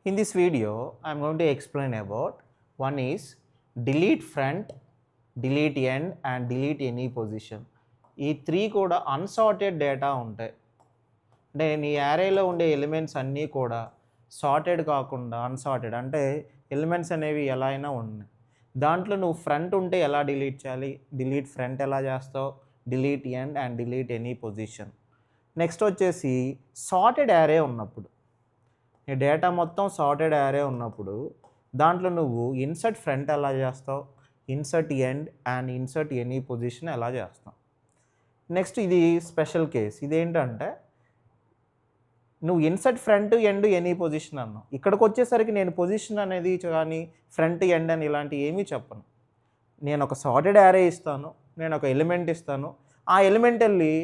In this video, I am going to explain about one is delete front, delete end and delete any position. ఈ three కూడా unsorted data ఉంటాయి. అంటే నీ యారేలో ఉండే elements అన్నీ కూడా సార్టెడ్ కాకుండా అన్సార్టెడ్, అంటే ఎలిమెంట్స్ అనేవి ఎలా అయినా ఉన్నాయి. దాంట్లో నువ్వు ఫ్రంట్ ఉంటే ఎలా డిలీట్ చేయాలి, డిలీట్ ఫ్రంట్ ఎలా చేస్తావు, delete end and delete any position. Next వచ్చేసి సార్టెడ్ యారే ఉన్నప్పుడు, ఈ డేటా మొత్తం సార్టెడ్ యారే ఉన్నప్పుడు దాంట్లో నువ్వు ఇన్సర్ట్ ఫ్రంట్ ఎలా చేస్తావు, insert end and insert any position ఎలా చేస్తావు. నెక్స్ట్ ఇది స్పెషల్ కేస్. ఇదేంటంటే నువ్వు insert front end any position అన్నావు. ఇక్కడికి వచ్చేసరికి నేను పొజిషన్ అనేది కానీ ఫ్రంట్ ఎండ్ అని ఇలాంటివి ఏమీ చెప్పను. నేను ఒక సార్టెడ్ యారే ఇస్తాను, నేను ఒక ఎలిమెంట్ ఇస్తాను, ఆ ఎలిమెంట్ వెళ్ళి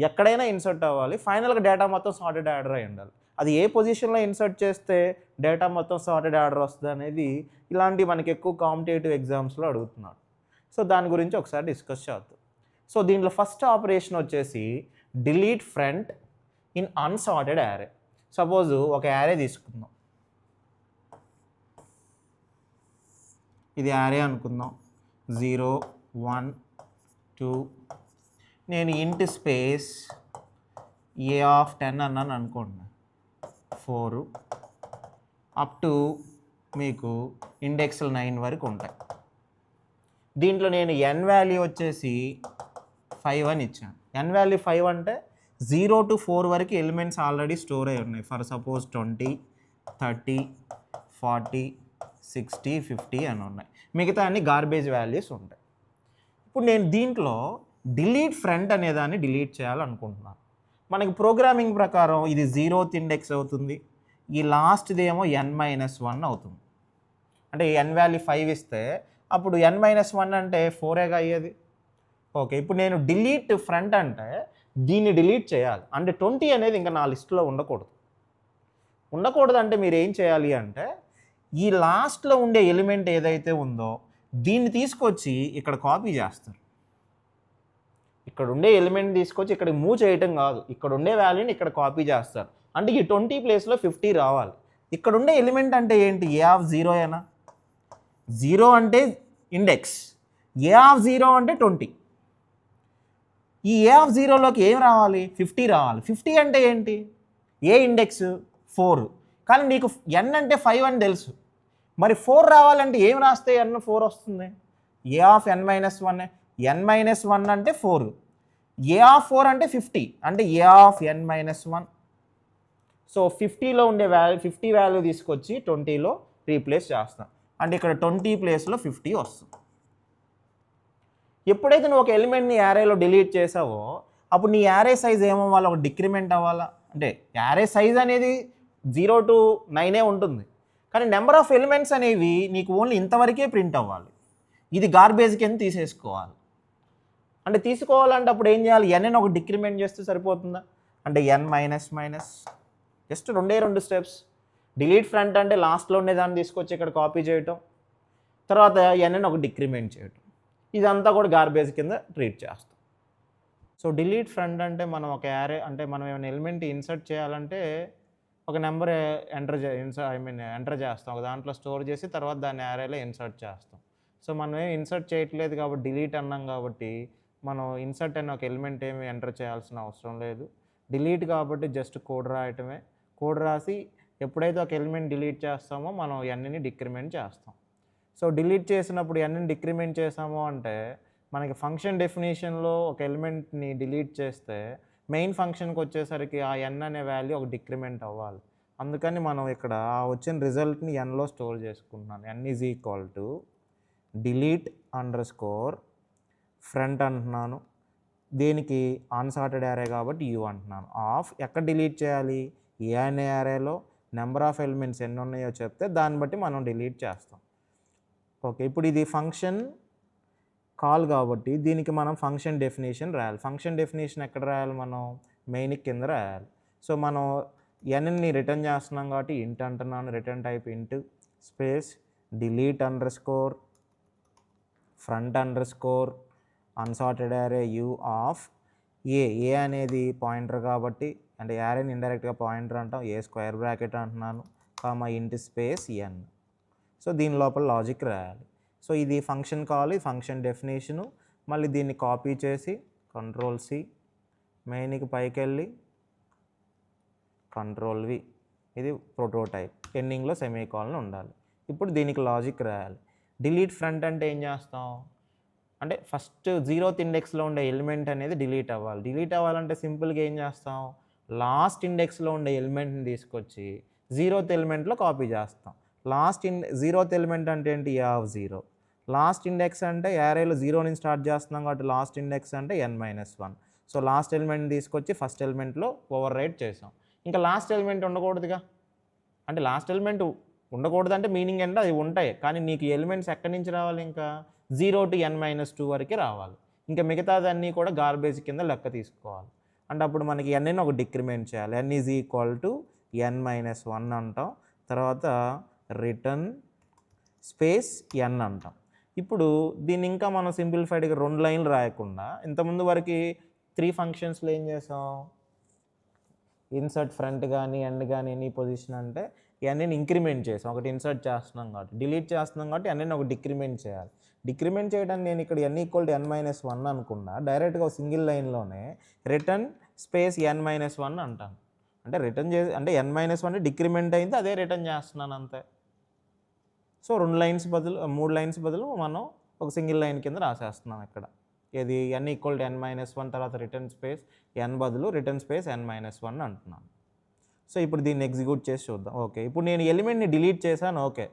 ఎక్కడైనా ఇన్సర్ట్ అవ్వాలి, ఫైనల్గా డేటా మొత్తం సార్టెడ్ ఆర్డర్ అయి ఉండాలి. అది ఏ పొజిషన్లో ఇన్సర్ట్ చేస్తే డేటా మొత్తం సార్టెడ్ ఆర్డర్ వస్తుంది అనేది ఇలాంటి మనకి ఎక్కువ కాంపిటేటివ్ ఎగ్జామ్స్లో అడుగుతున్నాడు. సో దాని గురించి ఒకసారి డిస్కస్ చేద్దాం. సో దీంట్లో ఫస్ట్ ఆపరేషన్ వచ్చేసి delete front in unsorted array. Suppose ఒక యారే తీసుకుందాం, ఇది యారే అనుకుందాం, 0 1 2. నేను ఇంట్ స్పేస్ ఏ ఆఫ్ 10 అన్నాను అనుకోండి, 4 అప్ టు మీకు ఇండెక్స్లు 9 వరకు ఉంటాయి. దీంట్లో నేను ఎన్ వాల్యూ వచ్చేసి 5 అని ఇచ్చాను. ఎన్ వాల్యూ 5 అంటే 0 to 4 వరకు ఎలిమెంట్స్ ఆల్రెడీ స్టోర్ అయి ఉన్నాయి. ఫర్ సపోజ్ 20 30 40 60 50 అని ఉన్నాయి. మిగతా అన్ని గార్బేజ్ వాల్యూస్ ఉంటాయి. ఇప్పుడు నేను దీంట్లో డిలీట్ ఫ్రంట్ అనేదాన్ని డిలీట్ చేయాలనుకుంటున్నాను. మనకి ప్రోగ్రామింగ్ ప్రకారం ఇది 0th ఇండెక్స్ అవుతుంది, ఈ లాస్ట్ది ఏమో n-1 అవుతుంది. అంటే ఎన్ వాల్యూ 5 ఇస్తే అప్పుడు n-1 అంటే 4ఏగా అయ్యేది. ఓకే, ఇప్పుడు నేను డిలీట్ ఫ్రంట్ అంటే దీన్ని డిలీట్ చేయాలి. అంటే 20 అనేది ఇంకా నా లిస్టులో ఉండకూడదు అంటే మీరు ఏం చేయాలి అంటే ఈ లాస్ట్లో ఉండే ఎలిమెంట్ ఏదైతే ఉందో దీన్ని తీసుకొచ్చి ఇక్కడ కాపీ చేస్తారు. ఇక్కడ ఉండే ఎలిమెంట్ తీసుకొచ్చి ఇక్కడ మూవ్ చేయటం కాదు, ఇక్కడ ఉండే వాల్యూని ఇక్కడ కాపీ చేస్తారు. అంటే ఈ 20 ప్లేస్లో 50 రావాలి. ఇక్కడ ఉండే ఎలిమెంట్ అంటే ఏంటి, ఏ ఆఫ్ 0 ఏనా. 0 అంటే ఇండెక్స్, ఏ ఆఫ్ 0 అంటే 20. ఈ ఏ ఆఫ్ 0లోకి ఏం రావాలి, 50 రావాలి. 50 అంటే ఏంటి, ఏ ఇండెక్స్ 4, కానీ నీకు ఎన్ అంటే 5 అని తెలుసు. మరి 4 రావాలంటే ఏం రాస్తే ఎన్ 4 వస్తుంది, ఏ ఆఫ్ n-1. n-1 అంటే 4, ఏ ఆఫ్ 4 అంటే 50, అంటే ఏ ఆఫ్ n-1. సో 50లో ఉండే వాల్యూ 50 వాల్యూ తీసుకొచ్చి 20లో రీప్లేస్ చేస్తాం. అంటే ఇక్కడ 20 ప్లేస్లో 50 వస్తుంది. ఎప్పుడైతే నువ్వు ఒక ఎలిమెంట్ని యారేలో డిలీట్ చేసావో అప్పుడు నీ యారే సైజ్ ఏమవ్వాలి, ఒక డిక్రిమెంట్ అవ్వాలా. అంటే యారే సైజ్ అనేది 0 to 9 ఉంటుంది, కానీ నెంబర్ ఆఫ్ ఎలిమెంట్స్ అనేవి నీకు ఓన్లీ ఇంతవరకే ప్రింట్ అవ్వాలి. ఇది గార్బేజ్ కింద తీసేసుకోవాలి. అంటే తీసుకోవాలంటే అప్పుడు ఏం చేయాలి, ఎన్ని ఒక డిక్రిమెంట్ చేస్తే సరిపోతుందా, అంటే n-, just 2 steps. Delete front అంటే లాస్ట్లో ఉండేదాన్ని తీసుకొచ్చి ఇక్కడ కాపీ చేయటం, తర్వాత ఎన్ని ఒక డిక్రిమెంట్ చేయటం. ఇదంతా కూడా గార్బేజ్ కింద ట్రీట్ చేస్తాం. సో డిలీట్ ఫ్రంట్ అంటే మనం ఒక యారే, అంటే మనం ఏమైనా ఎలిమెంట్ ఇన్సర్ట్ చేయాలంటే ఒక నెంబర్ ఎంటర్ చేస్తాం, ఒక దాంట్లో స్టోర్ చేసి తర్వాత దాన్ని యారేలో ఇన్సర్ట్ చేస్తాం. సో మనం ఏం ఇన్సర్ట్ చేయట్లేదు కాబట్టి డిలీట్ అన్నాం కాబట్టి మనం ఇన్సర్ట్ అనే ఒక ఎలిమెంట్ ఏమి ఎంటర్ చేయాల్సిన అవసరం లేదు. డిలీట్ కాబట్టి జస్ట్ కోడ్ రాయటమే. కోడ్ రాసి ఎప్పుడైతే ఒక ఎలిమెంట్ డిలీట్ చేస్తామో మనం ఎన్ని డిక్రిమెంట్ చేస్తాం. సో డిలీట్ చేసినప్పుడు ఎన్ని డిక్రిమెంట్ చేసామో అంటే మనకి ఫంక్షన్ డెఫినేషన్లో ఒక ఎలిమెంట్ని డిలీట్ చేస్తే మెయిన్ ఫంక్షన్కి వచ్చేసరికి ఆ ఎన్ అనే వాల్యూ ఒక డిక్రిమెంట్ అవ్వాలి. అందుకని మనం ఇక్కడ వచ్చిన రిజల్ట్ని ఎన్లో స్టోర్ చేసుకుంటున్నాను. n is equal to delete underscore front అంటున్నాను, దీనికి అన్సార్టెడ్ యారే కాబట్టి యూ అంటున్నాను. ఆఫ్ ఎక్కడ డిలీట్ చేయాలి, ఏ అనే యారేలో నెంబర్ ఆఫ్ ఎలిమెంట్స్ ఎన్ని ఉన్నాయో చెప్తే దాన్ని బట్టి మనం డిలీట్ చేస్తాం. ఓకే, ఇప్పుడు ఇది ఫంక్షన్ కాల్ కాబట్టి దీనికి మనం ఫంక్షన్ డెఫినేషన్ రాయాలి. ఫంక్షన్ డెఫినేషన్ ఎక్కడ రాయాలి, మనం మెయిన్ కింద రాయాలి. సో మనం ఎన్ని రిటర్న్ చేస్తున్నాం కాబట్టి ఇంట్ అంటున్నాను, return type int space delete underscore front underscore unsorted array u of a అనేది పాయింటర్ కాబట్టి, అంటే యారేని ఇండైరెక్ట్గా పాయింటర్ అంటాం, ఏ స్క్వేర్ బ్రాకెట్ అంటున్నాను, comma int space n. So దీని లోపల లాజిక్ రాయాలి. సో ఇది ఫంక్షన్ కావాలి, ఫంక్షన్ డెఫినేషను. మళ్ళీ దీన్ని కాపీ చేసి Ctrl+C, మెయిన్కి పైకి వెళ్ళి Ctrl+V, ఇది ప్రోటోటైప్, ఎండింగ్లో సెమీకోలన్ ఉండాలి. ఇప్పుడు దీనికి లాజిక్ రాయాలి. డిలీట్ ఫ్రంట్ అంటే ఏం చేస్తాం అంటే ఫస్ట్ 0th ఇండెక్స్లో ఉండే ఎలిమెంట్ అనేది డిలీట్ అవ్వాలి. డిలీట్ అవ్వాలంటే సింపుల్గా ఏం చేస్తాం, లాస్ట్ ఇండెక్స్లో ఉండే ఎలిమెంట్ని తీసుకొచ్చి 0th ఎలిమెంట్లో కాపీ చేస్తాం. 0th ఎలిమెంట్ అంటే ఏంటి, A0. లాస్ట్ ఇండెక్స్ అంటే యారేలో 0 నుంచి స్టార్ట్ చేస్తున్నాం కాబట్టి లాస్ట్ ఇండెక్స్ అంటే n-1. సో లాస్ట్ ఎలిమెంట్ని తీసుకొచ్చి ఫస్ట్ ఎలిమెంట్లో ఓవర్ రైట్ చేసాం. ఇంకా లాస్ట్ ఎలిమెంట్ ఉండకూడదుగా, అంటే లాస్ట్ ఎలిమెంట్ ఉండకూడదు అంటే మీనింగ్ ఏంటంటే అది ఉంటాయి, కానీ నీకు ఎలిమెంట్స్ ఎక్కడి నుంచి రావాలి, ఇంకా 0 to n-2 వరకే రావాలి. ఇంకా మిగతాదన్నీ కూడా గార్బేజ్ కింద లెక్క తీసుకోవాలి. అంటే అప్పుడు మనకి n ఒక డిక్రిమెంట్ చేయాలి. n = n-1 అంటాం. తర్వాత రిటర్న్ స్పేస్ n అంటాం. ఇప్పుడు దీన్ని ఇంకా మనం సింప్లిఫైడ్గా 2 లైన్లు రాయకుండా ఇంతకుముందు వరకు 3 ఫంక్షన్స్లో ఏం చేసాం, ఇన్సర్ట్ ఫ్రంట్ కానీ ఎండ్ కానీ ఎనీ పొజిషన్ అంటే ఇవన్నీ ఇంక్రిమెంట్ చేసాం. ఒకటి ఇన్సర్ట్ చేస్తున్నాం కాబట్టి, డిలీట్ చేస్తున్నాం కాబట్టి అన్నీ ఒక డిక్రిమెంట్ చేయాలి. డిక్రిమెంట్ చేయడానికి నేను ఇక్కడ n = n-1 అనుకున్నా, డైరెక్ట్గా ఒక సింగిల్ లైన్లోనే రిటర్న్ స్పేస్ n-1 అంటాను. అంటే రిటర్న్ చేసి అంటే n-1 డిక్రిమెంట్ అయింది, అదే రిటర్న్ చేస్తున్నాను అంతే. సో 2 లైన్స్ బదులు 3 లైన్స్ బదులు మనం ఒక సింగిల్ లైన్ కింద రాసేస్తున్నాం ఇక్కడ. ఇది n = n-1 తర్వాత రిటర్న్ స్పేస్ n బదులు రిటర్న్ స్పేస్ n-1 అంటున్నాను. సో ఇప్పుడు దీన్ని ఎగ్జిక్యూట్ చేసి చూద్దాం. ఓకే, ఇప్పుడు నేను ఎలిమెంట్ని డిలీట్ చేశాను, ఓకే,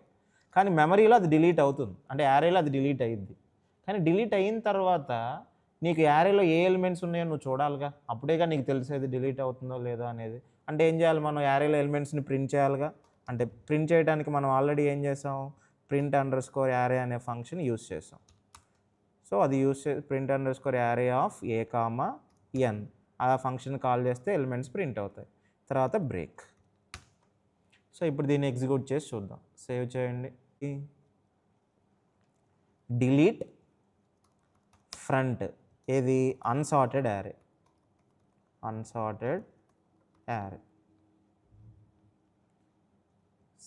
కానీ మెమరీలో అది డిలీట్ అవుతుంది, అంటే యారేలో అది డిలీట్ అయ్యిద్ది. కానీ డిలీట్ అయిన తర్వాత నీకు యారేలో ఏ ఎలిమెంట్స్ ఉన్నాయో నువ్వు చూడాలిగా, అప్పుడేగా నీకు తెలిసేది డిలీట్ అవుతుందో లేదో అనేది. అంటే ఏం చేయాలి, మనం యారేలో ఎలిమెంట్స్ని ప్రింట్ చేయాలిగా. అంటే ప్రింట్ చేయడానికి మనం ఆల్రెడీ ఏం చేసాం, print_array అనే ఫంక్షన్ యూస్ చేసాం. సో అది యూస్ చే print_array ఆఫ్ a, n ఆ ఫంక్షన్ కాల్ చేస్తే ఎలిమెంట్స్ ప్రింట్ అవుతాయి. తర్వాత బ్రేక్. సో ఇప్పుడు దీన్ని ఎగ్జిక్యూట్ చేసి చూద్దాం. సేవ్ చేయండి. డిలీట్ ఫ్రంట్, ఏది అన్సార్టెడ్ యారే,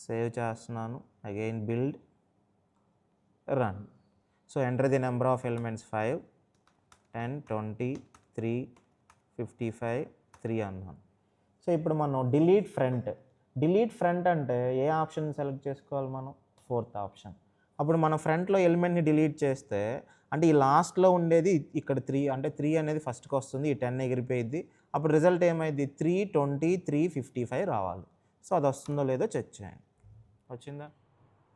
సేవ్ చేస్తున్నాను. Again build, run. So enter the number of elements 5, 10, 20, 3, 55, 3 అన్నాను. సో ఇప్పుడు మనం డిలీట్ ఫ్రంట్ అంటే ఏ ఆప్షన్ సెలెక్ట్ చేసుకోవాలి మనం, 4th ఆప్షన్. అప్పుడు మనం ఫ్రంట్లో ఎలిమెంట్ని డిలీట్ చేస్తే అంటే ఈ లాస్ట్లో ఉండేది ఇక్కడ 3, అంటే 3 అనేది ఫస్ట్కి వస్తుంది, ఈ 10 ఎగిరిపోయిద్ది. అప్పుడు రిజల్ట్ ఏమైంది, 3, 20, 3, 55 రావాలి. సో అది వస్తుందో లేదో చెక్ చేయండి. వచ్చిందా.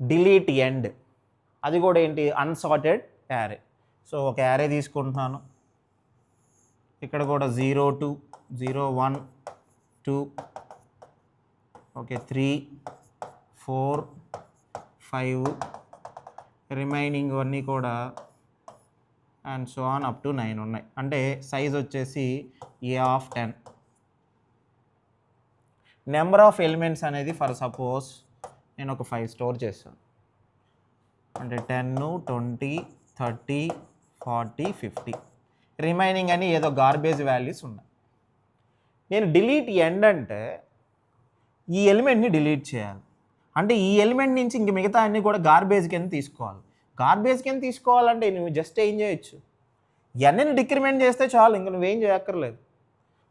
డిలీట్ ఎండ్, అది కూడా ఏంటి, అన్సార్టెడ్ యారే. సో ఒక యారే తీసుకుంటున్నాను, ఇక్కడ కూడా 0, 2, 0, 1, 2, ఓకే, 3, 4, 5 రిమైనింగ్ అన్నీ కూడా and so on up to 9 ఉన్నాయి. అంటే సైజ్ వచ్చేసి A10. నెంబర్ ఆఫ్ ఎలిమెంట్స్ అనేది ఫర్ సపోజ్ నేను ఒక 5 స్టోర్ చేస్తాను, అంటే 10, 20, 30, 40, 50 రిమైనింగ్ అని ఏదో గార్బేజ్ వాల్యూస్ ఉన్నాయి. నేను డిలీట్ ఎండ్ అంటే ఈ ఎలిమెంట్ని డిలీట్ చేయాలి, అంటే ఈ ఎలిమెంట్ నుంచి ఇంక మిగతా అన్నీ కూడా గార్బేజ్ కింద తీసుకోవాలి. గార్బేజ్ కింద తీసుకోవాలంటే నువ్వు జస్ట్ ఏం చేయొచ్చు, ఎన్ని డిక్రిమెంట్ చేస్తే చాలు, ఇంక నువ్వేం చేయక్కర్లేదు.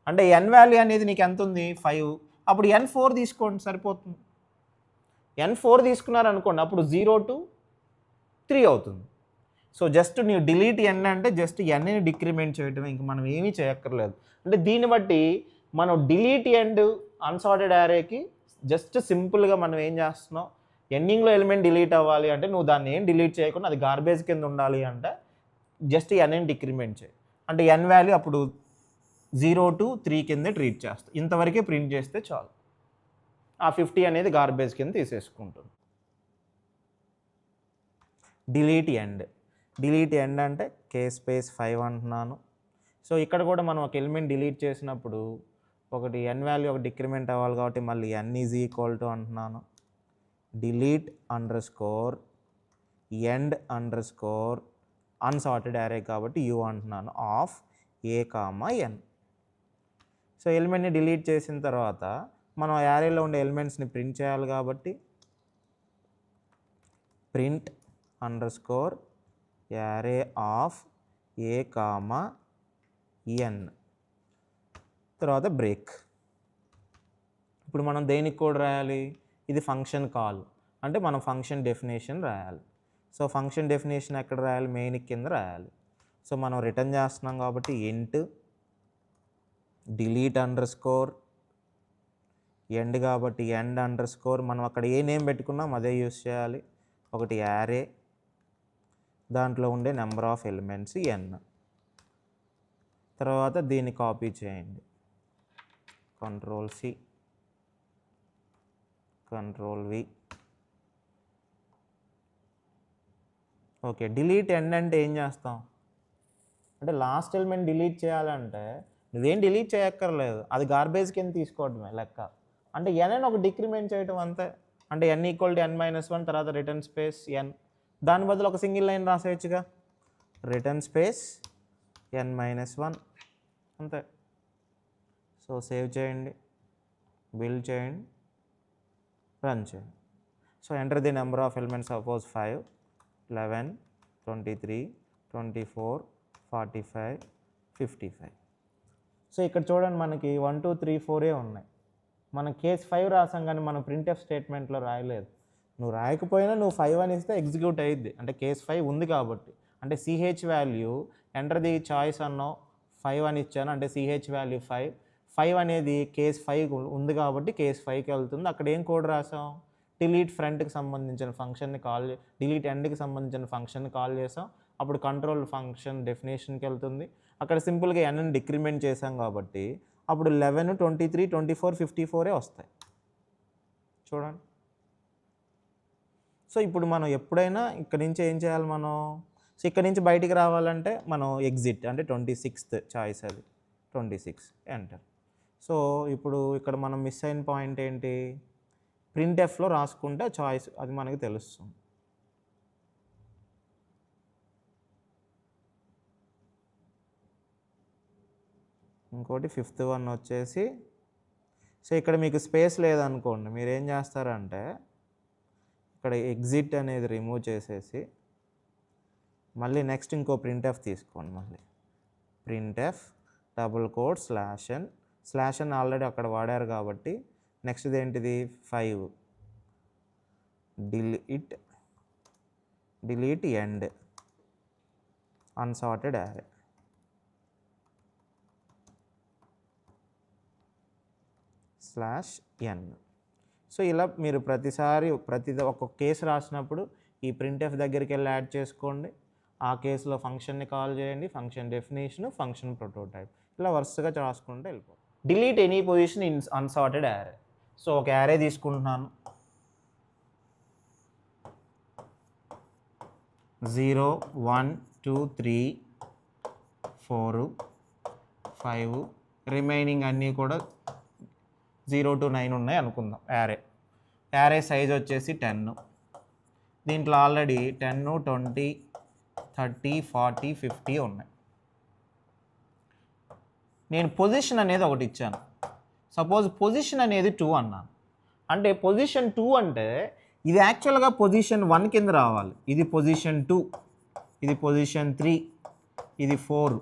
అంటే n వాల్యూ అనేది నీకు ఎంత ఉంది, 5, అప్పుడు n4 తీసుకోండి సరిపోతుంది. n4 తీసుకున్నారనుకోండి, అప్పుడు 0 to 3 అవుతుంది. సో జస్ట్ నీవు డిలీట్ n అంటే జస్ట్ nని డిక్రిమెంట్ చేయటమే, ఇంక మనం ఏమీ చేయక్కర్లేదు. అంటే దీన్ని బట్టి మనం డిలీట్ ఎండ్ అన్సార్టెడ్ యారేకి జస్ట్ సింపుల్గా మనం ఏం చేస్తున్నాం, ఎండింగ్లో ఎలిమెంట్ డిలీట్ అవ్వాలి అంటే నువ్వు దాన్ని ఏం డిలీట్ చేయకుండా అది గార్బేజ్ కింద ఉండాలి అంటే జస్ట్ nని డిక్రిమెంట్ చేయి. అంటే n వాల్యూ అప్పుడు 0 to 3 కింద ట్రీట్ చేస్తాం. ఇంతవరకే ప్రింట్ చేస్తే చాలు, ఆ 50 అనేది గార్బేజ్ కింద తీసేసుకుంటుంది. డిలీట్ ఎండ్ అంటే k-5 అంటున్నాను. సో ఇక్కడ కూడా మనం ఒక ఎలిమెంట్ డిలీట్ చేసినప్పుడు ఒకటి n వాల్యూ ఒక డిక్రిమెంట్ అవ్వాలి కాబట్టి మళ్ళీ n = అంటున్నాను. Delete underscore end underscore unsorted array కాబట్టి u అంటున్నాను ఆఫ్ a, n. సో ఎలిమెంట్ని డిలీట్ చేసిన తర్వాత మనం యారేలో ఉండే ఎలిమెంట్స్ని ప్రింట్ చేయాలి కాబట్టి print underscore array of a comma n తర్వాత బ్రేక్. ఇప్పుడు మనం దేనికి కోడ్ రాయాలి? ఇది ఫంక్షన్ కాల్ అంటే మనం ఫంక్షన్ డెఫినేషన్ రాయాలి. సో ఫంక్షన్ డెఫినేషన్ ఎక్కడ రాయాలి? మెయిన్ కింద రాయాలి. సో మనం రిటర్న్ చేస్తున్నాం కాబట్టి ఇంట్ డిలీట్ అండర్స్కోర్ ఎండ్ కాబట్టి ఎండ్ అండర్స్కోర్ మనం అక్కడ ఏ నేమ్ పెట్టుకున్నాం అదే యూస్ చేయాలి. ఒకటి యారే, దాంట్లో ఉండే నెంబర్ ఆఫ్ ఎలిమెంట్స్ ఎన్. తర్వాత దీన్ని కాపీ చేయండి, Ctrl+C Ctrl+V. Okay, delete end అంటే ఏం చేస్తాం అంటే లాస్ట్ ఎలిమెంట్ డిలీట్ చేయాలంటే నువ్వేం డిలీట్ చేయక్కర్లేదు, అది గార్బేజ్ కింద తీసుకోవడమే లెక్క. అంటే ఎన్ అని ఒక డిక్రిమెంట్ చేయటం అంతే. అంటే n = n-1 తర్వాత రిటర్న్ స్పేస్ n, దాని బదులు ఒక సింగిల్ లైన్ రాసేయచ్చుగా, రిటర్న్ స్పేస్ n-1 అంతే. సో సేవ్ చేయండి, బిల్డ్ చేయండి, రన్ చేయండి. So enter the number of elements, suppose 5, 11, 23, 24, 45, 55. So ఇక్కడ చూడండి మనకి 1, 2, 3, 4 ఉన్నాయి. మనం కేస్ 5 రాసాం కానీ మనం ప్రింట్ఎఫ్ స్టేట్మెంట్లో రాయలేదు. నువ్వు రాయకపోయినా నువ్వు 5 అని ఇస్తే ఎగ్జిక్యూట్ అయ్యిద్ది, అంటే కేస్ 5 ఉంది కాబట్టి. అంటే CH value enter the choice అన్నావు, 5 అని ఇచ్చాను అంటే సిహెచ్ వాల్యూ 5 అనేది కేస్ 5 ఉంది కాబట్టి కేస్ 5కి వెళ్తుంది. అక్కడ ఏం కోడ్ రాసాం? డిలీట్ ఫ్రంట్కి సంబంధించిన ఫంక్షన్ని కాల్, డిలీట్ ఎండ్కి సంబంధించిన ఫంక్షన్ని కాల్ చేసాం. అప్పుడు కంట్రోల్ ఫంక్షన్ డెఫినేషన్కి వెళ్తుంది. అక్కడ సింపుల్గా ఎన్ని డిక్రిమెంట్ చేసాం కాబట్టి అప్పుడు 11, 23, 24, 54 వస్తాయి. చూడండి. సో ఇప్పుడు మనం ఎప్పుడైనా ఇక్కడ నుంచి ఏం చేయాలి మనం? సో ఇక్కడ నుంచి బయటికి రావాలంటే మనం ఎగ్జిట్ అంటే 26th చాయిస్, అది 26 ఎంటర్. సో ఇప్పుడు ఇక్కడ మనం మిస్ అయిన పాయింట్ ఏంటి? ప్రింట్ఎఫ్లో రాసుకుంటే చాయిస్ అది మనకి తెలుస్తుంది. ఇంకోటి 5th వన్ వచ్చేసి, సో ఇక్కడ మీకు స్పేస్ లేదనుకోండి, మీరు ఏం చేస్తారంటే ఇక్కడ ఎగ్జిట్ అనేది రిమూవ్ చేసేసి మళ్ళీ నెక్స్ట్ ఇంకో ప్రింట్ఎఫ్ తీసుకోండి. మళ్ళీ ప్రింట్ఎఫ్ /n ఆల్రెడీ అక్కడ వాడారు కాబట్టి నెక్స్ట్ ఏంటిది 5 డిలీట్ ఎండ్ అన్సార్టెడ్ యారే. /n. సో ఇలా మీరు ప్రతిసారి ఒక్కొక్క కేసు రాసినప్పుడు ఈ ప్రింట్ఎఫ్ దగ్గరికి వెళ్ళి యాడ్ చేసుకోండి. ఆ కేసులో ఫంక్షన్ని కాల్ చేయండి, ఫంక్షన్ డెఫినేషన్, ఫంక్షన్ ప్రోటోటైప్, ఇలా వరుసగా రాసుకుంటే వెళ్ళిపోతుంది. Delete any position in unsorted array. So ఒక యారే తీసుకుంటున్నాను, 0, 1, 2, 3, 4, 5 రిమైనింగ్ అన్నీ కూడా 0 to 9 ఉన్నాయి అనుకుందాం. యారే సైజ్ వచ్చేసి 10. దీంట్లో ఆల్రెడీ 10, 20, 30, 40, 50 ఉన్నాయి. నేను పొజిషన్ అనేది ఒకటి ఇచ్చాను. సపోజ్ పొజిషన్ అనేది 2 అన్నాను. అంటే పొజిషన్ 2 అంటే ఇది యాక్చువల్గా పొజిషన్ 1 కింద రావాలి. ఇది పొజిషన్ 2, ఇది పొజిషన్ 3, ఇది 4,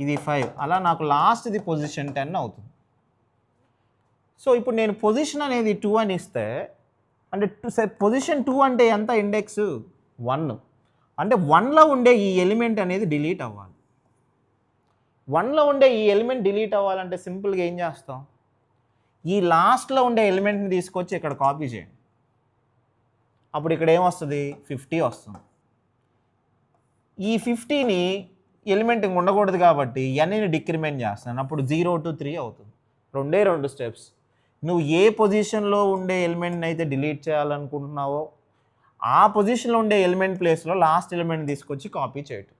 ఇది 5, అలా నాకు లాస్ట్ ఇది పొజిషన్ 10 అవుతుంది. సో ఇప్పుడు నేను పొజిషన్ అనేది 2 అని ఇస్తే అంటే పొజిషన్ 2 అంటే ఎంత? ఇండెక్స్ 1. అంటే 1లో ఉండే ఈ ఎలిమెంట్ అనేది డిలీట్ అవ్వాలి. 1లో ఉండే ఈ ఎలిమెంట్ డిలీట్ అవ్వాలంటే సింపుల్గా ఏం చేస్తాం? ఈ లాస్ట్లో ఉండే ఎలిమెంట్ని తీసుకొచ్చి ఇక్కడ కాపీ చేయండి. అప్పుడు ఇక్కడ ఏమొస్తుంది? 50 వస్తుంది. ఈ 50ని ఎలిమెంట్ ఉండకూడదు కాబట్టి ఎన్ని డిక్రిమెంట్ చేస్తాను, అప్పుడు 0 to 3 అవుతుంది. 2 స్టెప్స్. నువ్వు ఏ పొజిషన్లో ఉండే ఎలిమెంట్ని అయితే డిలీట్ చేయాలనుకుంటున్నావో ఆ పొజిషన్లో ఉండే ఎలిమెంట్ ప్లేస్లో లాస్ట్ ఎలిమెంట్ తీసుకొచ్చి కాపీ చేయటం,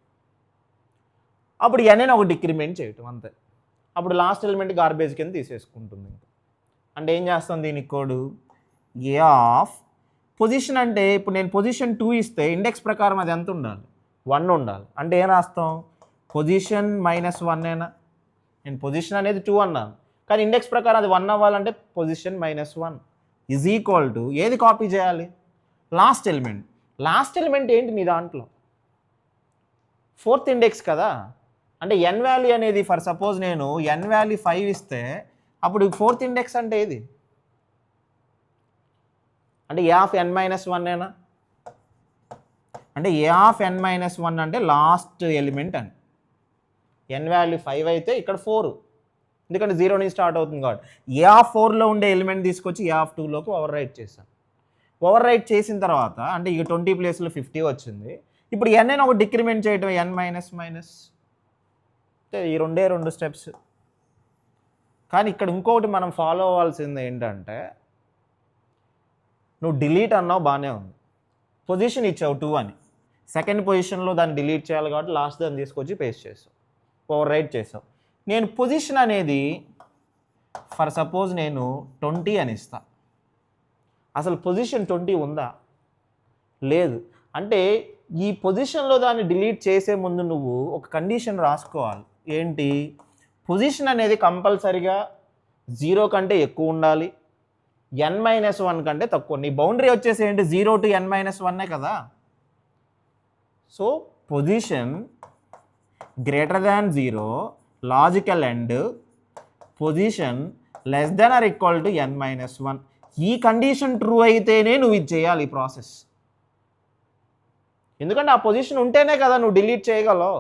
అప్పుడు ఎన్ని ఒక డిక్రిమెంట్ చేయటం అంతే. అప్పుడు లాస్ట్ ఎలిమెంట్ గార్బేజ్ కింద తీసేసుకుంటుంది. అంటే ఏం చేస్తాం దీనికి కోడు? ఏ ఆఫ్ పొజిషన్ అంటే ఇప్పుడు నేను పొజిషన్ 2 ఇస్తే ఇండెక్స్ ప్రకారం అది ఎంత ఉండాలి? 1 ఉండాలి. అంటే ఏం రాస్తాం? పొజిషన్ -1 నేను పొజిషన్ అనేది 2 అన్నాను కానీ ఇండెక్స్ ప్రకారం అది 1 అవ్వాలంటే పొజిషన్ -1 ఈజ్ ఈక్వల్ టు ఏది కాపీ చేయాలి? Last element. లాస్ట్ ఎలిమెంట్ ఏంటి నీ దాంట్లో? 4th ఇండెక్స్ కదా. అంటే n వాల్యూ అనేది ఫర్ సపోజ్ నేను n వాల్యూ 5 ఇస్తే అప్పుడు 4th ఇండెక్స్ అంటే ఏది? అంటే a ఆఫ్ n-1 ఏనా? అంటే a ఆఫ్ n-1 అంటే లాస్ట్ ఎలిమెంట్ అని. n వాల్యూ 5 అయితే ఇక్కడ 4, ఎందుకంటే 0 నుంచి స్టార్ట్ అవుతుంది కాబట్టి a ఆఫ్ 4లో ఉండే ఎలిమెంట్ తీసుకొచ్చి a ఆఫ్ 2లోకి ఓవర్ రైట్ చేశాను. ఓవర్ రైట్ చేసిన తర్వాత అంటే ఇక 20 ప్లేస్లో 50 వచ్చింది. ఇప్పుడు n అని ఒక డిక్రిమెంట్ చేయటం n-, ఈ రెండు స్టెప్స్. కానీ ఇక్కడ ఇంకొకటి మనం ఫాలో అవ్వాల్సింది ఏంటంటే, నువ్వు డిలీట్ అన్నావు బాగానే ఉంది, పొజిషన్ ఇచ్చావు 2 అని, సెకండ్ పొజిషన్లో దాన్ని డిలీట్ చేయాలి కాబట్టి లాస్ట్ దాన్ని తీసుకొచ్చి పేస్ట్ చేసావు, ఓవర్ రైట్ చేసావు. నేను పొజిషన్ అనేది ఫర్ సపోజ్ నేను 20 అని ఇస్తా. అసలు పొజిషన్ 20 ఉందా? లేదు. అంటే ఈ పొజిషన్లో దాన్ని డిలీట్ చేసే ముందు నువ్వు ఒక కండిషన్ రాసుకోవాలి. ఏంటి? పొజిషన్ అనేది కంపల్సరిగా 0 కంటే ఎక్కువ ఉండాలి, n-1 కంటే తక్కువ. నీ బౌండరీ వచ్చేసి ఏంటి? 0 to n-1 కదా. So position greater than 0, logical and position less than or equal to n-1. ఈ కండిషన్ ట్రూ అయితేనే నువ్వు ఇది చేయాలి, ఈ ప్రాసెస్. ఎందుకంటే ఆ పొజిషన్ ఉంటేనే కదా నువ్వు డిలీట్ చేయగలవు.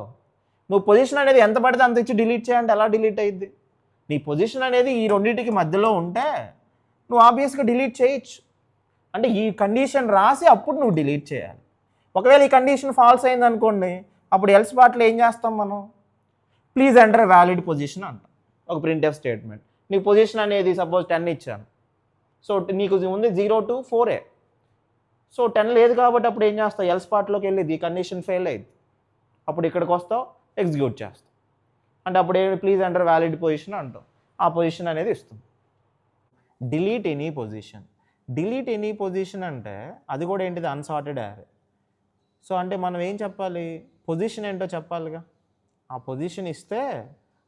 నువ్వు పొజిషన్ అనేది ఎంత పడితే అంత ఇచ్చి డిలీట్ చేయాలంటే ఎలా డిలీట్ అయ్యిద్ది? నీ పొజిషన్ అనేది ఈ రెండింటికి మధ్యలో ఉంటే నువ్వు ఆబ్వియస్గా డిలీట్ చేయొచ్చు. అంటే ఈ కండిషన్ రాసి అప్పుడు నువ్వు డిలీట్ చేయాలి. ఒకవేళ ఈ కండిషన్ ఫాల్స్ అయింది అనుకోండి, అప్పుడు ఎల్స్ పార్ట్లో ఏం చేస్తాం మనం? ప్లీజ్ ఎంటర్ వ్యాలిడ్ పొజిషన్ అంటాం, ఒక ప్రింట్ఎఫ్ స్టేట్మెంట్. నీ పొజిషన్ అనేది సపోజ్ 10 ఇచ్చాను, సో నీకు ఉంది 0 to 4. సో 10 లేదు కాబట్టి అప్పుడు ఏం చేస్తావు? ఎల్స్ పార్ట్లోకి వెళ్ళి ఈ కండిషన్ ఫెయిల్ అయింది, అప్పుడు ఇక్కడికి వస్తావు, ఎగ్జిక్యూట్ చేస్తావు. అంటే అప్పుడు ప్లీజ్ ఎంటర్ వ్యాలిడ్ పొజిషన్ అంటాం, ఆ పొజిషన్ అనేది ఇస్తుంది. Delete any position. Delete any position అంటే అది కూడా ఏంటిది? అన్సార్టెడ్ యారే. సో అంటే మనం ఏం చెప్పాలి? పొజిషన్ ఏంటో చెప్పాలిగా. ఆ పొజిషన్ ఇస్తే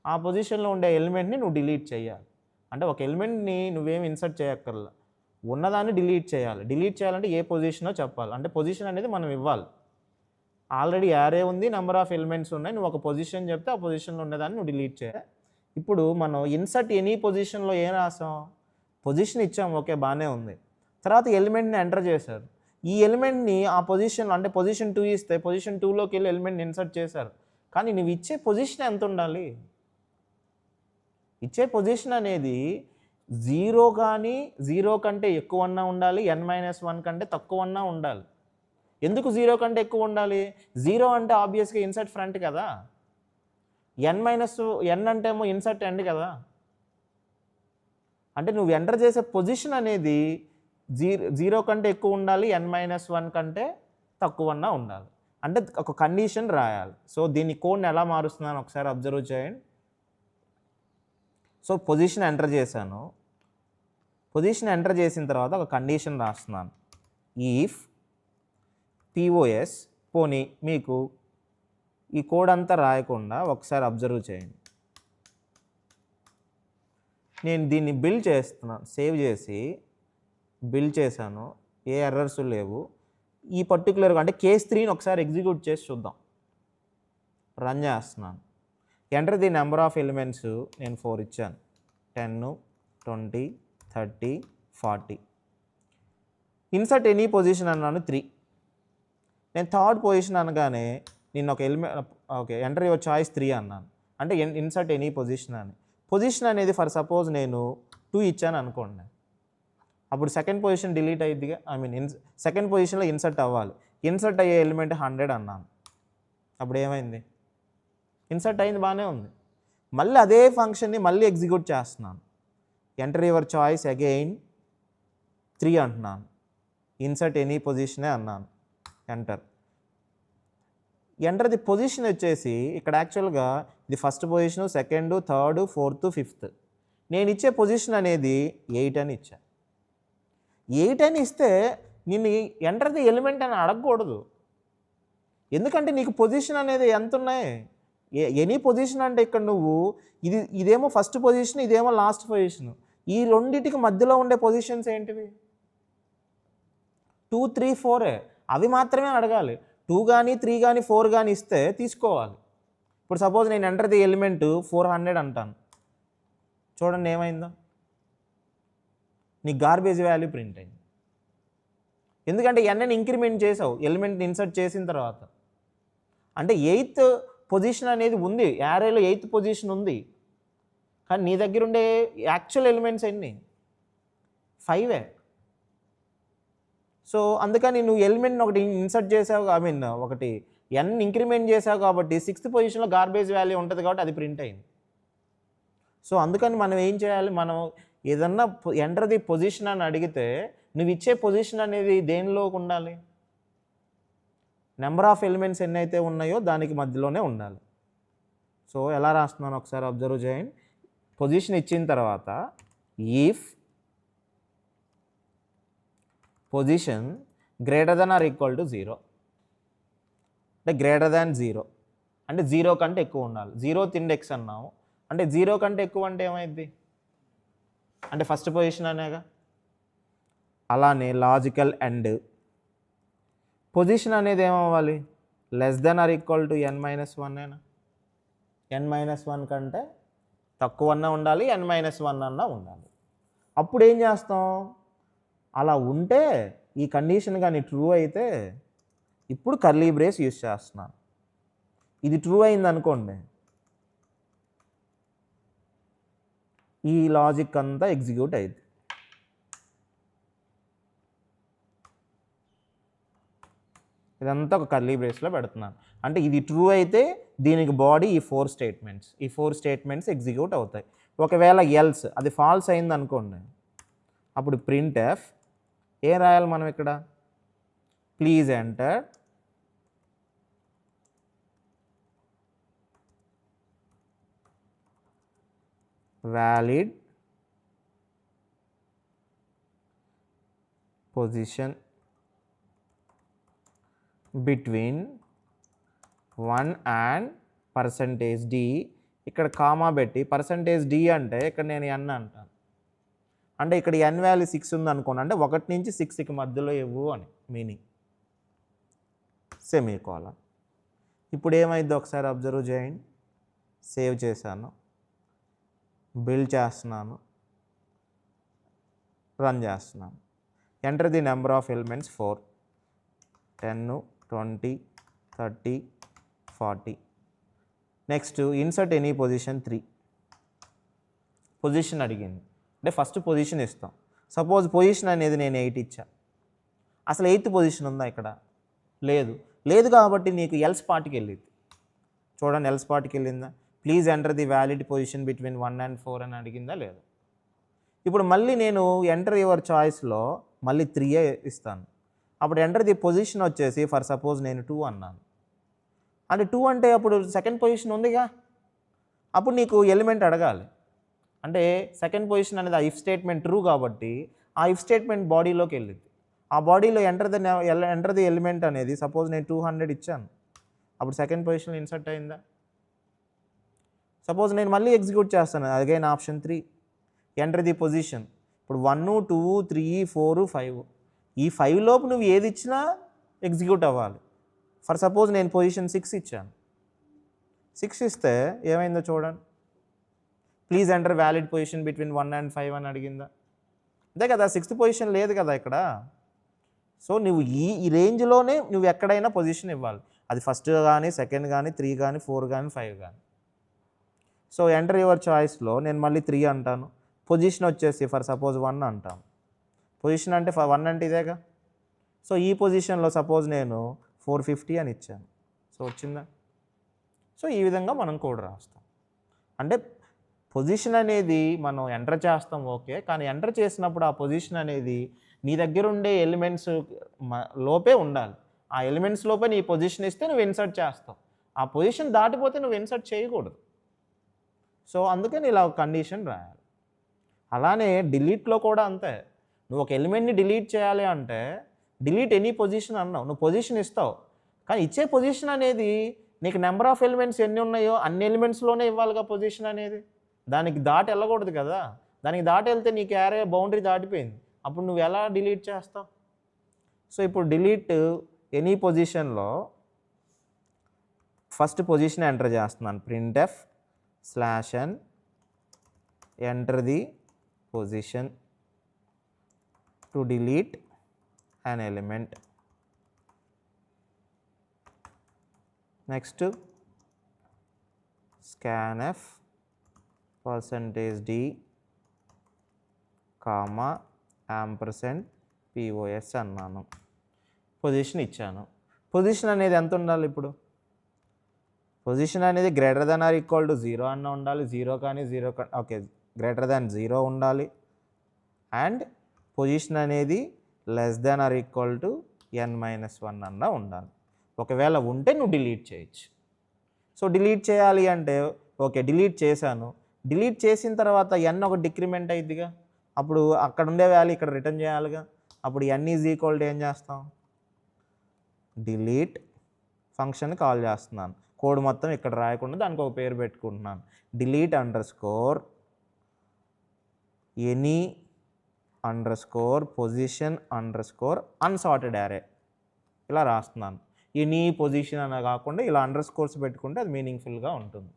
ఆ పొజిషన్లో ఉండే ఎలిమెంట్ని నువ్వు డిలీట్ చేయాలి. అంటే ఒక ఎలిమెంట్ని నువ్వేం ఇన్సర్ట్ చేయక్కర్లా, ఉన్నదాన్ని డిలీట్ చేయాలి. డిలీట్ చేయాలంటే ఏ పొజిషనో చెప్పాలి. అంటే పొజిషన్ అనేది మనం ఇవ్వాలి. ఆల్రెడీ యారే ఉంది, నెంబర్ ఆఫ్ ఎలిమెంట్స్ ఉన్నాయి, నువ్వు ఒక పొజిషన్ చెప్తే ఆ పొజిషన్లో ఉన్నదాన్ని నువ్వు డిలీట్ చేయాలి. ఇప్పుడు మనం ఇన్సర్ట్ ఎనీ పొజిషన్లో ఏం రాసాం? పొజిషన్ ఇచ్చాం, ఓకే బాగానే ఉంది. తర్వాత ఎలిమెంట్ని ఎంటర్ చేశారు. ఈ ఎలిమెంట్ని ఆ పొజిషన్ అంటే పొజిషన్ 2 ఇస్తే పొజిషన్ 2లోకి వెళ్ళి ఎలిమెంట్ని ఇన్సర్ట్ చేశారు. కానీ నువ్వు ఇచ్చే పొజిషన్ ఎంత ఉండాలి? ఇచ్చే పొజిషన్ అనేది 0 కానీ 0 కంటే ఎక్కువ అన్నా ఉండాలి, n-1 కంటే తక్కువ అన్నా ఉండాలి. ఎందుకు 0 కంటే ఎక్కువ ఉండాలి? 0 అంటే ఆబ్వియస్గా ఇన్సర్ట్ ఫ్రంట్ కదా, n అంటే ఏమో ఇన్సర్ట్ ఎండ్ కదా. అంటే నువ్వు ఎంటర్ చేసే పొజిషన్ అనేది 0 కంటే ఎక్కువ ఉండాలి, n-1 కంటే తక్కువ అన్నా ఉండాలి. అంటే ఒక కండిషన్ రాయాలి. సో దీన్ని కోడ్ని ఎలా మారుస్తున్నాను ఒకసారి అబ్జర్వ్ చేయండి. సో పొజిషన్ ఎంటర్ చేశాను. పొజిషన్ ఎంటర్ చేసిన తర్వాత ఒక కండిషన్ రాస్తున్నాను. ఈఫ్ POS, పోనీ మీకు ఈ కోడ్ అంతా రాయకుండా ఒకసారి అబ్జర్వ్ చేయండి. నేను దీన్ని బిల్డ్ చేస్తున్నాను, సేవ్ చేసి బిల్డ్ చేశాను, ఏ ఎర్రర్స్ లేవు. ఈ పర్టికులర్గా అంటే కేస్ 3ని ఒకసారి ఎగ్జిక్యూట్ చేసి చూద్దాం. రన్ చేస్తున్నాను. Enter the number of elements నేను 4 ఇచ్చాను, 10, 20, 30, 40. ఇన్సర్ట్ ఎనీ పొజిషన్ అన్నాను 3. నేను థర్డ్ పొజిషన్ అనగానే నేను ఒక element okay enter your choice 3 అన్నాను, అంటే ఇన్సర్ట్ ఎనీ పొజిషన్ అని. పొజిషన్ అనేది ఫర్ సపోజ్ నేను 2 ఇచ్చాను అనుకోండి, అప్పుడు సెకండ్ పొజిషన్ డిలీట్ అయ్యిద్దిగా. సెకండ్ పొజిషన్లో ఇన్సర్ట్ అవ్వాలి. ఇన్సర్ట్ అయ్యే ఎలిమెంట్ 100 అన్నాను, అప్పుడు ఏమైంది? ఇన్సర్ట్ అయింది, బాగానే ఉంది. మళ్ళీ అదే ఫంక్షన్ని మళ్ళీ ఎగ్జిక్యూట్ చేస్తున్నాను. ఎంటర్ యువర్ చాయిస్ అగైన్ 3 అంటున్నాను, ఇన్సర్ట్ ఎనీ పొజిషనే అన్నాను, ఎంటర్. ఎంటర్ ది పొజిషన్ వచ్చేసి ఇక్కడ యాక్చువల్గా ఇది first position, second, third, fourth, fifth. నేను ఇచ్చే పొజిషన్ అనేది 8 అని ఇచ్చా. 8 అని ఇస్తే నిన్ను ఎంటర్ ది ఎలిమెంట్ అని అడగకూడదు, ఎందుకంటే నీకు పొజిషన్ అనేది ఎంత ఉన్నాయి? ఎనీ పొజిషన్ అంటే ఇక్కడ నువ్వు ఇదేమో ఫస్ట్ పొజిషన్, ఇదేమో లాస్ట్ పొజిషన్. ఈ రెండింటికి మధ్యలో ఉండే పొజిషన్స్ ఏంటివి? 2, 3, 4 అవి మాత్రమే అడగాలి. 2 కానీ 3 కానీ 4 కానీ ఇస్తే తీసుకోవాలి. ఇప్పుడు సపోజ్ నేను ఎంటర్ ది ఎలిమెంట్ 400 అంటాను, చూడండి ఏమైందో, నీ గార్బేజ్ వాల్యూ ప్రింట్ అయింది. ఎందుకంటే ఎన్ని ఇంక్రిమెంట్ చేసావు ఎలిమెంట్ని ఇన్సర్ట్ చేసిన తర్వాత. అంటే 8th పొజిషన్ అనేది ఉంది, యారేలో 8th పొజిషన్ ఉంది, కానీ నీ దగ్గర ఉండే యాక్చువల్ ఎలిమెంట్స్ ఎన్ని? 5. సో అందుకని నువ్వు ఎలిమెంట్ని ఒకటి ఇన్సర్ట్ చేసావు, ఒకటి ఇంక్రిమెంట్ చేసావు కాబట్టి 6th పొజిషన్లో గార్బేజ్ వాల్యూ ఉంటుంది కాబట్టి అది ప్రింట్ అయింది. సో అందుకని మనం ఏం చేయాలి, మనం ఏదన్నా ఎంటర్ ది పొజిషన్ అని అడిగితే నువ్వు ఇచ్చే పొజిషన్ అనేది దేనిలోకి ఉండాలి? నెంబర్ ఆఫ్ ఎలిమెంట్స్ ఎన్నైతే ఉన్నాయో దానికి మధ్యలోనే ఉండాలి. సో ఎలా రాస్తున్నాను ఒకసారి అబ్జర్వ్ చేయండి. పొజిషన్ ఇచ్చిన తర్వాత if position greater than or equal to 0, అంటే గ్రేటర్ దాన్ 0 అంటే 0 కంటే ఎక్కువ ఉండాలి. 0th ఇండెక్స్ అన్నాము అంటే 0 కంటే ఎక్కువ అంటే ఏమైంది? అంటే ఫస్ట్ పొజిషన్ అనేగా. అలానే లాజికల్ ఎండ్ పొజిషన్ అనేది ఏమవ్వాలి? Less than or equal to n-1 అయినా. n-1 కంటే తక్కువ అన్నా ఉండాలి, n-1 అన్నా ఉండాలి. అప్పుడు ఏం చేస్తాం? అలా ఉంటే ఈ కండిషన్ కానీ ట్రూ అయితే ఇప్పుడు కర్లీ బ్రేస్ యూజ్ చేస్తున్నాను. ఇది ట్రూ అయింది అనుకోండి, ఈ లాజిక్ అంతా ఎగ్జిక్యూట్ అయింది. ఇదంతా ఒక కర్లీ బ్రేస్లో పెడుతున్నాను. అంటే ఇది ట్రూ అయితే దీనికి బాడీ ఈ 4 స్టేట్మెంట్స్ ఎగ్జిక్యూట్ అవుతాయి. ఒకవేళ ఎల్స్ అది ఫాల్స్ అయింది అనుకోండి, అప్పుడు ప్రింట్ ఎఫ్ ఏం రాయాలి మనం ఇక్కడ? Please enter valid position between 1 and %d. ఇక్కడ కామా పెట్టి %d అంటే ఇక్కడ నేను n అంటాను. అంటే ఇక్కడ n వాల్యూ 6 ఉంది అనుకోండి, అంటే 1 నుంచి 6కి మధ్యలో ఇవ్వు అని మీనింగ్. సెమీకోలన్. ఇప్పుడు ఏమైందో ఒకసారి అబ్జర్వ్ చేయండి. సేవ్ చేశాను, బిల్డ్ చేస్తున్నాను, రన్ చేస్తున్నాను. Enter the number of elements 4, 10, 20, 30, 40. Next insert any position 3. Position అడిగింది అంటే ఫస్ట్ పొజిషన్ ఇస్తాం. సపోజ్ పొజిషన్ అనేది నేను 8 ఇచ్చా. అసలు 8th పొజిషన్ ఉందా ఇక్కడ? లేదు కాబట్టి నీకు ఎల్స్ పార్ట్కి వెళ్ళింది. చూడండి ఎల్స్ పార్ట్కి వెళ్ళిందా? Please enter the valid position between 1 and 4 అని అడిగిందా? లేదు. ఇప్పుడు మళ్ళీ నేను ఎంటర్ యువర్ చాయిస్లో మళ్ళీ 3 ఇస్తాను. అప్పుడు ఎంటర్ ది పొజిషన్ వచ్చేసి ఫర్ సపోజ్ నేను 2 అన్నాను. అంటే 2 అంటే అప్పుడు సెకండ్ పొజిషన్ ఉందిగా, అప్పుడు నీకు ఎలిమెంట్ అడగాలి. అంటే సెకండ్ పొజిషన్ అనేది ఆ ఇఫ్ స్టేట్మెంట్ ట్రూ కాబట్టి ఆ ఇఫ్ స్టేట్మెంట్ బాడీలోకి వెళ్ళింది. ఆ బాడీలో ఎంటర్ ది ఎలిమెంట్ అనేది సపోజ్ నేను 200 ఇచ్చాను, అప్పుడు సెకండ్ పొజిషన్లో ఇన్సర్ట్ అయిందా? సపోజ్ నేను మళ్ళీ ఎగ్జిక్యూట్ చేస్తాను, again option 3 enter the position. ఇప్పుడు 1, 2, 3, 4, 5 ఈ 5 లోపు నువ్వు ఏది ఇచ్చినా ఎగ్జిక్యూట్ అవ్వాలి. ఫర్ సపోజ్ నేను పొజిషన్ 6 ఇచ్చాను. 6 ఇస్తే ఏమైందో చూడండి. Please enter valid position between 1 and 5 అని అడిగిందా? అంతే కదా, 6th పొజిషన్ లేదు కదా ఇక్కడ. సో నువ్వు ఈ రేంజ్లోనే నువ్వు ఎక్కడైనా పొజిషన్ ఇవ్వాలి. అది ఫస్ట్ కానీ, సెకండ్ కానీ, 3 కానీ, 4 కానీ, 5 కానీ. సో ఎంటర్ యువర్ చాయిస్లో నేను మళ్ళీ 3 అంటాను. పొజిషన్ వచ్చేసి ఫర్ సపోజ్ 1 అంటాను. పొజిషన్ అంటే 1 అంటే ఇదేగా. సో ఈ పొజిషన్లో సపోజ్ నేను 450 అని ఇచ్చాను. సో వచ్చిందా? సో ఈ విధంగా మనం కోడ్ రాస్తాం. అంటే పొజిషన్ అనేది మనం ఎంటర్ చేస్తాం ఓకే, కానీ ఎంటర్ చేసినప్పుడు ఆ పొజిషన్ అనేది నీ దగ్గర ఉండే ఎలిమెంట్స్ లోపే ఉండాలి. ఆ ఎలిమెంట్స్ లోపే నీ పొజిషన్ ఇస్తే నువ్వు ఇన్సర్ట్ చేస్తావు. ఆ పొజిషన్ దాటిపోతే నువ్వు ఇన్సర్ట్ చేయకూడదు. సో అందుకని ఇలా ఒక కండిషన్ రాయాలి. అలానే డిలీట్లో కూడా అంతే. నువ్వు ఒక ఎలిమెంట్ని డిలీట్ చేయాలి అంటే డిలీట్ ఎనీ పొజిషన్ అన్నావు, నువ్వు పొజిషన్ ఇస్తావు, కానీ ఇచ్చే పొజిషన్ అనేది నీకు నెంబర్ ఆఫ్ ఎలిమెంట్స్ ఎన్ని ఉన్నాయో అన్ని ఎలిమెంట్స్లోనే ఇవ్వాలిగా పొజిషన్ అనేది. దానికి దాటి వెళ్ళకూడదు కదా. దానికి దాటి వెళ్తే నీకు యారే బౌండరీ దాటిపోయింది. అప్పుడు నువ్వు ఎలా డిలీట్ చేస్తావు? సో ఇప్పుడు డిలీట్ ఎనీ పొజిషన్లో ఫస్ట్ పొజిషన్ ఎంటర్ చేస్తున్నాను. printf /n enter the position to delete an element. Next scanf %d comma &pos అన్నాను. పొజిషన్ ఇచ్చాను. పొజిషన్ అనేది ఎంత ఉండాలి? ఇప్పుడు పొజిషన్ అనేది greater than or equal to 0 అన్న ఉండాలి. 0 కానీ 0 ఓకే గ్రేటర్ దాన్ 0 ఉండాలి. అండ్ పొజిషన్ అనేది less than or equal to n-1 అన్న ఉండాలి. ఒకవేళ ఉంటే నువ్వు డిలీట్ చేయొచ్చు. సో డిలీట్ చేయాలి అంటే ఓకే డిలీట్ చేశాను. డిలీట్ చేసిన తర్వాత n ఒక డిక్రిమెంట్ అయిద్దిగా. అప్పుడు అక్కడ ఉండే వాల్యూ ఇక్కడ రిటర్న్ చేయాలిగా. అప్పుడు n ఈజ్ ఈక్వల్ టు ఏం చేస్తాం? డిలీట్ ఫంక్షన్ కాల్ చేస్తున్నాను. కోడ్ మొత్తం ఇక్కడ రాయకుండా దానికి ఒక పేరు పెట్టుకుంటున్నాను. డిలీట్ _ ఎనీ _పొజిషన్ _ అన్సార్టెడ్ యారే ఇలా రాస్తున్నాను. ఎనీ పొజిషన్ అనే కాకుండా ఇలా అండర్స్కోర్స్ పెట్టుకుంటే అది మీనింగ్ఫుల్గా ఉంటుంది.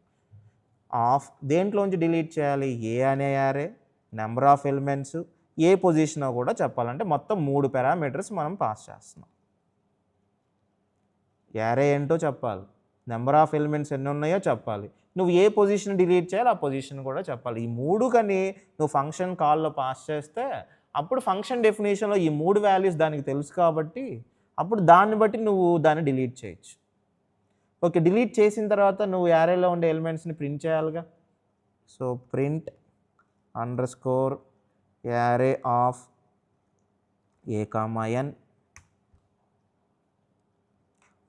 ఆఫ్ దేంట్లోంచి డిలీట్ చేయాలి? ఏ అనే array, number of elements, a position కూడా చెప్పాలంటే మొత్తం 3 పారామీటర్స్ మనం పాస్ చేస్తున్నాం. యారే ఏంటో చెప్పాలి, నెంబర్ ఆఫ్ ఎలిమెంట్స్ ఎన్ని ఉన్నాయో చెప్పాలి, నువ్వు ఏ పొజిషన్ డిలీట్ చేయాలి ఆ పొజిషన్ కూడా చెప్పాలి. ఈ 3 కానీ నువ్వు ఫంక్షన్ కాల్లో పాస్ చేస్తే అప్పుడు ఫంక్షన్ డెఫినేషన్లో ఈ 3 వాల్యూస్ దానికి తెలుసు కాబట్టి అప్పుడు దాన్ని బట్టి నువ్వు దాన్ని డిలీట్ చేయొచ్చు. ఓకే డిలీట్ చేసిన తర్వాత నువ్వు యారేలో ఉండే ఎలిమెంట్స్ని ప్రింట్ చేయాలిగా. So print _array of a, n.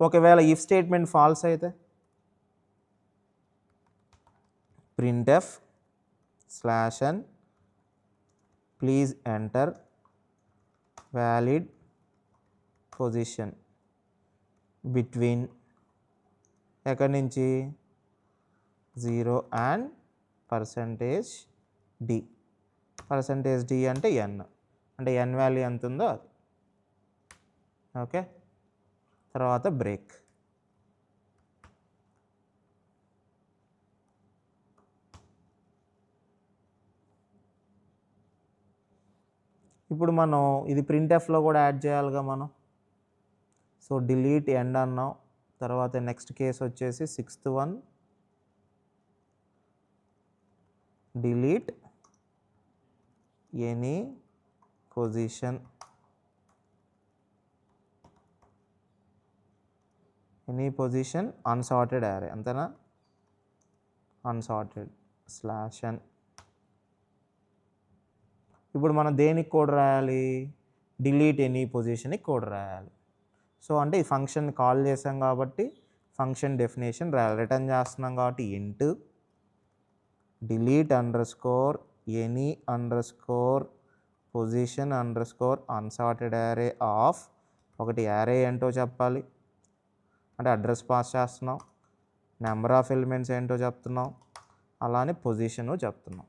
ఒకవేళ ఇఫ్ స్టేట్మెంట్ ఫాల్స్ అయితే printf /n please enter valid position between ఎక్కడి నుంచి 0 and %d. %d అంటే n, అంటే n వాల్యూ ఎంత ఉందో అది. ఓకే తర్వాత బ్రేక్. ఇప్పుడు మనం ఇది printfలో కూడా యాడ్ చేయాలిగా మనం. సో డిలీట్ ఎండ్ అన్నాం. తర్వాత నెక్స్ట్ కేసు వచ్చేసి 6th one delete any position unsorted array అంతేనా? Unsorted /n. ఇప్పుడు మనం దేనికి కోడ్ రాయాలి? డిలీట్ ఎనీ పొజిషన్కి కోడ్ రాయాలి. సో అంటే ఈ ఫంక్షన్ కాల్ చేసాం కాబట్టి ఫంక్షన్ డెఫినేషన్ రాయాలి. రిటర్న్ చేస్తున్నాం కాబట్టి ఇంట్ delete any position unsorted array of ఒకటి యారే ఏంటో చెప్పాలి అంటే అడ్రస్ పాస్ చేస్తున్నాం, నెంబర్ ఆఫ్ ఎలిమెంట్స్ ఏంటో చెప్తున్నాం, అలానే పొజిషను చెప్తున్నాం.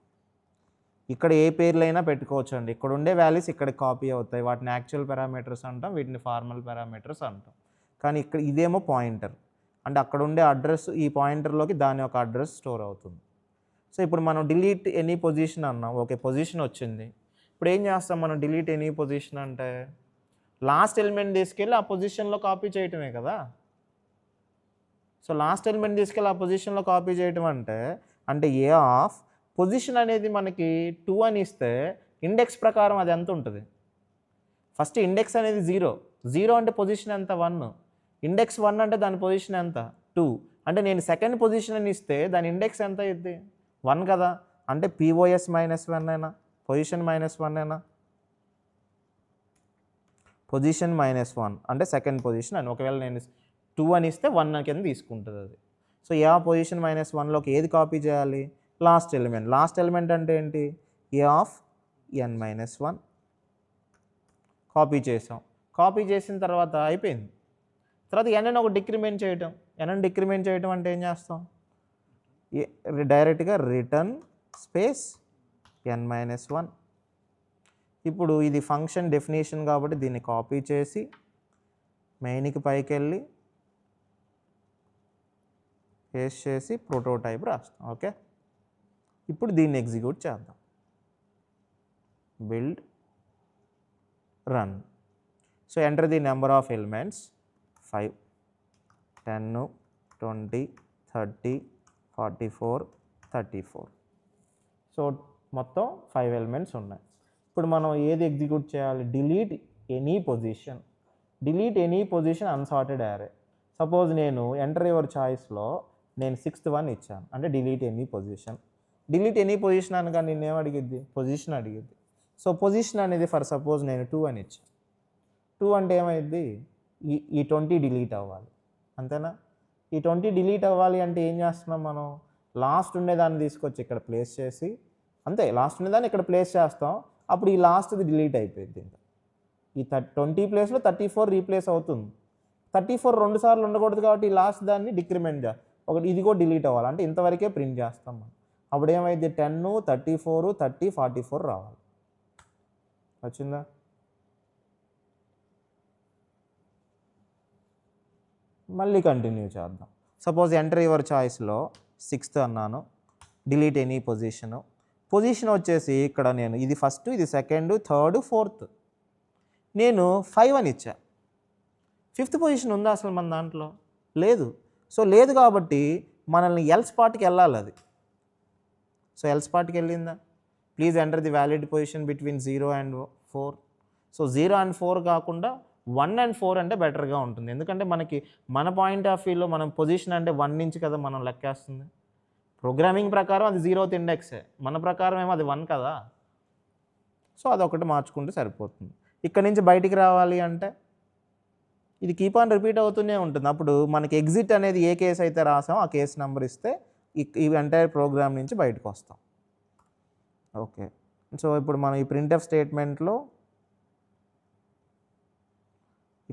ఇక్కడ ఏ పేర్లైనా పెట్టుకోవచ్చు అండి. ఇక్కడ ఉండే వాల్యూస్ ఇక్కడ కాపీ అవుతాయి. వాటిని యాక్చువల్ పారామీటర్స్ అంటాం, వీటిని ఫార్మల్ పారామీటర్స్ అంటాం. కానీ ఇక్కడ ఇదేమో పాయింటర్ అంటే అక్కడ ఉండే అడ్రస్ ఈ పాయింటర్లోకి దాని యొక్క అడ్రస్ స్టోర్ అవుతుంది. సో ఇప్పుడు మనం డిలీట్ ఎనీ పొజిషన్ అన్నాం. ఓకే పొజిషన్ వచ్చింది. ఇప్పుడు ఏం చేస్తాం మనం? డిలీట్ ఎనీ పొజిషన్ అంటే లాస్ట్ ఎలిమెంట్ తీసుకెళ్ళి ఆ పొజిషన్లో కాపీ చేయటమే కదా. సో లాస్ట్ ఎలిమెంట్ తీసుకెళ్ళి ఆ పొజిషన్లో కాపీ చేయటం అంటే ఏ ఆఫ్ పొజిషన్ అనేది మనకి 2 అని ఇస్తే ఇండెక్స్ ప్రకారం అది ఎంత ఉంటుంది? ఫస్ట్ ఇండెక్స్ అనేది 0 అంటే పొజిషన్ ఎంత? 1. ఇండెక్స్ 1 అంటే దాని పొజిషన్ ఎంత? 2. అంటే నేను సెకండ్ పొజిషన్ అని ఇస్తే దాని ఇండెక్స్ ఎంత అయింది? 1 కదా. అంటే POS -1 అయినా పొజిషన్ -1 అయినా పొజిషన్ -1 అంటే సెకండ్ పొజిషన్ అని. ఒకవేళ నేను 2 అని ఇస్తే 1 కింద తీసుకుంటుంది అది. సో ఏ పొజిషన్ -1లోకి ఏది కాపీ చేయాలి? Last element. లాస్ట్ ఎలిమెంట్ అంటే ఏంటి? ఏ ఆఫ్ n-1 కాపీ చేసాం. కాపీ చేసిన తర్వాత అయిపోయింది. తర్వాత n ఒక డిక్రిమెంట్ చేయటం. ఎన్ డిక్రిమెంట్ చేయటం అంటే ఏం చేస్తాం, డైరెక్ట్గా రిటర్న్ స్పేస్ n-1. ఇప్పుడు ఇది ఫంక్షన్ డెఫినేషన్ కాబట్టి దీన్ని కాపీ చేసి మెయిన్కి పైకి వెళ్ళి పేస్ట్ చేసి ప్రోటోటైప్ రాస్తాం. ఓకే, ఇప్పుడు దీన్ని ఎగ్జిక్యూట్ చేద్దాం. Build run. So enter the number of elements 5, 10, 20, 30, 44, 34. So మొత్తం 5 ఎలిమెంట్స్ ఉన్నాయి. ఇప్పుడు మనం ఏది ఎగ్జిక్యూట్ చేయాలి, delete any position. Delete any position unsorted array. Suppose నేను ఎంటర్ యువర్ చాయిస్లో నేను 6th one ఇచ్చాను, అంటే delete any position. Delete any position అనగా నేను ఏం అడిగిద్ది, పొజిషన్ అడిగిద్ది. సో పొజిషన్ అనేది ఫర్ సపోజ్ నేను 2 అని ఇచ్చాను. 2 అంటే ఏమైంది, ఈ 20 డిలీట్ అవ్వాలి, అంతేనా. ఈ 20 డిలీట్ అవ్వాలి అంటే ఏం చేస్తున్నాం మనం, లాస్ట్ ఉండేదాన్ని తీసుకొచ్చి ఇక్కడ ప్లేస్ చేసి, అంతే లాస్ట్ ఉండేదాన్ని ఇక్కడ ప్లేస్ చేస్తాం. అప్పుడు ఈ లాస్ట్ది డిలీట్ అయిపోయింది. ఇంకా ఈ 20 ప్లేస్లో 34 రీప్లేస్ అవుతుంది. 34 2 సార్లు ఉండకూడదు కాబట్టి ఈ లాస్ట్ దాన్ని డిక్రిమెంట్ ఒకటి, ఇది కూడా డిలీట్ అవ్వాలి, అంటే ఇంతవరకే ప్రింట్ చేస్తాం మనం. అప్పుడు ఏమైంది, 10, 34, 30, 44 రావాలి. వచ్చిందా. మళ్ళీ కంటిన్యూ చేద్దాం. సపోజ్ ఎంటర్ యువర్ చాయిస్లో 6th అన్నాను, డిలీట్ ఎనీ పొజిషను. పొజిషన్ వచ్చేసి ఇక్కడ నేను ఇది ఫస్ట్, ఇది సెకండ్, థర్డ్, ఫోర్త్. నేను 5 అని ఇచ్చా. 5th పొజిషన్ ఉందా అసలు మన దాంట్లో, లేదు. సో లేదు కాబట్టి మనల్ని ఎల్స్ పార్ట్కి వెళ్ళాలి అది. సో ఎల్స్ పార్ట్కి వెళ్ళిందా, please enter the valid position between 0 and 4. So 0 and 4 కాకుండా 1 and 4 అంటే బెటర్గా ఉంటుంది. ఎందుకంటే మనకి మన పాయింట్ ఆఫ్ వ్యూలో మనం పొజిషన్ అంటే 1 నుంచి కదా మనం లెక్కేస్తుంది. ప్రోగ్రామింగ్ ప్రకారం అది 0th ఇండెక్సే, మన ప్రకారం ఏమో అది 1 కదా. సో అదొకటి మార్చుకుంటే సరిపోతుంది. ఇక్కడ నుంచి బయటికి రావాలి అంటే ఇది కీప్ ఆన్ రిపీట్ అవుతూనే ఉంటుంది. అప్పుడు మనకి ఎగ్జిట్ అనేది ఏ కేసు అయితే రాసామో ఆ కేసు నెంబర్ ఇస్తే ఈ ఎంటైర్ ప్రోగ్రామ్ నుంచి బయటకు వస్తాం. ఓకే, సో ఇప్పుడు మనం ఈ ప్రింట్ఎఫ్ స్టేట్మెంట్లో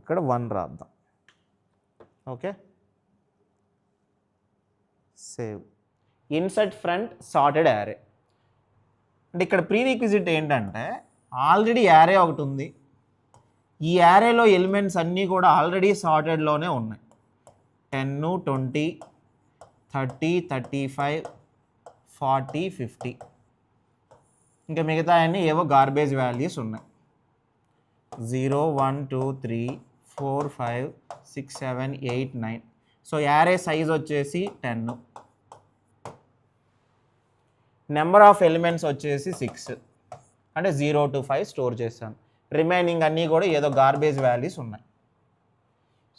ఇక్కడ 1 రాద్దాం. Okay, save. Insert front sorted array. అంటే ఇక్కడ ప్రీ రిక్విజిట్ ఏంటంటే ఆల్రెడీ యారే ఒకటి ఉంది, ఈ యారేలో ఎలిమెంట్స్ అన్నీ కూడా ఆల్రెడీ సార్టెడ్లోనే ఉన్నాయి. 10, 20, 30, 35, 40, 50. ఇంకా మిగతా అన్నీ ఏవో గార్బేజ్ వాల్యూస్ ఉన్నాయి. 0, 1, 2, 3, 4, 5, 6, 7, 8, 9. సో యారే సైజ్ వచ్చేసి 10. నెంబర్ ఆఫ్ ఎలిమెంట్స్ వచ్చేసి 6, అంటే 0 to 5 స్టోర్ చేశాను. రిమైనింగ్ అన్నీ కూడా ఏదో గార్బేజ్ వాల్యూస్ ఉన్నాయి.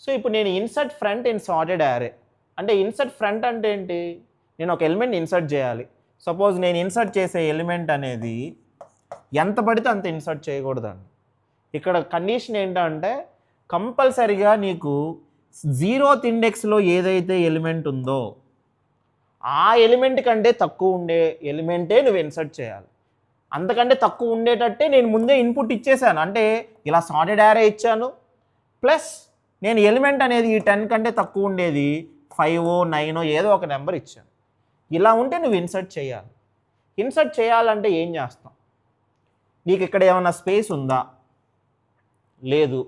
సో ఇప్పుడు నేను insert front in sorted array అంటే ఇన్సర్ట్ ఫ్రంట్ అంటే ఏంటి, నేను ఒక ఎలిమెంట్ ఇన్సర్ట్ చేయాలి. సపోజ్ నేను ఇన్సర్ట్ చేసే ఎలిమెంట్ అనేది ఎంత పడితే అంత ఇన్సర్ట్ చేయకూడదండి. ఇక్కడ కండిషన్ ఏంటంటే కంపల్సరిగా నీకు 0th ఇండెక్స్లో ఏదైతే ఎలిమెంట్ ఉందో ఆ ఎలిమెంట్ కంటే తక్కువ ఉండే ఎలిమెంటే నువ్వు ఇన్సర్ట్ చేయాలి. అంతకంటే తక్కువ ఉండేటట్టే నేను ముందే ఇన్పుట్ ఇచ్చేసాను, అంటే ఇలా సార్టెడ్ యారే ఇచ్చాను, ప్లస్ నేను ఎలిమెంట్ అనేది ఈ 10 కంటే తక్కువ ఉండేది 5, 9 ఏదో ఒక నెంబర్ ఇచ్చాను. ఇలా ఉంటే నువ్వు ఇన్సర్ట్ చేయాలి. ఇన్సర్ట్ చేయాలంటే ఏం చేస్తాం, నీకు ఇక్కడ ఏమైనా స్పేస్ ఉందా, లేదు.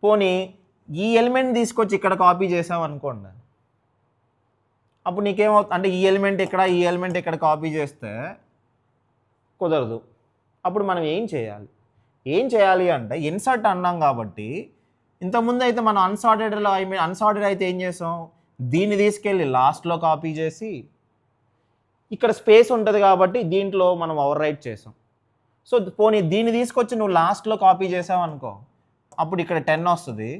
పోనీ ఈ ఎలిమెంట్ తీసుకొచ్చి ఇక్కడ కాపీ చేసావు అనుకోండి, అప్పుడు నీకేమవుతుంది అంటే ఈ ఎలిమెంట్ ఇక్కడ ఈ ఎలిమెంట్ ఇక్కడ కాపీ చేస్తే కుదరదు. అప్పుడు మనం ఏం చేయాలి అంటే ఇన్సర్ట్ అన్నాం కాబట్టి ఇంతకుముందు అయితే మనం అన్సార్టెడ్లో అన్సార్టెడ్ అయితే ఏం చేసాం, దీన్ని తీసుకెళ్ళి లాస్ట్లో కాపీ చేసి ఇక్కడ స్పేస్ ఉంటుంది కాబట్టి దీంట్లో మనం ఓవర్ రైట్ చేసాం. సో పోనీ దీన్ని తీసుకొచ్చి నువ్వు లాస్ట్లో కాపీ చేసావు అనుకో, అప్పుడు ఇక్కడ 10 వస్తుంది,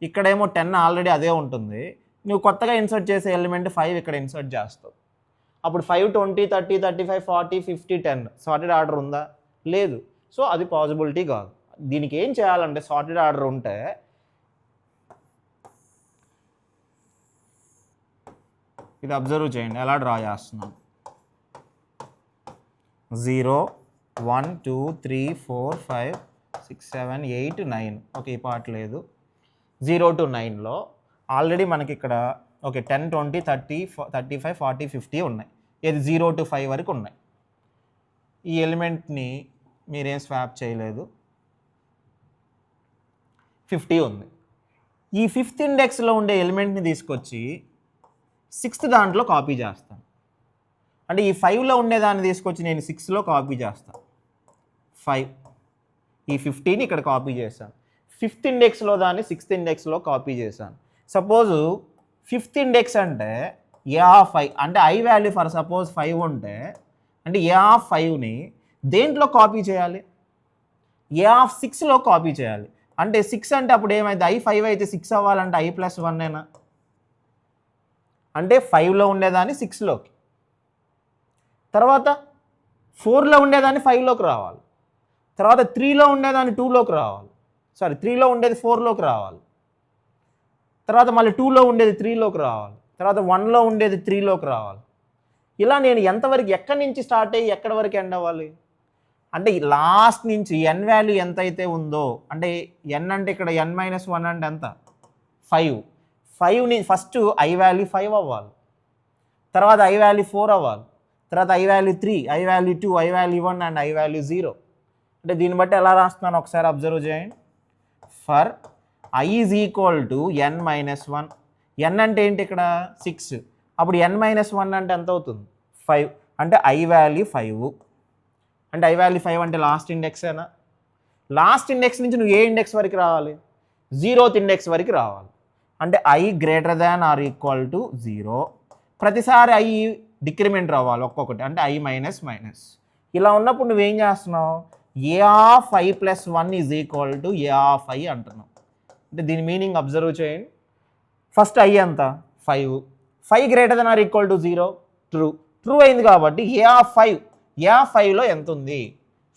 ఇక్కడేమో 10 ఆల్రెడీ అదే ఉంటుంది. నువ్వు కొత్తగా ఇన్సర్ట్ చేసే ఎలిమెంట్ 5 ఇక్కడ ఇన్సర్ట్ చేస్తావు. అప్పుడు 5, 20, 30, 35, 40, 50, 10 సార్టెడ్ ఆర్డర్ ఉందా, లేదు. సో అది పాసిబిలిటీ కాదు. దీనికి ఏం చేయాలంటే సార్టెడ్ ఆర్డర్ ఉంటే ఇది అబ్జర్వ్ చేయండి ఎలా డ్రా చేస్తున్నాను. 0, 1, 2, 3, 4, 5, 6, 7, 8, 9. ఓకే, ఈ పార్ట్ లేదు. 0 to 9లో ఆల్రెడీ మనకి ఇక్కడ ఓకే 10 20 30 35 40 50 ఉన్నాయి. ఇది 0 to 5 వరకు ఉన్నాయి. ఈ ఎలిమెంట్ని మీరేం స్వాప్ చేయలేదు, 50 ఉంది. ఈ 5th ఇండెక్స్లో ఉండే ఎలిమెంట్ని తీసుకొచ్చి 6th దాంట్లో కాపీ చేస్తాను. అంటే ఈ 5లో ఉండేదాన్ని తీసుకొచ్చి నేను 6లో కాపీ చేస్తాను. 5 ఈ 50ని ఇక్కడ కాపీ చేశాను. 5th ఇండెక్స్లో దాన్ని 6th ఇండెక్స్లో కాపీ చేశాను. సపోజు 5th ఇండెక్స్ అంటే ఏ ఆఫ్ 5 అంటే ఐ వాల్యూ ఫర్ సపోజ్ 5 ఉంటే అంటే ఏ ఆఫ్ 5ని దేంట్లో కాపీ చేయాలి, ఏ ఆఫ్ 6లో కాపీ చేయాలి. అంటే 6 అంటే అప్పుడు ఏమైంది, ఐ 5 అయితే 6 అవ్వాలంటే ఐ ప్లస్ 1 అయినా, అంటే 5లో ఉండేదాన్ని 6లోకి, తర్వాత 4లో ఉండేదాన్ని 5లోకి రావాలి, తర్వాత 3లో ఉండేదాన్ని 2లోకి రావాలి, 3లో ఉండేది 4లోకి రావాలి, తర్వాత మళ్ళీ 2లో ఉండేది 3లోకి రావాలి, తర్వాత 1లో ఉండేది 3లోకి రావాలి. ఇలా నేను ఎంతవరకు ఎక్కడి నుంచి స్టార్ట్ అయ్యి ఎక్కడి వరకు ఎండ్ అవ్వాలి అంటే లాస్ట్ నుంచి ఎన్ వాల్యూ ఎంత అయితే ఉందో, అంటే ఎన్ అంటే ఇక్కడ n-1 అంటే ఎంత 5, 5ని ఫస్ట్ ఐ వాల్యూ 5 అవ్వాలి, తర్వాత ఐ వాల్యూ 4 అవ్వాలి, తర్వాత I value 3, I value 2, I value 1 and I value 0. అంటే దీన్ని బట్టి ఎలా రాస్తున్నాను ఒకసారి అబ్జర్వ్ చేయండి. For I is equal to n-1, ఎన్ అంటే ఏంటి ఇక్కడ 6, అప్పుడు n-1 అంటే ఎంత అవుతుంది 5, అంటే ఐ వాల్యూ 5, అంటే ఐ వాల్యూ 5 అంటే లాస్ట్ ఇండెక్సేనా. లాస్ట్ ఇండెక్స్ నుంచి నువ్వు ఏ ఇండెక్స్ వరకు రావాలి, 0th ఇండెక్స్ వరకు రావాలి. అంటే I greater than or equal to 0, ప్రతిసారి ఐ డిక్రిమెంట్ రావాలి ఒక్కొక్కటి, అంటే ఐ మైనస్ మైనస్. ఇలా ఉన్నప్పుడు నువ్వేం చేస్తున్నావు, a of i plus 1 is equal to a of i అంటున్నావు. అంటే దీని మీనింగ్ అబ్జర్వ్ చేయండి. ఫస్ట్ ఐ ఎంత 5, 5 greater than or equal to 0, true అయింది కాబట్టి ఏ ఆఫ్ 5లో ఎంత ఉంది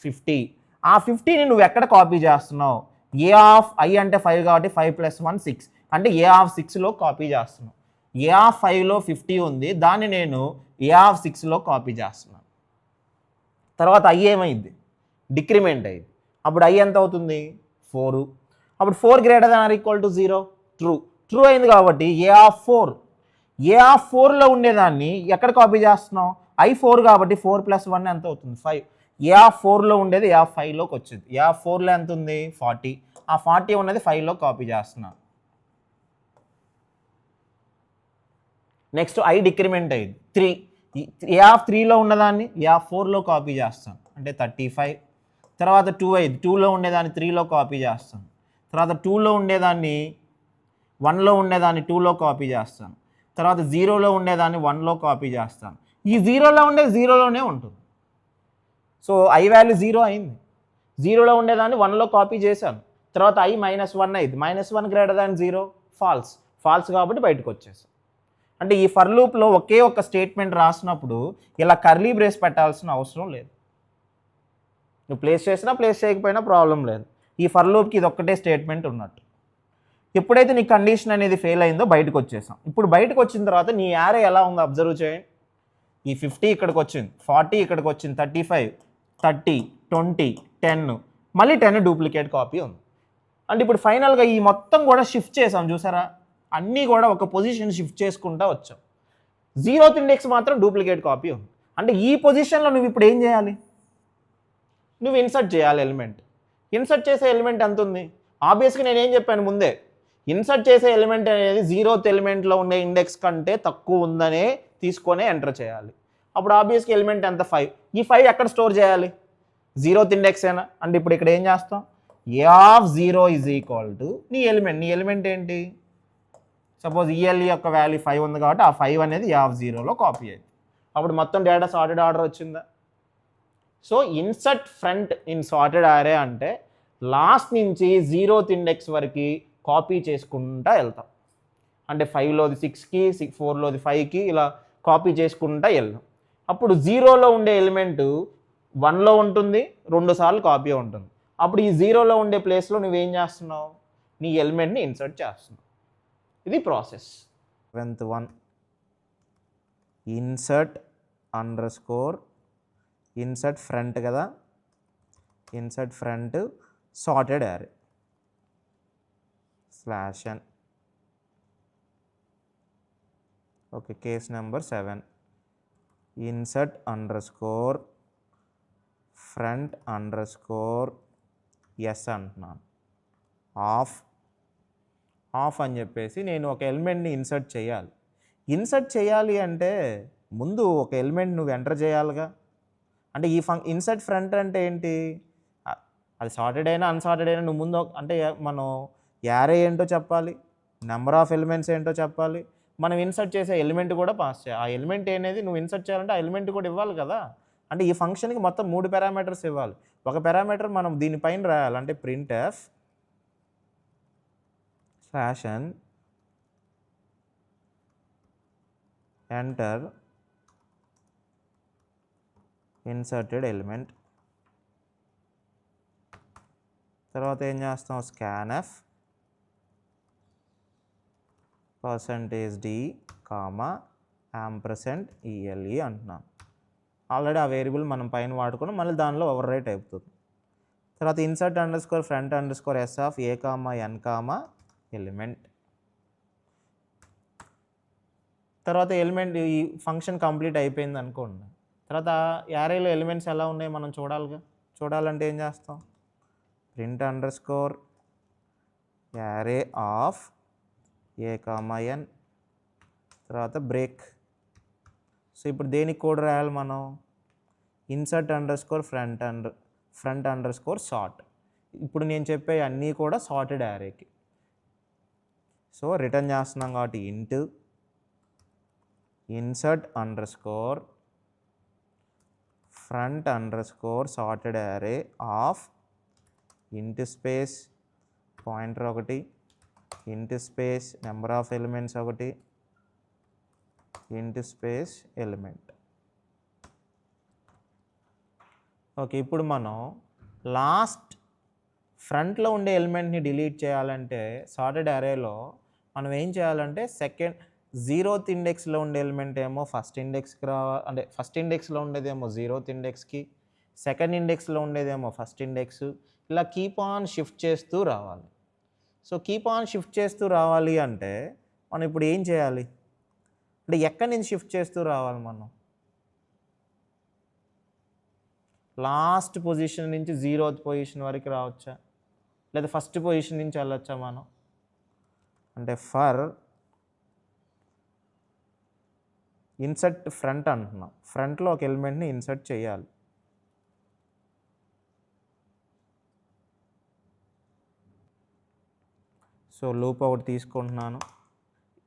50. ఆ 50ని నువ్వు ఎక్కడ కాపీ చేస్తున్నావు, ఏ ఆఫ్ ఐ అంటే 5 కాబట్టి 5 + 1 6, అంటే ఏ ఆఫ్ 6లో కాపీ చేస్తున్నావు. ఏ ఆఫ్ 5లో 50 ఉంది, దాన్ని నేను ఏ ఆఫ్ 6లో కాపీ చేస్తున్నాను. తర్వాత ఐ ఏమైంది, డిక్రిమెంట్ అయింది, అప్పుడు ఐ ఎంత అవుతుంది 4, అప్పుడు 4 greater than or equal to 0, true అయింది కాబట్టి ఏ ఆఫ్ 4లో ఉండేదాన్ని ఎక్కడ కాపీ చేస్తున్నావు, ఐ 4 కాబట్టి 4 + 1 ఎంత అవుతుంది 5, ఏ ఆఫ్ 4లో ఉండేది ఏ ఆఫ్ 5లోకి వచ్చింది, ఏ ఆఫ్ 4లో ఎంత ఉంది 40, ఆ 40 ఉన్నది 5లో కాపీ చేస్తున్నాను. నెక్స్ట్ ఐ డిక్రిమెంట్ అయింది 3, ఏ ఆఫ్ 3లో ఉన్నదాన్ని ఏ ఆఫ్ 4లో కాపీ చేస్తాను, అంటే 35, తర్వాత 2 అయింది, 2లో ఉండేదాన్ని 3లో కాపీ చేస్తాను, తర్వాత 2లో ఉండేదాన్ని 1లో ఉండేదాన్ని 2లో కాపీ చేస్తాను, తర్వాత 0లో ఉండేదాన్ని 1లో కాపీ చేస్తాను. ఈ 0లో ఉండేది 0లోనే ఉంటుంది. సో ఐ వాల్యూ 0 అయింది, 0లో ఉండేదాన్ని 1లో కాపీ చేశాను, తర్వాత ఐ -1 అయింది, -1 గ్రేటర్ దాన్ 0 ఫాల్స్ కాబట్టి బయటకు వచ్చేసాను. అంటే ఈ ఫర్ లూప్లో ఒకే ఒక్క స్టేట్మెంట్ రాసినప్పుడు ఇలా కర్లీ బ్రేస్ పెట్టాల్సిన అవసరం లేదు. నువ్వు ప్లేస్ చేసినా ప్లేస్ చేయకపోయినా ప్రాబ్లం లేదు. ఈ ఫర్ లూప్కి ఇది ఒక్కటే స్టేట్మెంట్ ఉన్నట్టు. ఎప్పుడైతే నీ కండిషన్ అనేది ఫెయిల్ అయిందో బయటకు వచ్చేసాం. ఇప్పుడు బయటకు వచ్చిన తర్వాత నీ యారే ఎలా ఉందో అబ్జర్వ్ చేయండి. ఈ 50 ఇక్కడికి వచ్చింది, 40 ఇక్కడికి వచ్చింది, 35, 30, 20, 10, మళ్ళీ 10 డూప్లికేట్ కాపీ ఉంది. అంటే ఇప్పుడు ఫైనల్గా ఈ మొత్తం కూడా షిఫ్ట్ చేసాం చూసారా, అన్నీ కూడా ఒక పొజిషన్ షిఫ్ట్ చేసుకుంటూ వచ్చాం. 0th ఇండెక్స్ మాత్రం డూప్లికేట్ కాపీ ఉంది. అంటే ఈ పొజిషన్లో నువ్వు ఇప్పుడు ఏం చేయాలి, నువ్వు ఇన్సర్ట్ చేయాలి ఎలిమెంట్. ఇన్సర్ట్ చేసే ఎలిమెంట్ ఎంత ఉంది, ఆబ్వియస్గా నేనేం చెప్పాను ముందే, ఇన్సర్ట్ చేసే ఎలిమెంట్ అనేది 0th ఎలిమెంట్లో ఉండే ఇండెక్స్ కంటే తక్కువ ఉందనే తీసుకొనే ఎంటర్ చేయాలి. అప్పుడు ఆబ్వియస్గా ఎలిమెంట్ ఎంత 5, ఈ 5 ఎక్కడ స్టోర్ చేయాలి, 0th ఇండెక్స్ అయినా. అంటే ఇప్పుడు ఇక్కడ ఏం చేస్తాం, ఏ ఆఫ్ 0 ఈజ్ ఈక్వల్ టు నీ ఎలిమెంట్ ఏంటి, సపోజ్ ఈఎల్ఈ యొక్క వాల్యూ 5 ఉంది కాబట్టి ఆ 5 అనేది ఏ ఆఫ్ 0లో కాపీ అయింది. అప్పుడు మొత్తం డేటా సార్టెడ్ ఆర్డర్ వచ్చిందా. So insert front in sorted అరే అంటే లాస్ట్ నుంచి 0th ఇండెక్స్ వరకు కాపీ చేసుకుంటా వెళ్తాం. అంటే 5లోది 6కి, 4లోది 5కి ఇలా కాపీ చేసుకుంటా వెళ్దాం. అప్పుడు 0లో ఉండే ఎలిమెంట్ 1లో ఉంటుంది, 2 సార్లు కాపీ ఉంటుంది. అప్పుడు ఈ 0లో ఉండే ప్లేస్లో నువ్వేం చేస్తున్నావు, నీ ఎలిమెంట్ని ఇన్సర్ట్ చేస్తున్నావు. ఇది process. 7th one insert front కదా, insert front sorted array /n okay, case number 7 insert underscore front underscore S అంటున్నాను. ఆఫ్ అని చెప్పేసి నేను ఒక ఎలిమెంట్ని ఇన్సర్ట్ చేయాలి. ఇన్సర్ట్ చేయాలి అంటే ముందు ఒక ఎలిమెంట్ నువ్వు ఎంటర్ చేయాలిగా. అంటే ఈ ఇన్సర్ట్ ఫ్రంట్ అంటే ఏంటి, అది సార్టెడ్ అయినా అన్సార్టెడ్ అయినా నువ్వు ముందు అంటే మనం యారే ఏంటో చెప్పాలి, నెంబర్ ఆఫ్ ఎలిమెంట్స్ ఏంటో చెప్పాలి, మనం ఇన్సర్ట్ చేసే ఎలిమెంట్ కూడా పాస్ చేయాలి. ఆ ఎలిమెంట్ అనేది నువ్వు ఇన్సర్ట్ చేయాలంటే ఆ ఎలిమెంట్ కూడా ఇవ్వాలి కదా. అంటే ఈ ఫంక్షన్కి మొత్తం 3 పారామీటర్స్ ఇవ్వాలి. ఒక పారామీటర్ మనం దీనిపైన రాయాలి, అంటే printf /n enter inserted element. తర్వాత ఏం చేస్తాం, scanf %d %ele అంటున్నాం. ఆల్రెడీ ఆ వేరియబుల్ మనం పైన వాడుకుని మళ్ళీ దానిలో ఓవర్ రైట్ అయిపోతుంది. తర్వాత insert underscore front underscore s of a, n, element. తర్వాత ఎలిమెంట్ ఈ ఫంక్షన్ కంప్లీట్ అయిపోయింది అనుకోండి. తర్వాత యారేలో ఎలిమెంట్స్ ఎలా ఉన్నాయి మనం చూడాలిగా. చూడాలంటే ఏం చేస్తాం, print underscore array of a, n, తర్వాత బ్రేక్. సో ఇప్పుడు దేనికి కోడ్ రాయాలి మనం, insert underscore front underscore sort. ఇప్పుడు నేను చెప్పే అన్నీ కూడా సార్టెడ్ యారేకి. సో రిటర్న్ చేస్తున్నాం కాబట్టి ఇంట్ insert underscore front underscore sorted array of ఇంట్ స్పేస్ పాయింటర్ ఒకటి, ఇంట్ స్పేస్ నెంబర్ ఆఫ్ ఎలిమెంట్స్ ఒకటి, ఇంట్ స్పేస్ ఎలిమెంట్. ఓకే, ఇప్పుడు మనం లాస్ట్ ఫ్రంట్లో ఉండే ఎలిమెంట్ని డిలీట్ చేయాలంటే సార్టెడ్ అరేలో మనం ఏం చేయాలంటే సెకండ్ 0th ఇండెక్స్లో ఉండే ఎలిమెంట్ ఏమో ఫస్ట్ ఇండెక్స్కి రావాలి, అంటే ఫస్ట్ ఇండెక్స్లో ఉండేదేమో 0th ఇండెక్స్కి, సెకండ్ ఇండెక్స్లో ఉండేదేమో ఫస్ట్ ఇండెక్స్, ఇలా కీప్ ఆన్ షిఫ్ట్ చేస్తూ రావాలి. సో కీప్ ఆన్ షిఫ్ట్ చేస్తూ రావాలి అంటే మనం ఇప్పుడు ఏం చేయాలి, అంటే ఎక్కడి నుంచి షిఫ్ట్ చేస్తూ రావాలి, మనం లాస్ట్ పొజిషన్ నుంచి 0th పొజిషన్ వరకు రావచ్చా, లేదా ఫస్ట్ పొజిషన్ నుంచి వెళ్ళొచ్చా మనం, అంటే ఫర్ ఇన్సర్ట్ ఫ్రంట్ అంటున్నాం, ఫ్రంట్లో ఒక ఎలిమెంట్ని ఇన్సర్ట్ చేయాలి. సో లూప్ ఒకటి తీసుకుంటున్నాను,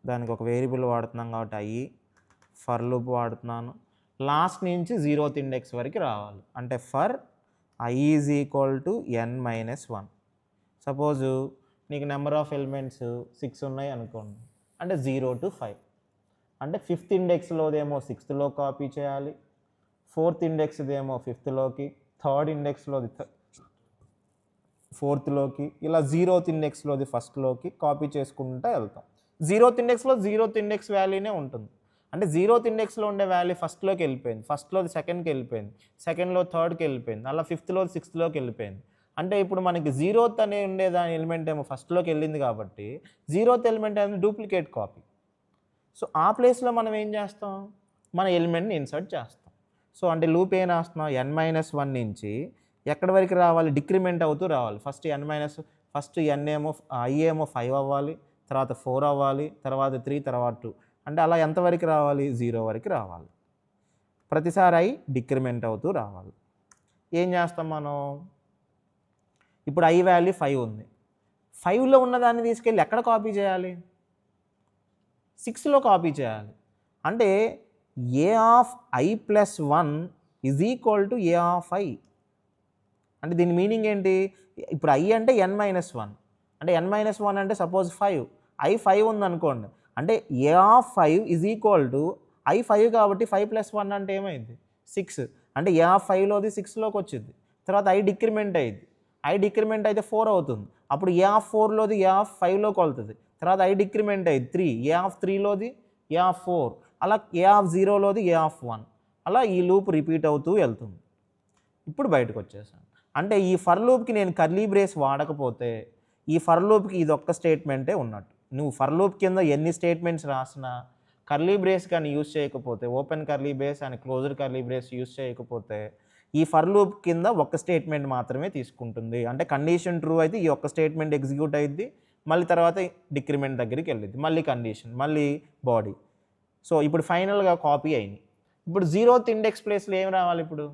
దానికి ఒక వేరియబుల్ వాడుతున్నాం కాబట్టి ఫర్ లూప్ వాడుతున్నాను. లాస్ట్ నుంచి 0th ఇండెక్స్ వరకు రావాలి, అంటే for i is equal to n-1. Suppose నీకు నెంబర్ ఆఫ్ ఎలిమెంట్స్ 6 ఉన్నాయి అనుకోండి, అంటే 0 to 5, అంటే 5th ఇండెక్స్లోదేమో 6thలో కాపీ చేయాలి, 4th ఇండెక్స్దేమో 5thలోకి, 3rd ఇండెక్స్లోది 4thలోకి, ఇలా 0th ఇండెక్స్లోది 1stలోకి కాపీ చేసుకుంటూ వెళ్తాం. 0th ఇండెక్స్లో 0th ఇండెక్స్ వాల్యూనే ఉంటుంది, అంటే 0th ఇండెక్స్లో ఉండే వాల్యూ ఫస్ట్లోకి వెళ్ళిపోయింది, ఫస్ట్లోది సెకండ్కి వెళ్ళిపోయింది, సెకండ్లో థర్డ్కి వెళ్ళిపోయింది, అలా 5thలోది 6thలోకి వెళ్ళిపోయింది. అంటే ఇప్పుడు మనకి 0th అనే ఉండే దాని ఎలిమెంట్ ఏమో ఫస్ట్లోకి వెళ్ళింది కాబట్టి 0th ఎలిమెంట్ అనేది డూప్లికేట్ కాపీ. సో ఆ ప్లేస్లో మనం ఏం చేస్తాం, మన ఎలిమెంట్ని ఇన్సర్ట్ చేస్తాం. సో అంటే లూప్ ఏం రాస్తున్నాం, n-1 నుంచి ఎక్కడి వరకు రావాలి, డిక్రిమెంట్ అవుతూ రావాలి. ఫస్ట్ n ఏమో i ఏమో 5 అవ్వాలి, తర్వాత 4 అవ్వాలి, తర్వాత 3, తర్వాత 2, అంటే అలా ఎంతవరకు రావాలి, 0 వరకు రావాలి. ప్రతిసారి i డిక్రిమెంట్ అవుతూ రావాలి. ఏం చేస్తాం మనం, ఇప్పుడు i వాల్యూ 5 ఉంది, 5లో ఉన్నదాన్ని తీసుకెళ్ళి ఎక్కడ కాపీ చేయాలి, 6లో కాపీ చేయాలి. అంటే a of i + 1 is equal to a of i. అంటే దీని మీనింగ్ ఏంటి, ఇప్పుడు i అంటే n-1, అంటే n-1 అంటే సపోజ్ 5, i 5 ఉందనుకోండి, అంటే a of 5 is equal to i 5 కాబట్టి 5 + 1 అంటే ఏమైంది 6, అంటే a ఆఫ్ 5లోది 6లోకి వచ్చింది, తర్వాత i డిక్రిమెంట్ అయ్యింది, i డిక్రిమెంట్ అయితే 4 అవుతుంది, అప్పుడు a ఆఫ్ 4లోది a ఆఫ్ 5లోకి వెళ్తుంది, తర్వాత i డిక్రిమెంట్ అయ్యింది 3, a ఆఫ్ 3లోది a ఆఫ్ 4, అలా a ఆఫ్ 0లోది a ఆఫ్ 1, అలా ఈ లూప్ రిపీట్ అవుతూ వెళ్తుంది. ఇప్పుడు బయటకు వచ్చేసాను. అంటే ఈ ఫర్ లూప్కి నేను కర్లీ బ్రేస్ వాడకపోతే ఈ ఫర్ లూప్కి ఇది ఒక్క స్టేట్మెంటే ఉన్నట్టు. నువ్వు ఫర్ లూప్ కింద ఎన్ని స్టేట్మెంట్స్ రాసినా కర్లీ బ్రేస్ కానీ యూజ్ చేయకపోతే, open curly brace and closed curly brace use చేయకపోతే ఈ ఫర్ లూప్ కింద ఒక స్టేట్మెంట్ మాత్రమే తీసుకుంటుంది. అంటే కండిషన్ ట్రూ అయితే ఈ ఒక్క స్టేట్మెంట్ ఎగ్జిక్యూట్ అయ్యిద్ది, మళ్ళీ తర్వాత డిక్రిమెంట్ దగ్గరికి వెళ్ళిద్ది, మళ్ళీ కండిషన్, మళ్ళీ బాడీ. సో ఇప్పుడు ఫైనల్గా కాపీ అయింది. ఇప్పుడు 0th ఇండెక్స్ ప్లేస్లో ఏం రావాలి? ఇప్పుడు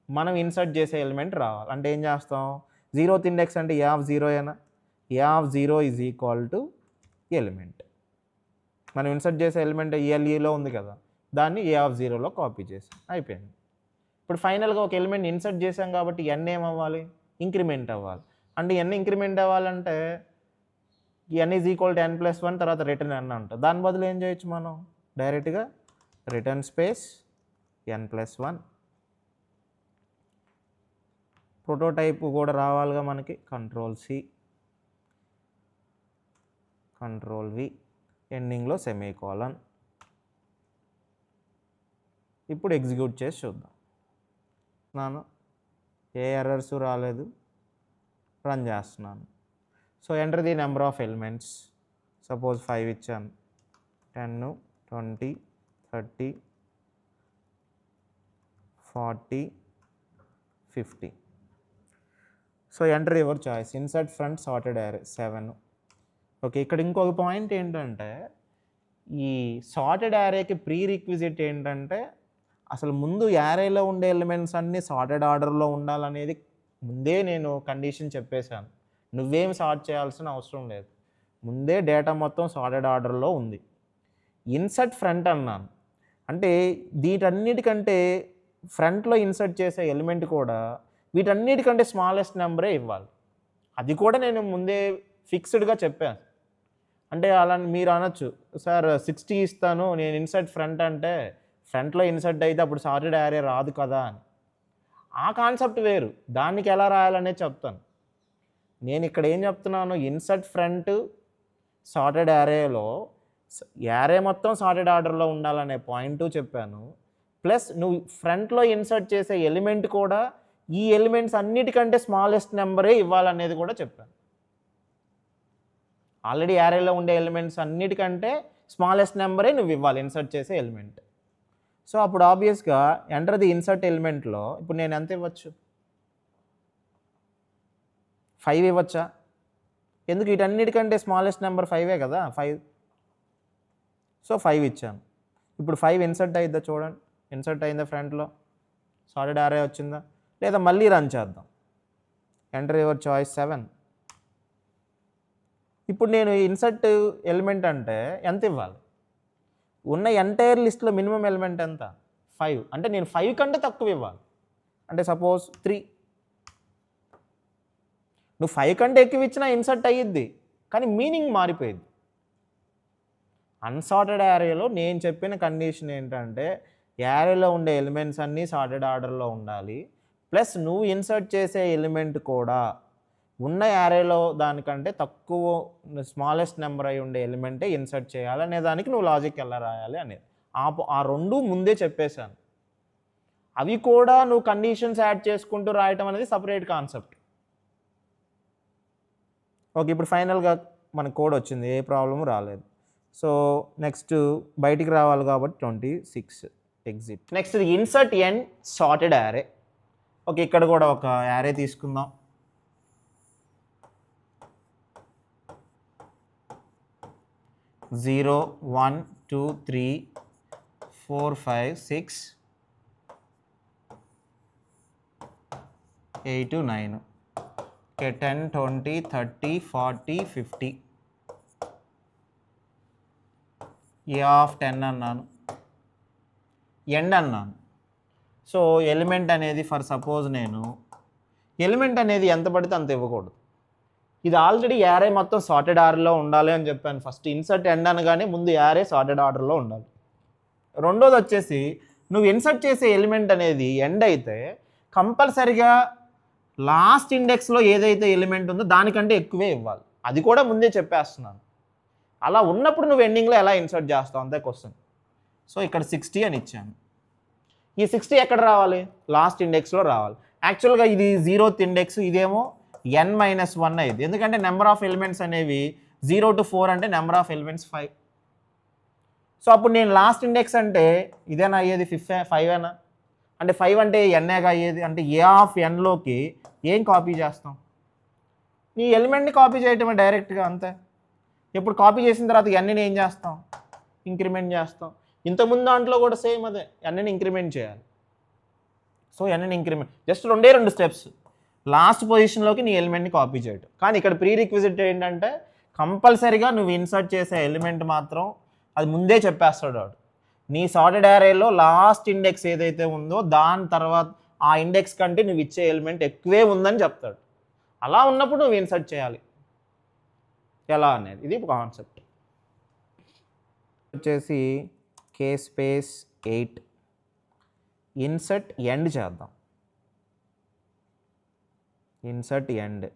మనం ఇన్సర్ట్ చేసే ఎలిమెంట్ రావాలి. అంటే ఏం చేస్తాం? 0th ఇండెక్స్ అంటే ఏ ఆఫ్ 0 ఏనా? A of 0 is equal to element. మనం ఇన్సర్ట్ చేసే ఎలిమెంట్ ELEలో ఉంది కదా, దాన్ని ఏ ఆఫ్ 0లో కాపీ చేసాం, అయిపోయింది. ఇప్పుడు ఫైనల్గా ఒక ఎలిమెంట్ ఇన్సర్ట్ చేసాం కాబట్టి n ఏమవ్వాలి? ఇంక్రిమెంట్ అవ్వాలి. అంటే n ఇంక్రిమెంట్ అవ్వాలంటే n is equal to n+1 తర్వాత రిటర్న్ n అంటాం. దాని బదులు ఏం చేయొచ్చు మనం? డైరెక్ట్గా రిటర్న్ స్పేస్ n+1. ప్రోటోటైప్ కూడా రావాలిగా మనకి. Ctrl+C, Ctrl+V, ఎండింగ్లో సెమీకోలన్. ఇప్పుడు ఎగ్జిక్యూట్ చేసి చూద్దాం. ఏ ఎర్రర్స్ రాలేదు, రన్ చేస్తున్నాను. So enter the number of elements. Suppose 5 ఇచ్చాను. 10, 20, 30, 40, 50. So enter your choice. Insert front sorted అరే 7. ఓకే, ఇక్కడ ఇంకొక పాయింట్ ఏంటంటే ఈ సార్టెడ్ యారేకి ప్రీ రిక్విజిట్ ఏంటంటే అసలు ముందు యారేలో ఉండే ఎలిమెంట్స్ అన్నీ సార్టెడ్ ఆర్డర్లో ఉండాలనేది ముందే నేను కండిషన్ చెప్పేశాను. నువ్వేం సార్ట్ చేయాల్సిన అవసరం లేదు, ముందే డేటా మొత్తం సార్టెడ్ ఆర్డర్లో ఉంది. ఇన్సర్ట్ ఫ్రంట్ అన్నాను అంటే వీటన్నిటికంటే ఫ్రంట్లో ఇన్సర్ట్ చేసే ఎలిమెంట్ కూడా వీటన్నిటికంటే స్మాలెస్ట్ నెంబరే ఇవ్వాలి. అది కూడా నేను ముందే ఫిక్స్డ్గా చెప్పాను. అంటే అలా మీరు అనొచ్చు, సార్ 60 ఇస్తాను నేను ఇన్సర్ట్ ఫ్రంట్ అంటే ఫ్రంట్లో ఇన్సర్ట్ అయితే అప్పుడు సార్టెడ్ యారే రాదు కదా అని. ఆ కాన్సెప్ట్ వేరు, దానికి ఎలా రాయాలనేది చెప్తాను. నేను ఇక్కడ ఏం చెప్తున్నాను, ఇన్సర్ట్ ఫ్రంట్ సార్టెడ్ యారేలో యారే మొత్తం సార్టెడ్ ఆర్డర్లో ఉండాలనే పాయింట్ చెప్పాను. ప్లస్ నువ్వు ఫ్రంట్లో ఇన్సర్ట్ చేసే ఎలిమెంట్ కూడా ఈ ఎలిమెంట్స్ అన్నిటికంటే స్మాలెస్ట్ నెంబరే ఇవ్వాలనేది కూడా చెప్పాను. ఆల్రెడీ యారేలో ఉండే ఎలిమెంట్స్ అన్నిటికంటే స్మాలెస్ట్ నెంబరే నువ్వు ఇవ్వాలి ఇన్సర్ట్ చేసే ఎలిమెంట్. సో అప్పుడు ఆబ్వియస్గా ఎంటర్ ది ఇన్సర్ట్ ఎలిమెంట్లో ఇప్పుడు నేను ఎంత ఇవ్వచ్చు? 5 ఇవ్వచ్చా? ఎందుకు? వీటన్నిటికంటే స్మాలెస్ట్ నెంబర్ 5ఏ కదా, 5. సో 5 ఇచ్చాను. ఇప్పుడు 5 ఇన్సర్ట్ అయిద్దా చూడండి. ఇన్సర్ట్ అయిందా ఫ్రంట్లో? సార్టెడ్ యారే వచ్చిందా? లేదా మళ్ళీ రన్ చేద్దాం. Enter your choice 7. ఇప్పుడు నేను ఇన్సర్ట్ ఎలిమెంట్ అంటే ఎంత ఇవ్వాలి? ఉన్న ఎంటైర్ లిస్ట్లో మినిమం ఎలిమెంట్ ఎంత? 5. అంటే నేను 5 కంటే తక్కువ ఇవ్వాలి. అంటే సపోజ్ 3. నువ్వు 5 కంటే ఎక్కువ ఇచ్చినా ఇన్సర్ట్ అయ్యిద్ది, కానీ మీనింగ్ మారిపోయింది. అన్సార్టెడ్ యారేలో నేను చెప్పిన కండిషన్ ఏంటంటే యారేలో ఉండే ఎలిమెంట్స్ అన్నీ సార్టెడ్ ఆర్డర్లో ఉండాలి, ప్లస్ నువ్వు ఇన్సర్ట్ చేసే ఎలిమెంట్ కూడా ఉన్న యారేలో దానికంటే తక్కువ స్మాలెస్ట్ నెంబర్ అయి ఉండే ఎలిమెంటే ఇన్సర్ట్ చేయాలి అనే దానికి నువ్వు లాజిక్ ఎలా రాయాలి అనేది ఆ రెండు ముందే చెప్పేశాను. అవి కూడా నువ్వు కండిషన్స్ యాడ్ చేసుకుంటూ రాయటం అనేది సపరేట్ కాన్సెప్ట్. ఓకే, ఇప్పుడు ఫైనల్గా మన కోడ్ వచ్చింది, ఏ ప్రాబ్లము రాలేదు. సో నెక్స్ట్ బయటికి రావాలి కాబట్టి 26 exit. Next insert end sorted array. Okay, ఇక్కడ కూడా ఒక యారే తీసుకుందాం. జీరో 1 2 3 4 5 6 8 9. ఓకే, 10 20 30 40 50. ఏ ఆఫ్ 10 అన్నాను, ఎండ్ అన్నాను. సో ఎలిమెంట్ అనేది ఫర్ సపోజ్ నేను ఎలిమెంట్ అనేది ఎంత పడితే అంత ఇవ్వకూడదు. ఇది ఆల్రెడీ యారే మొత్తం సార్టెడ్ ఆర్డర్లో ఉండాలి అని చెప్పాను. ఫస్ట్ ఇన్సర్ట్ ఎండ్ అనగానే ముందు యారే సార్టెడ్ ఆర్డర్లో ఉండాలి. రెండోది వచ్చేసి నువ్వు ఇన్సర్ట్ చేసే ఎలిమెంట్ అనేది ఎండ్ అయితే కంపల్సరిగా లాస్ట్ ఇండెక్స్లో ఏదైతే ఎలిమెంట్ ఉందో దానికంటే ఎక్కువే ఇవ్వాలి. అది కూడా ముందే చెప్పేస్తున్నాను. అలా ఉన్నప్పుడు నువ్వు ఎండింగ్లో ఎలా ఇన్సర్ట్ చేస్తావు అంతే క్వశ్చన్. సో ఇక్కడ 60 అని ఇచ్చాను. ఈ 60 ఎక్కడ రావాలి? లాస్ట్ ఇండెక్స్లో రావాలి. యాక్చువల్గా ఇది 0th ఇండెక్స్, ఇదేమో n-1 అయింది. ఎందుకంటే నెంబర్ ఆఫ్ ఎలిమెంట్స్ అనేవి 0 to 4 అంటే నెంబర్ ఆఫ్ ఎలిమెంట్స్ 5. సో అప్పుడు నేను లాస్ట్ ఇండెక్స్ అంటే ఇదేనా అయ్యేది 5 అయినా, అంటే 5 అంటే ఎన్ఏగా అయ్యేది. అంటే ఏ ఆఫ్ ఎన్లోకి ఏం కాపీ చేస్తాం, నీ ఎలిమెంట్ని కాపీ చేయటమే డైరెక్ట్గా, అంతే. ఇప్పుడు కాపీ చేసిన తర్వాత ఎన్ని ఏం చేస్తాం, ఇంక్రిమెంట్ చేస్తాం. ఇంతకుముందు దాంట్లో కూడా సేమ్ అదే, ఎన్ని ఇంక్రిమెంట్ చేయాలి. సో ఎన్ని ఇంక్రిమెంట్ జస్ట్ 2 స్టెప్స్, లాస్ట్ పొజిషన్లోకి నీ ఎలిమెంట్ని కాపీ చేయటం. కానీ ఇక్కడ ప్రీ రిక్విజిట్ ఏంటంటే కంపల్సరీగా నువ్వు ఇన్సర్ట్ చేసే ఎలిమెంట్ మాత్రం అది ముందే చెప్పేస్తాడు వాడు. నీ సార్టెడ్ అరేలో లాస్ట్ ఇండెక్స్ ఏదైతే ఉందో దాని తర్వాత ఆ ఇండెక్స్ కంటే నువ్వు ఇచ్చే ఎలిమెంట్ ఎక్కువే ఉందని చెప్తాడు. అలా ఉన్నప్పుడు నువ్వు ఇన్సర్ట్ చేయాలి ఎలా అనేది, ఇది కాన్సెప్ట్. వచ్చేసి k స్పేస్ 8 ఇన్సర్ట్ ఎండ్ చేద్దాం. Insert end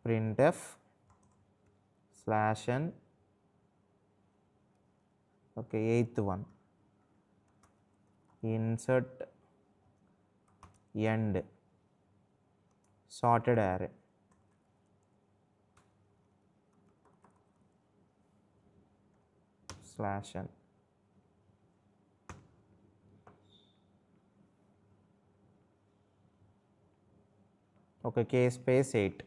printf /n okay 8th one insert end sorted array /n okay k space 8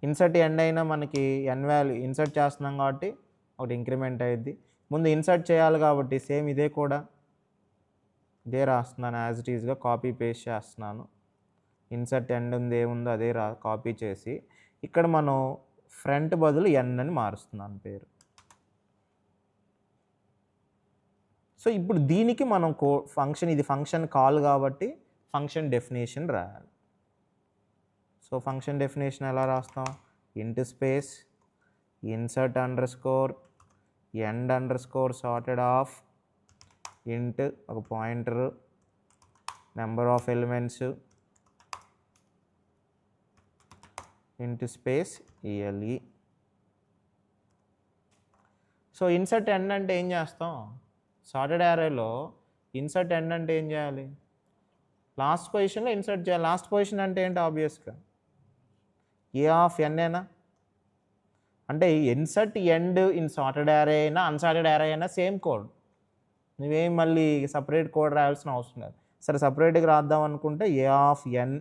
insert end అయినా మనకి ఎన్ వాల్యూ ఇన్సర్ట్ చేస్తున్నాం కాబట్టి ఒకటి ఇంక్రిమెంట్ అయ్యిద్ది. ముందు ఇన్సర్ట్ చేయాలి కాబట్టి సేమ్ ఇదే కూడా ఇదే రాస్తున్నాను, యాజ్ ఇట్ ఈస్గా కాపీ పేస్ట్ చేస్తున్నాను. ఇన్సర్ట్ ఎండ్ ఉంది ఏముందో అదే కాపీ చేసి ఇక్కడ మనం ఫ్రంట్ బదులు ఎన్ అని మారుస్తున్నాను పేరు. సో ఇప్పుడు దీనికి మనం ఫంక్షన్, ఇది ఫంక్షన్ కాల్ కాబట్టి ఫంక్షన్ డెఫినేషన్ రాయాలి. సో ఫంక్షన్ డెఫినేషన్ ఎలా రాస్తాం, ఇంట్ space insert underscore end underscore sorted of ఇంట్ ఒక పాయింటర్ నెంబర్ ఆఫ్ ఎలిమెంట్స్ ఇంట్ space ELE. So insert end అంటే ఏం చేస్తాం, సార్టెడ్ అరేలో ఇన్సర్ట్ ఎండ్ అంటే ఏం చేయాలి, లాస్ట్ పొజిషన్లో ఇన్సర్ట్ చేయాలి. లాస్ట్ పొజిషన్ అంటే ఏంటి, ఆబ్వియస్గా ఏ ఆఫ్ ఎన్ఏనా, అంటే ఇన్సర్ట్ ఎండ్ ఇన్ సార్టెడ్ అరే అయినా అన్సార్టెడ్ అరే అయినా సేమ్ కోడ్, నువ్వేం మళ్ళీ సపరేట్ కోడ్ రాయాల్సిన అవసరం లేదు. సరే సపరేట్గా రాద్దాం అనుకుంటే a of n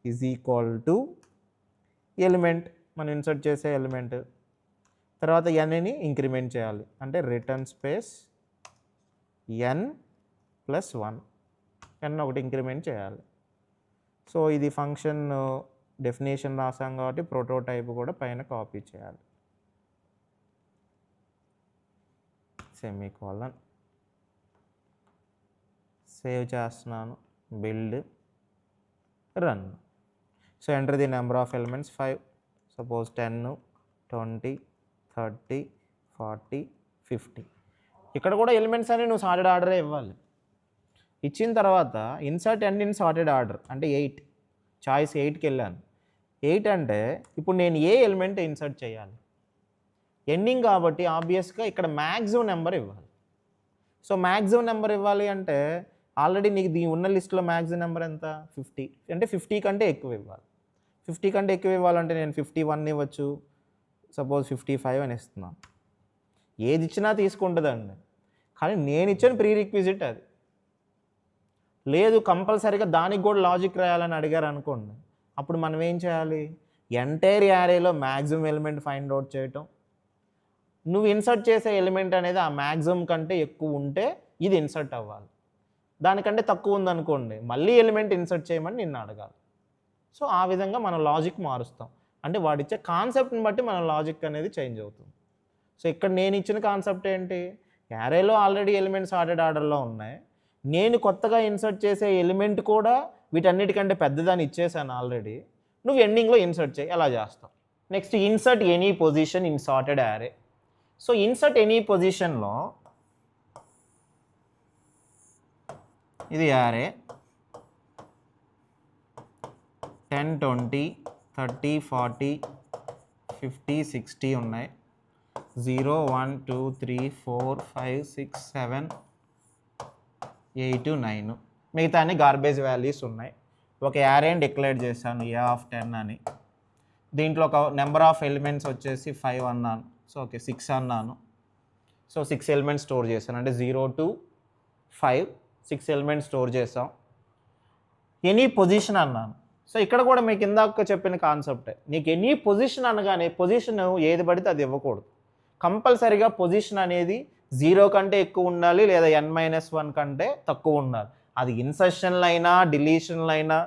is equal to element, మనం ఇన్సర్ట్ చేసే ఎలిమెంట్, తర్వాత ఎన్ని ఇంక్రిమెంట్ చేయాలి అంటే return space n plus 1 n ఒకటి ఇంక్రిమెంట్ చేయాలి. సో ఇది ఫంక్షన్ డెఫినేషన్ రాసాం కాబట్టి ప్రోటోటైప్ కూడా పైన కాపీ చేయాలి. సెమీకోలన్ సేవ్ చేస్తున్నాను, build run. So enter the number of elements 5, suppose 10 20 30 40 50. ఇక్కడ కూడా ఎలిమెంట్స్ అని నువ్వు సార్టెడ్ ఆర్డరే ఇవ్వాలి. ఇచ్చిన తర్వాత insert end in sorted order అంటే 8, చాయిస్ 8కి వెళ్ళాను. 8 అంటే ఇప్పుడు నేను ఏ ఎలిమెంట్ ఇన్సర్ట్ చేయాలి, ఎండింగ్ కాబట్టి ఆబ్వియస్గా ఇక్కడ మ్యాక్సిమం నెంబర్ ఇవ్వాలి. సో మ్యాక్సిమం నెంబర్ ఇవ్వాలి అంటే ఆల్రెడీ నీకు ఉన్న లిస్ట్లో మ్యాక్సిమం నెంబర్ ఎంత 50, అంటే 50 కంటే ఎక్కువ ఇవ్వాలి. 50 కంటే ఎక్కువ ఇవ్వాలంటే నేను 51 ఇవ్వచ్చు, సపోజ్ 55 అని ఇస్తున్నాను. ఏది ఇచ్చినా తీసుకుంటుందండి, కానీ నేను ఇచ్చిన ప్రీ రిక్విజిట్ అది. లేదు కంపల్సరీగా దానికి కూడా లాజిక్ రాయాలని అడిగారు అనుకోండి, అప్పుడు మనం ఏం చేయాలి, ఎంటైర్ యారేలో మ్యాక్సిమం ఎలిమెంట్ ఫైండ్ అవుట్ చేయటం, నువ్వు ఇన్సర్ట్ చేసే ఎలిమెంట్ అనేది ఆ మ్యాక్సిమం కంటే ఎక్కువ ఉంటే ఇది ఇన్సర్ట్ అవ్వాలి, దానికంటే తక్కువ ఉందనుకోండి మళ్ళీ ఎలిమెంట్ ఇన్సర్ట్ చేయమని నిన్ను అడగాలి. సో ఆ విధంగా మనం లాజిక్ మారుస్తాం, అంటే వాడిచ్చే కాన్సెప్ట్ని బట్టి మన లాజిక్ అనేది చేంజ్ అవుతుంది. సో ఇక్కడ నేను ఇచ్చిన కాన్సెప్ట్ ఏంటి, యారేలో ఆల్రెడీ ఎలిమెంట్స్ ఆర్డర్డ్ ఆర్డర్లో ఉన్నాయి, నేను కొత్తగా ఇన్సర్ట్ చేసే ఎలిమెంట్ కూడా వీటన్నిటికంటే పెద్దదాన్ని ఇచ్చేసాను ఆల్రెడీ, నువ్వు ఎండింగ్లో ఇన్సర్ట్ చేయి, ఎలా చేస్తావు. Next insert any position in sorted array. So insert any పొజిషన్లో ఇది యారే 10 20 30 40 50 60 ఉన్నాయి, 0 1 2 3 4 5 6 7 8 9 మిగతా అన్ని గార్బేజ్ వాల్యూస్ ఉన్నాయి. ఒక యారేని డిక్లేర్ చేశాను ఏ ఆఫ్ 10 అని. దీంట్లో ఒక నెంబర్ ఆఫ్ ఎలిమెంట్స్ వచ్చేసి 5 అన్నాను. సో ఓకే 6 అన్నాను. సో 6 ఎలిమెంట్స్ స్టోర్ చేశాను. అంటే 0 to 5 6 ఎలిమెంట్స్ స్టోర్ చేసాం. ఎనీ పొజిషన్ అన్నాను. సో ఇక్కడ కూడా మీకు ఇందాక చెప్పిన కాన్సెప్టే. నీకు ఎనీ పొజిషన్ అనగానే పొజిషన్ ఏది పడితే అది ఇవ్వకూడదు. కంపల్సరీగా పొజిషన్ అనేది 0 కంటే ఎక్కువ ఉండాలి, లేదా n-1 కంటే తక్కువ ఉండాలి. అది ఇన్సర్షన్లు అయినా, డిలీషన్లు అయినా,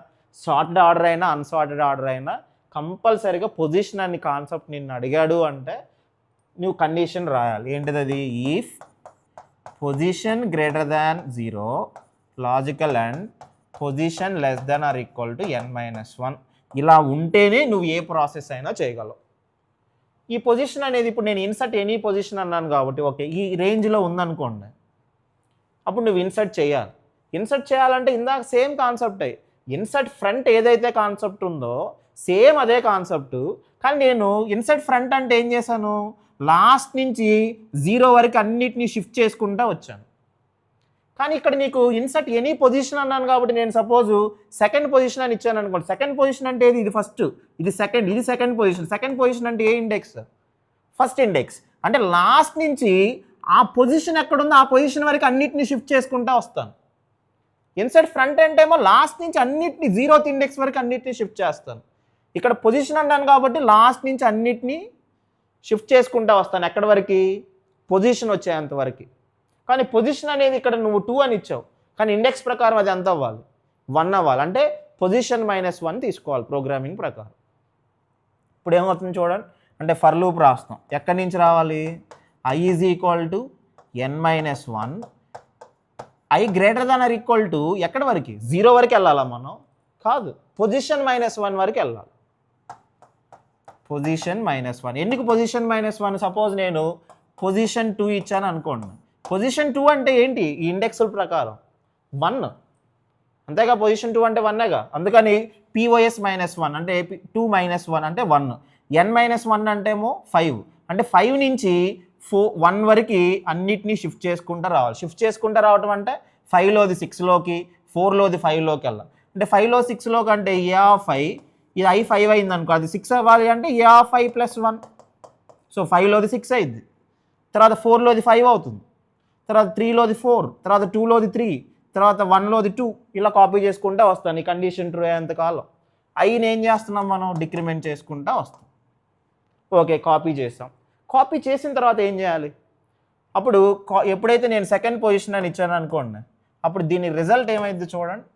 సార్టెడ్ ఆర్డర్ అయినా, అన్సార్టెడ్ ఆర్డర్ అయినా కంపల్సరీగా పొజిషన్ అనే కాన్సెప్ట్ నిన్ను అడిగాడు అంటే నువ్వు కండిషన్ రాయాలి. ఏంటిది అది? If position greater than 0 logical and position less than or equal to n-1 ఇలా ఉంటేనే నువ్వు ఏ ప్రాసెస్ అయినా చేయగలవు. ఈ పొజిషన్ అనేది ఇప్పుడు నేను ఇన్సర్ట్ ఎనీ పొజిషన్ అన్నాను కాబట్టి ఓకే ఈ రేంజ్లో ఉందనుకోండి, అప్పుడు నువ్వు ఇన్సర్ట్ చేయాలి. ఇన్సర్ట్ చేయాలంటే ఇందాక సేమ్ కాన్సెప్ట్ ఇన్సర్ట్ ఫ్రంట్ ఏదైతే కాన్సెప్ట్ ఉందో సేమ్ అదే కాన్సెప్ట్. కానీ నేను ఇన్సర్ట్ ఫ్రంట్ అంటే ఏం చేశాను, లాస్ట్ నుంచి 0 వరకు అన్నిటినీ షిఫ్ట్ చేసుకుంటూ వచ్చాను. కానీ ఇక్కడ నీకు ఇన్సర్ట్ ఎనీ పొజిషన్ అన్నాను కాబట్టి నేను సపోజు సెకండ్ పొజిషన్ అని ఇచ్చాను అనుకోండి. సెకండ్ పొజిషన్ అంటే ఏది? ఇది ఫస్ట్, ఇది సెకండ్, ఇది సెకండ్ పొజిషన్. సెకండ్ పొజిషన్ అంటే ఏ ఇండెక్స్? First index. అంటే లాస్ట్ నుంచి ఆ పొజిషన్ ఎక్కడుందో ఆ పొజిషన్ వరకు అన్నిటిని షిఫ్ట్ చేసుకుంటూ వస్తాను. ఇన్సర్ట్ ఫ్రంట్ అంటే ఏమో లాస్ట్ నుంచి అన్నిటిని 0th ఇండెక్స్ వరకు అన్నిటిని షిఫ్ట్ చేస్తాను. ఇక్కడ పొజిషన్ అన్నాను కాబట్టి లాస్ట్ నుంచి అన్నిటినీ షిఫ్ట్ చేసుకుంటూ వస్తాను. ఎక్కడి వరకు? పొజిషన్ వచ్చేంత వరకు. కానీ పొజిషన్ అనేది ఇక్కడ నువ్వు 2 అని ఇచ్చావు, కానీ ఇండెక్స్ ప్రకారం అది ఎంత అవ్వాలి? 1 అవ్వాలి. అంటే పొజిషన్ -1 తీసుకోవాలి ప్రోగ్రామింగ్ ప్రకారం. ఇప్పుడు ఏమవుతుంది చూడండి, అంటే ఫర్ లూప్ రాస్తాం. ఎక్కడి నుంచి రావాలి? i is equal to n-1, i greater than or equal to ఎక్కడి వరకు? 0 వరకు వెళ్ళాలా మనం? కాదు, పొజిషన్ -1 వరకు వెళ్ళాలి. పొజిషన్ -1. ఎందుకు పొజిషన్ -1? సపోజ్ నేను పొజిషన్ 2 ఇచ్చాను అనుకోండి. పొజిషన్ 2 అంటే ఏంటి? ఈ ఇండెక్స్ల ప్రకారం 1 అంతేగా. పొజిషన్ 2 అంటే 1గా. అందుకని POS -1 అంటే 2 - 1 అంటే 1. n-1 అంటేమో 5. అంటే 5 నుంచి 1 వరకు అన్నిటినీ షిఫ్ట్ చేసుకుంటూ రావాలి. షిఫ్ట్ చేసుకుంటూ రావటం అంటే 5లోది 6లోకి, 4లోది 5లోకి వెళ్ళాలి. అంటే 5లో 6లోకి అంటే a/5, ఇది i 5 అయింది అనుకో, అది 6 అవ్వాలి అంటే a/5 + 1. సో 5లోది 6 అయింది, తర్వాత 4లోది 5 అవుతుంది, తర్వాత 3లోది 4, తర్వాత 2లోది 3, తర్వాత 1లోది 2, ఇలా కాపీ చేసుకుంటూ వస్తాను. ఈ కండిషన్ ట్రూ అయ్యేంత కాలం ఐని ఏం చేస్తున్నాం మనం? డిక్రిమెంట్ చేసుకుంటూ వస్తాం. ఓకే కాపీ చేస్తాం. కాపీ చేసిన తర్వాత ఏం చేయాలి? అప్పుడు ఎప్పుడైతే నేను సెకండ్ పొజిషన్ అని ఇచ్చాను అనుకోండి, అప్పుడు దీని రిజల్ట్ ఏమైంది చూడండి.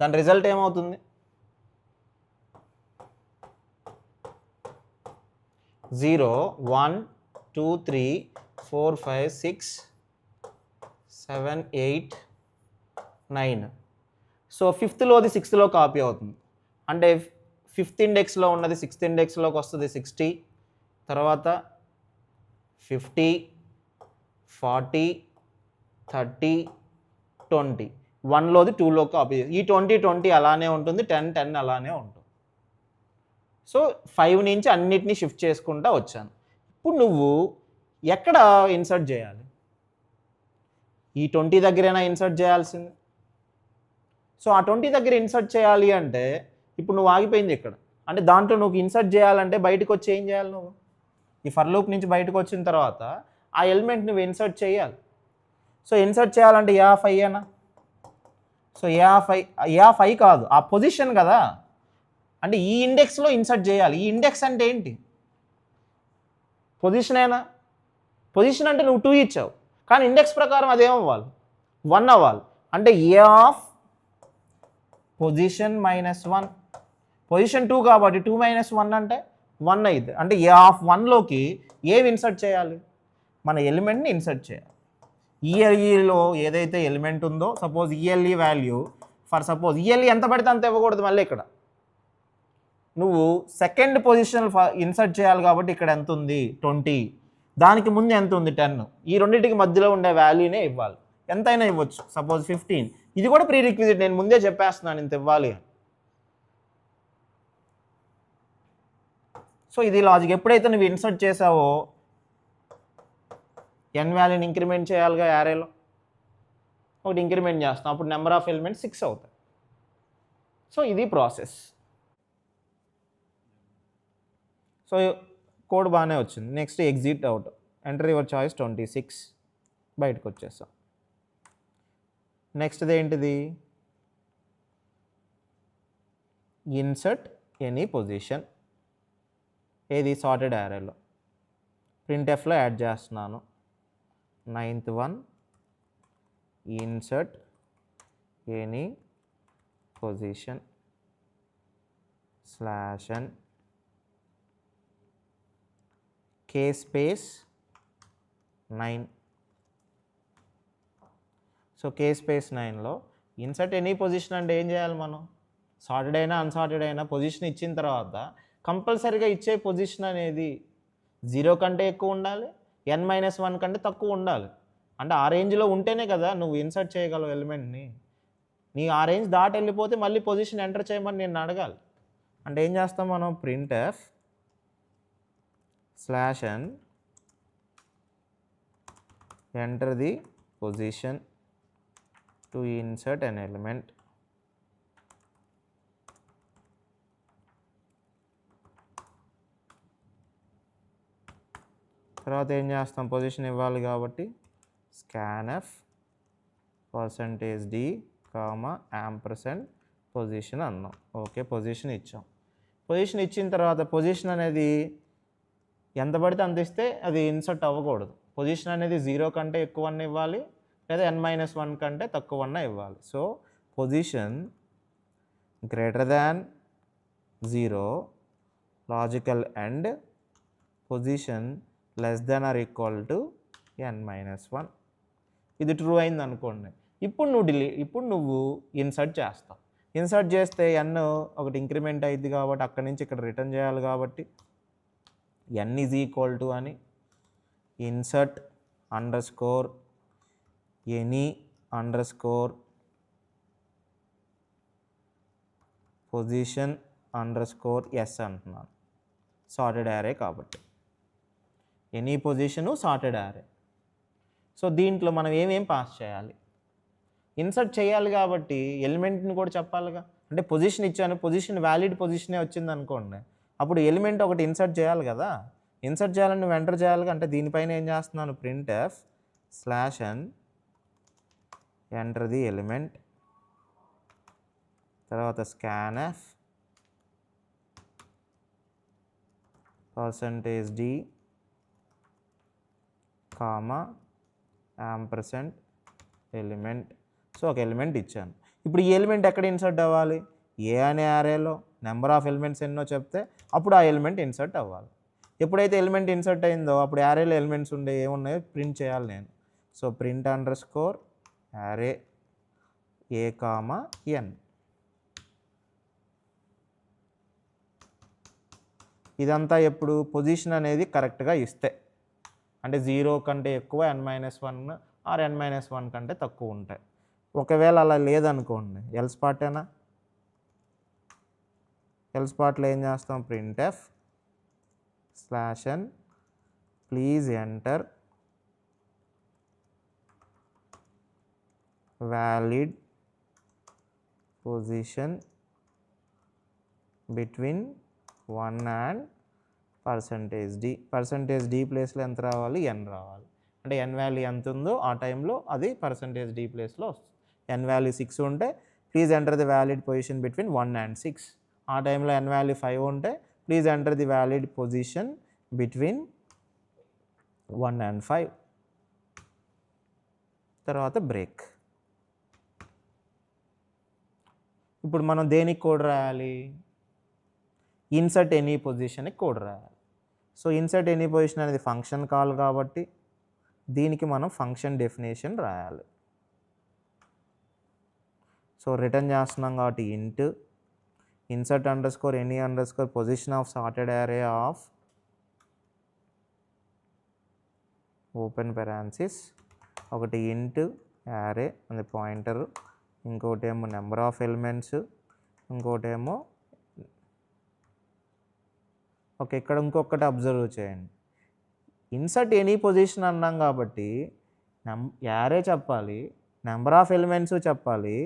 దాని రిజల్ట్ ఏమవుతుంది? 0 1 2 3 4 5 6 7 8 9. సో 5thలోది 6లో కాపీ అవుతుంది. అంటే 5th ఇండెక్స్లో ఉన్నది 6th ఇండెక్స్లోకి వస్తుంది 60, తర్వాత 50 40 30 20. 1లోది 2లో కాపీ. ఈ 20 20 అలానే ఉంటుంది, 10 10 అలానే ఉంటుంది. సో 5 నుంచి అన్నిటినీ షిఫ్ట్ చేసుకుంటూ వచ్చాను. ఇప్పుడు నువ్వు ఎక్కడ ఇన్సర్ట్ చేయాలి? ఈ 20 దగ్గరైనా ఇన్సర్ట్ చేయాల్సింది. సో ఆ 20 దగ్గర ఇన్సర్ట్ చేయాలి అంటే ఇప్పుడు నువ్వు ఆగిపోయింది ఇక్కడ. అంటే దాంట్లో నువ్వు ఇన్సర్ట్ చేయాలంటే బయటకు వచ్చి ఏం చేయాలి? నువ్వు ఈ ఫర్ లూప్ నుంచి బయటకు వచ్చిన తర్వాత ఆ ఎలిమెంట్ నువ్వు ఇన్సర్ట్ చేయాలి. సో ఇన్సర్ట్ చేయాలంటే a/5 ఏనా? సో a/5 కాదు, ఆ పొజిషన్ కదా. అంటే ఈ ఇండెక్స్లో ఇన్సర్ట్ చేయాలి. ఈ ఇండెక్స్ అంటే ఏంటి? పొజిషనేనా? పొజిషన్ అంటే నువ్వు 2 ఇచ్చావు, కానీ ఇండెక్స్ ప్రకారం అదేమవ్వాలి? 1 అవ్వాలి. అంటే a/పొజిషన్ -1. పొజిషన్ 2 కాబట్టి 2 - 1 అంటే 1 అయింది. అంటే a/1లోకి ఏవి ఇన్సర్ట్ చేయాలి? మన ఎలిమెంట్ని ఇన్సర్ట్ చేయాలి. ఈఎల్ఈలో ఏదైతే ఎలిమెంట్ ఉందో, suppose ELE value for suppose ELE ఎంత పడితే అంత ఇవ్వకూడదు. మళ్ళీ ఇక్కడ నువ్వు సెకండ్ పొజిషన్ ఇన్సర్ట్ చేయాలి కాబట్టి ఇక్కడ ఎంత ఉంది? 20. దానికి ముందు ఎంత ఉంది? 10. ఈ రెండింటికి మధ్యలో ఉండే వాల్యూనే ఇవ్వాలి. ఎంతైనా ఇవ్వచ్చు, సపోజ్ 15. ఇది కూడా ప్రీ రిక్విజిట్, నేను ముందే చెప్పేస్తున్నాను ఇంత ఇవ్వాలి. సో ఇది లాజిక్. ఎప్పుడైతే నువ్వు ఇన్సర్ట్ చేసావో n వాల్యూని ఇంక్రిమెంట్ చేయాలిగా యారేలో. ఒకటి ఇంక్రిమెంట్ చేస్తాం, అప్పుడు నెంబర్ ఆఫ్ ఎలిమెంట్స్ 6 అవుతాయి. సో ఇది ప్రాసెస్. సో కోడ్ బాగానే వచ్చింది. Next exit out, enter your choice 26, బయటకు వచ్చేస్తాం. నెక్స్ట్ది ఏంటిది, ఇన్సర్ట్ ఎనీ పొజిషన్, ఏది సార్టెడ్ యారేలో. ప్రింట్ఎఫ్లో యాడ్ చేస్తున్నాను 9th one, insert any position /n k space 9. So k space 9లో ఇన్సర్ట్ ఎనీ పొజిషన్ అంటే ఏం చేయాలి మనం, సార్టెడ్ అయినా అన్సార్టెడ్ అయినా పొజిషన్ ఇచ్చిన తర్వాత కంపల్సరీగా ఇచ్చే పొజిషన్ అనేది 0 కంటే ఎక్కువ ఉండాలి, n-1 కంటే తక్కువ ఉండాలి. అంటే ఆ రేంజ్లో ఉంటేనే కదా నువ్వు ఇన్సర్ట్ చేయగలవు ఎలిమెంట్ని. నీ ఆ రేంజ్ దాటి వెళ్ళిపోతే మళ్ళీ పొజిషన్ ఎంటర్ చేయమని నేను అడగాలి. అంటే ఏం చేస్తాం మనం, printf /n enter the position to insert an element. తర్వాత ఏం చేస్తాం, పొజిషన్ ఇవ్వాలి కాబట్టి scanf %d, ampersand పొజిషన్ అన్నాం. ఓకే, పొజిషన్ ఇచ్చాం. పొజిషన్ ఇచ్చిన తర్వాత పొజిషన్ అనేది ఎంత పడితే అంత ఇస్తే అది ఇన్సర్ట్ అవ్వకూడదు. పొజిషన్ అనేది 0 కంటే ఎక్కువ ఇవ్వాలి, లేదా n-1 కంటే తక్కువ ఇవ్వాలి. So position greater than 0 logical and, position less than or equal to n-1. ఇది ట్రూ అయింది అనుకోండి. ఇప్పుడు నువ్వు ఇన్సర్ట్ చేస్తావు. ఇన్సర్ట్ చేస్తే n ఒకటి ఇంక్రిమెంట్ అయింది కాబట్టి అక్కడి నుంచి ఇక్కడ రిటర్న్ చేయాలి కాబట్టి n ఈజ్ ఈక్వల్ టు అని insert underscore any underscore position underscore S అంటున్నాను, సార్టెడ్ యారే కాబట్టి. Any position sorted array. So దీంట్లో మనం ఏమేం పాస్ చేయాలి, ఇన్సర్ట్ చేయాలి కాబట్టి ఎలిమెంట్ని కూడా చెప్పాలిగా. అంటే పొజిషన్ ఇచ్చాను, పొజిషన్ వ్యాలిడ్ పొజిషనే వచ్చింది అనుకోండి, అప్పుడు ఎలిమెంట్ ఒకటి ఇన్సర్ట్ చేయాలి కదా. ఇన్సర్ట్ చేయాలని నువ్వు ఎంటర్ చేయాలి. అంటే దీనిపైన ఏం చేస్తున్నాను, printf /n enter the element, తర్వాత scanf %d, ampersand element. So ఒక ఎలిమెంట్ ఇచ్చాను. ఇప్పుడు ఈ ఎలిమెంట్ ఎక్కడ ఇన్సర్ట్ అవ్వాలి, ఏ అనే యారేలో నెంబర్ ఆఫ్ ఎలిమెంట్స్ ఎన్నో చెప్తే అప్పుడు ఆ ఎలిమెంట్ ఇన్సర్ట్ అవ్వాలి. ఎప్పుడైతే ఎలిమెంట్ ఇన్సర్ట్ అయిందో అప్పుడు యారేలో ఎలిమెంట్స్ ఉండే ఏమున్నాయో ప్రింట్ చేయాలి నేను. So print underscore array a, n. ఇదంతా ఎప్పుడు పొజిషన్ అనేది కరెక్ట్గా ఇస్తే, అంటే 0 కంటే ఎక్కువ n-1 ఆర్ n-1 కంటే తక్కువ ఉంటాయి. ఒకవేళ అలా లేదనుకోండి, ఎల్స్ పార్టేనా, ఎల్స్ పార్ట్లో ఏం చేస్తాం, printf /n please enter valid position between 1 and %d. %d ప్లేస్లో ఎంత రావాలి, n రావాలి. అంటే n వాల్యూ ఎంత ఉందో ఆ టైంలో అది %d ప్లేస్లో వస్తుంది. n వాల్యూ 6 ఉంటే please enter the valid position between 1 and 6. ఆ టైంలో n వాల్యూ 5 ఉంటే please enter the valid position between 1 and 5. తర్వాత బ్రేక్. ఇప్పుడు మనం దేనికి కోడ్ రాయాలి, ఇన్సర్ట్ ఎనీ పొజిషన్కి కోడ్ రాయాలి. సో ఇన్సర్ట్ ఎనీ పొజిషన్ అనేది ఫంక్షన్ కాల్ కాబట్టి దీనికి మనం ఫంక్షన్ డెఫినేషన్ రాయాలి. సో రిటర్న్ చేస్తున్నాం కాబట్టి ఇంట్ insert underscore any underscore position of sorted array of open parenthesis, ఒకటి ఇంట్ యారే అది పాయింటర్, ఇంకోటి ఏమో నెంబర్ ఆఫ్ ఎలిమెంట్స్, ఇంకోటి ఏమో ఓకే. ఇక్కడ ఇంకొకటి అబ్జర్వ్ చేయండి, ఇన్సర్ట్ ఎనీ పొజిషన్ అన్నాం కాబట్టి యారే చెప్పాలి, నెంబర్ ఆఫ్ ఎలిమెంట్స్ చెప్పాలి,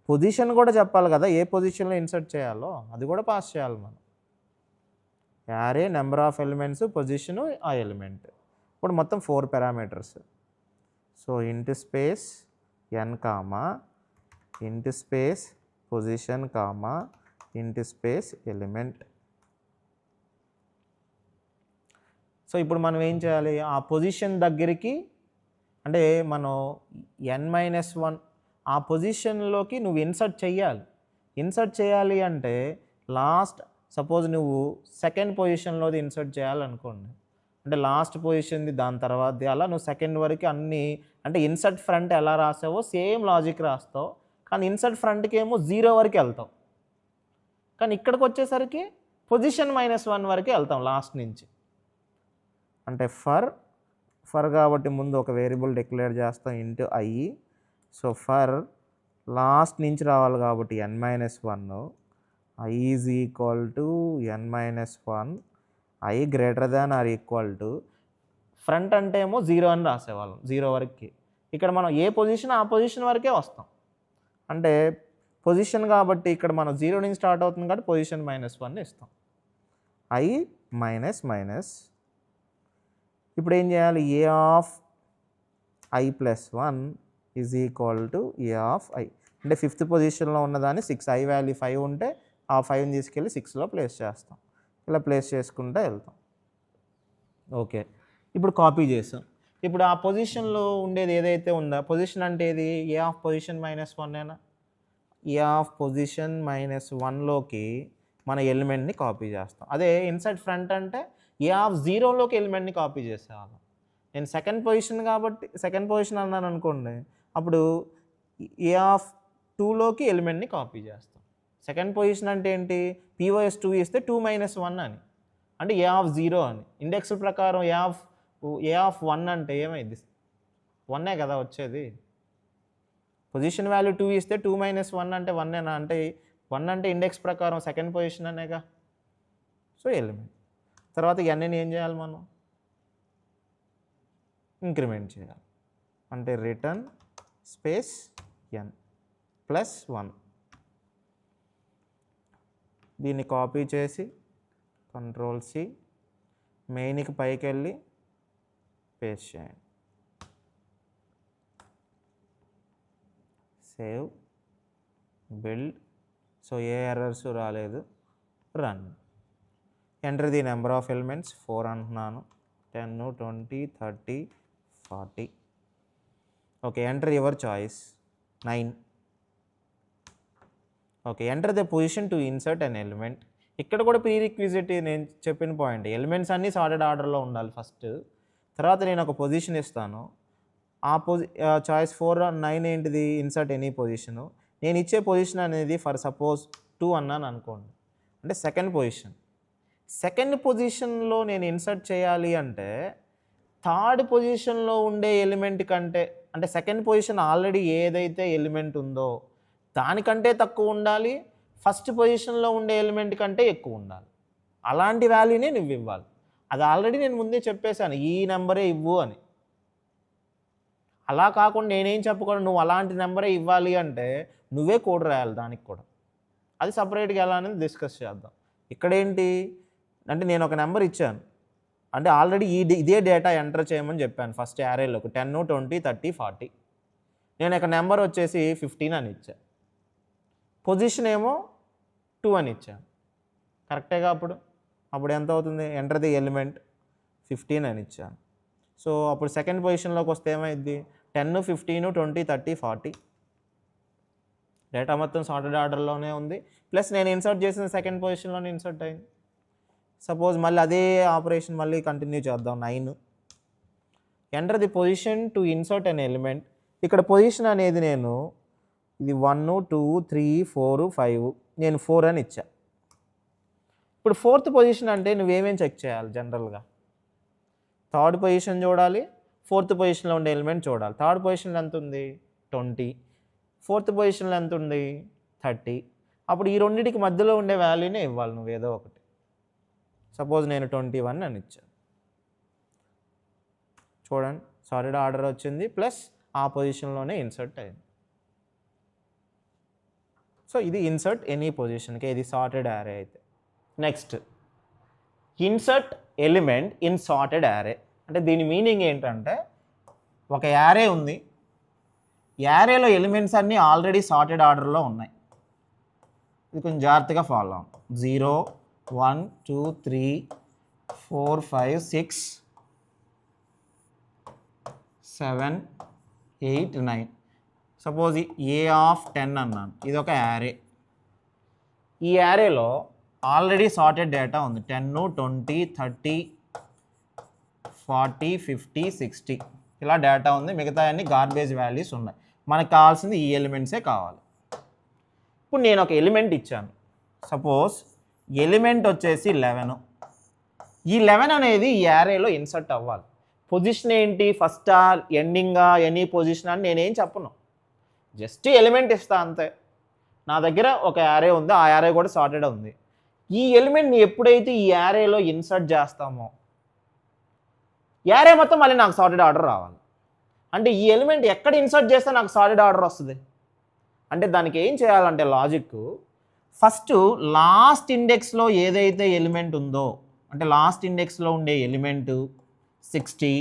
పొజిషన్ కూడా చెప్పాలి కదా, ఏ పొజిషన్లో ఇన్సర్ట్ చేయాలో అది కూడా పాస్ చేయాలి మనం. Array number of elements position ఆ ఎలిమెంట్. ఇప్పుడు మొత్తం 4 parameters. So int space n comma int space position comma int space element. So ఇప్పుడు మనం ఏం చేయాలి, ఆ పొజిషన్ దగ్గరికి అంటే మనం n-1 ఆ పొజిషన్లోకి నువ్వు ఇన్సర్ట్ చేయాలి. ఇన్సర్ట్ చేయాలి అంటే లాస్ట్ సపోజ్ నువ్వు సెకండ్ పొజిషన్లోది ఇన్సర్ట్ చేయాలనుకోండి, అంటే లాస్ట్ పొజిషన్ది దాని తర్వాతది అలా నువ్వు సెకండ్ వరకు అన్నీ అంటే ఇన్సర్ట్ ఫ్రంట్ ఎలా రాసావో సేమ్ లాజిక్ రాస్తావు, కానీ ఇన్సర్ట్ ఫ్రంట్కి ఏమో 0 వరకు వెళ్తావు. కానీ ఇక్కడికి వచ్చేసరికి పొజిషన్ -1 వరకు వెళ్తాం లాస్ట్ నుంచి. అంటే ఫర్ కాబట్టి ముందు ఒక వేరియబుల్ డిక్లేర్ చేస్తాం into I. So for last నుంచి రావాలి కాబట్టి n-1 I is equal to n-1 I greater than or equal to front అంటే ఏమో 0 అని రాసేవాళ్ళం 0 వరకు. ఇక్కడ మనం ఏ పొజిషన్ ఆ పొజిషన్ వరకే వస్తాం. అంటే పొజిషన్ కాబట్టి ఇక్కడ మనం 0 నుంచి స్టార్ట్ అవుతుంది కాబట్టి పొజిషన్ -1 ఇస్తాం. ఐ మైనస్ ఇప్పుడు ఏం చేయాలి, a of i plus 1 is equal to a of i. అంటే 5th పొజిషన్లో ఉన్నదాన్ని 6 ఐ వాల్యూ 5 ఉంటే ఆ 5ని తీసుకెళ్ళి 6లో ప్లేస్ చేస్తాం. ఇలా ప్లేస్ చేసుకుంటూ వెళ్తాం. ఓకే, ఇప్పుడు కాపీ చేసాం. ఇప్పుడు ఆ పొజిషన్లో ఉండేది ఏదైతే ఉందో పొజిషన్ అంటే ఏది, a of position -1 a of position -1లోకి మన ఎలిమెంట్ని కాపీ చేస్తాం. అదే ఇన్సైడ్ ఫ్రంట్ అంటే ఏ ఆఫ్ 0లోకి ఎలిమెంట్ని కాపీ చేసేవాళ్ళం. నేను సెకండ్ పొజిషన్ కాబట్టి సెకండ్ పొజిషన్ అన్నాను అనుకోండి, అప్పుడు ఏ ఆఫ్ 2లోకి ఎలిమెంట్ని కాపీ చేస్తాం. సెకండ్ పొజిషన్ అంటే ఏంటి, POS 2 ఇస్తే 2-1 అని, అంటే ఏ ఆఫ్ 0 అని. ఇండెక్స్ ప్రకారం ఏ ఆఫ్ 1 అంటే ఏమైంది, 1 కదా వచ్చేది. పొజిషన్ వాల్యూ 2 ఇస్తే 2-1 అంటే 1 అంటే 1 అంటే ఇండెక్స్ ప్రకారం సెకండ్ పొజిషన్ అనేగా. సో ఎలిమెంట్ తర్వాత ఎన్ని ఏం చేయాలి, మనం ఇంక్రిమెంట్ చేయాలి. అంటే రిటర్న్ స్పేస్ n ప్లస్ 1. దీన్ని కాపీ చేసి Ctrl+C మెయిన్కి పైకి వెళ్ళి పేస్ట్ చేయండి. Save build. సో ఏ ఎర్రర్స్ రాలేదు. Run. Enter the number of elements 4 అంటున్నాను. 10, 20, 30, 40. Okay, enter your choice 9. Okay, enter the position to insert an element. ఇక్కడ కూడా ప్రీ రిక్విజిట్ నేను చెప్పిన పాయింట్, ఎలిమెంట్స్ అన్నీ సార్టెడ్ ఆర్డర్లో ఉండాలి ఫస్ట్. తర్వాత నేను ఒక పొజిషన్ ఇస్తాను. ఆ చాయిస్ 4 9 ఏంటిది, ఇన్సర్ట్ ఎనీ పొజిషను. నేను ఇచ్చే పొజిషన్ అనేది ఫర్ సపోజ్ 2 అన్నాను అనుకోండి, అంటే సెకండ్ పొజిషన్. సెకండ్ పొజిషన్లో నేను ఇన్సర్ట్ చేయాలి అంటే థర్డ్ పొజిషన్లో ఉండే ఎలిమెంట్ కంటే, అంటే సెకండ్ పొజిషన్ ఆల్రెడీ ఏదైతే ఎలిమెంట్ ఉందో దానికంటే తక్కువ ఉండాలి, ఫస్ట్ పొజిషన్లో ఉండే ఎలిమెంట్ కంటే ఎక్కువ ఉండాలి. అలాంటి వాల్యూనే నువ్వు ఇవ్వాలి. అది ఆల్రెడీ నేను ముందే చెప్పేశాను, ఈ నెంబరే ఇవ్వు అని. అలా కాకుండా నేనేం చెప్పకూడదు, నువ్వు అలాంటి నెంబరే ఇవ్వాలి అంటే నువ్వే కోడ్ రాయాలి దానికి కూడా. అది సపరేట్గా ఎలా అనేది డిస్కస్ చేద్దాం. ఇక్కడేంటి అంటే నేను ఒక నెంబర్ ఇచ్చాను, అంటే ఆల్రెడీ ఇదే డేటా ఎంటర్ చేయమని చెప్పాను ఫస్ట్ యారేలోకి 10, 20, 30, 40. నేను ఒక నెంబర్ వచ్చేసి 15 అని ఇచ్చాను, పొజిషన్ ఏమో 2 అని ఇచ్చాను. కరెక్టేగా? అప్పుడు ఎంత అవుతుంది, ఎంటర్ ది ఎలిమెంట్ 15 అని ఇచ్చాను. సో అప్పుడు సెకండ్ పొజిషన్లోకి వస్తే ఏమైంది, 10, 15, 20, 30, 40. డేటా మొత్తం సార్టెడ్ ఆర్డర్లోనే ఉంది, ప్లస్ నేను ఇన్సర్ట్ చేసిన సెకండ్ పొజిషన్లోనే ఇన్సర్ట్ అయింది. సపోజ్ మళ్ళీ అదే ఆపరేషన్ మళ్ళీ కంటిన్యూ చేద్దాం. 9. Enter the position to insert an element. ఇక్కడ పొజిషన్ అనేది నేను ఇది 1, 2, 3, 4, 5 నేను 4 అని ఇచ్చా. ఇప్పుడు ఫోర్త్ పొజిషన్ అంటే నువ్వేమేం చెక్ చేయాలి జనరల్గా, థర్డ్ పొజిషన్ చూడాలి, ఫోర్త్ పొజిషన్లో ఉండే ఎలిమెంట్ చూడాలి. థర్డ్ పొజిషన్లో ఎంత ఉంది, 20. ఫోర్త్ పొజిషన్లో ఎంత ఉంది, 30. అప్పుడు ఈ రెండింటికి మధ్యలో ఉండే వాల్యూనే ఇవ్వాలి నువ్వు ఏదో ఒకటి. సపోజ్ నేను 21 అని ఇచ్చాను. చూడండి, సార్టెడ్ ఆర్డర్ వచ్చింది, ప్లస్ ఆ పొజిషన్లోనే ఇన్సర్ట్ అయింది. సో ఇది ఇన్సర్ట్ ఎనీ పొజిషన్కి, ఇది సార్టెడ్ యారే అయితే. Next insert element in sorted array. అంటే దీని మీనింగ్ ఏంటంటే ఒక యారే ఉంది, యారేలో ఎలిమెంట్స్ అన్నీ ఆల్రెడీ సార్టెడ్ ఆర్డర్లో ఉన్నాయి. ఇది కొంచెం జాగ్రత్తగా ఫాలో అవ్వం. 0 1 2 3 4 5 6 7 8 9. సపోజ్ ఏ ఆఫ్ 10 అన్నాను, ఇది ఒక యారే. ఈ యారేలో ఆల్రెడీ సార్టెడ్ డేటా ఉంది, 10 20 30 40 50 60 ఇలా డేటా ఉంది. మిగతా అన్ని గార్బేజ్ వాల్యూస్ ఉన్నాయి. మనకు కావాల్సింది ఈ ఎలిమెంట్సే కావాలి. ఇప్పుడు నేను ఒక ఎలిమెంట్ ఇచ్చాను, సపోజ్ ఎలిమెంట్ వచ్చేసి 11. ఈ 11 అనేది ఈ యారేలో ఇన్సర్ట్ అవ్వాలి. పొజిషన్ ఏంటి, ఫస్టా ఎండింగా ఎనీ పొజిషన్ అని నేనేం చెప్పను, జస్ట్ ఎలిమెంట్ ఇస్తా అంతే. నా దగ్గర ఒక యారే ఉంది, ఆ యారే కూడా సార్టెడ్ ఉంది. ఈ ఎలిమెంట్ని ఎప్పుడైతే ఈ యారేలో ఇన్సర్ట్ చేస్తామో యారే మొత్తం మళ్ళీ నాకు సార్టెడ్ ఆర్డర్ రావాలి. అంటే ఈ ఎలిమెంట్ ఎక్కడ ఇన్సర్ట్ చేస్తే నాకు సార్టెడ్ ఆర్డర్ వస్తుంది అంటే దానికి ఏం చేయాలంటే లాజిక్, ఫస్ట్ లాస్ట్ ఇండెక్స్లో ఏదైతే ఎలిమెంట్ ఉందో, అంటే లాస్ట్ ఇండెక్స్లో ఉండే ఎలిమెంట్ 60,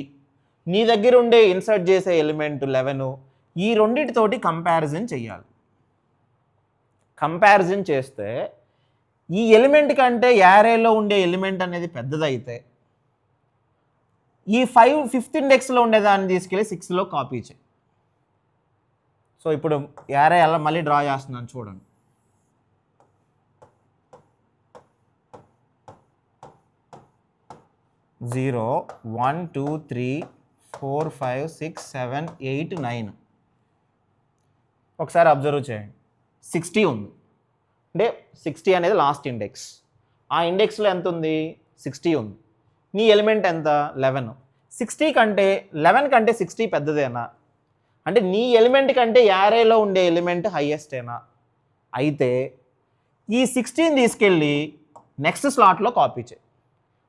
నీ దగ్గర ఉండే ఇన్సర్ట్ చేసే ఎలిమెంట్ 11, ఈ రెండింటితోటి కంపారిజన్ చేయాలి. కంపారిజన్ చేస్తే ఈ ఎలిమెంట్ కంటే యారేలో ఉండే ఎలిమెంట్ అనేది పెద్దదైతే ఈ 5th ఇండెక్స్లో ఉండేదాన్ని తీసుకెళ్ళి 6లో కాపీ చేయి. సో ఇప్పుడు యారే అలా మళ్ళీ డ్రా చేస్తున్నాను చూడండి. జీరో 1 2 3 4 5 6 7 8 9. ఒకసారి అబ్జర్వ్ చేయండి, 60 ఉంది. అంటే 60 అనేది లాస్ట్ ఇండెక్స్. ఆ ఇండెక్స్లో ఎంత ఉంది, 60 ఉంది. నీ ఎలిమెంట్ ఎంత, 11. 60 కంటే 11 కంటే 60 పెద్దదేనా, అంటే నీ ఎలిమెంట్ కంటే యారేలో ఉండే ఎలిమెంట్ హైయెస్టేనా. అయితే ఈ 16 తీసుకెళ్ళి నెక్స్ట్ స్లాట్లో కాపీ చేయి.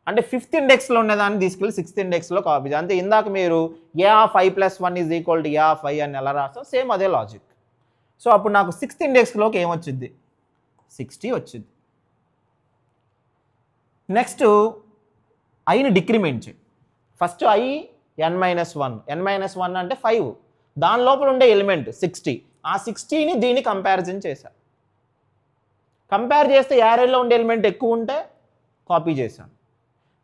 అంటే 5th ఇండెక్స్లో ఉండేదాన్ని తీసుకెళ్ళి 6th ఇండెక్స్లో కాపీ చేయి. అంటే ఇందాక మీరు a of i + 1 = a of i అని ఎలా రాస్తాం, సేమ్ అదే లాజిక్. సో అప్పుడు నాకు 6th ఇండెక్స్లోకి ఏమొచ్చింది, 60 వచ్చింది. నెక్స్ట్ ఐని డిక్రిమెంట్ చేయి. ఫస్ట్ i n-1, n-1 అంటే 5, దాని లోపల ఉండే ఎలిమెంట్ 60. ఆ 60ని దీన్ని కంపారిజన్ చేశాను. కంపేర్ చేస్తే యారేలో ఉండే ఎలిమెంట్ ఎక్కువ ఉంటే కాపీ చేశాను.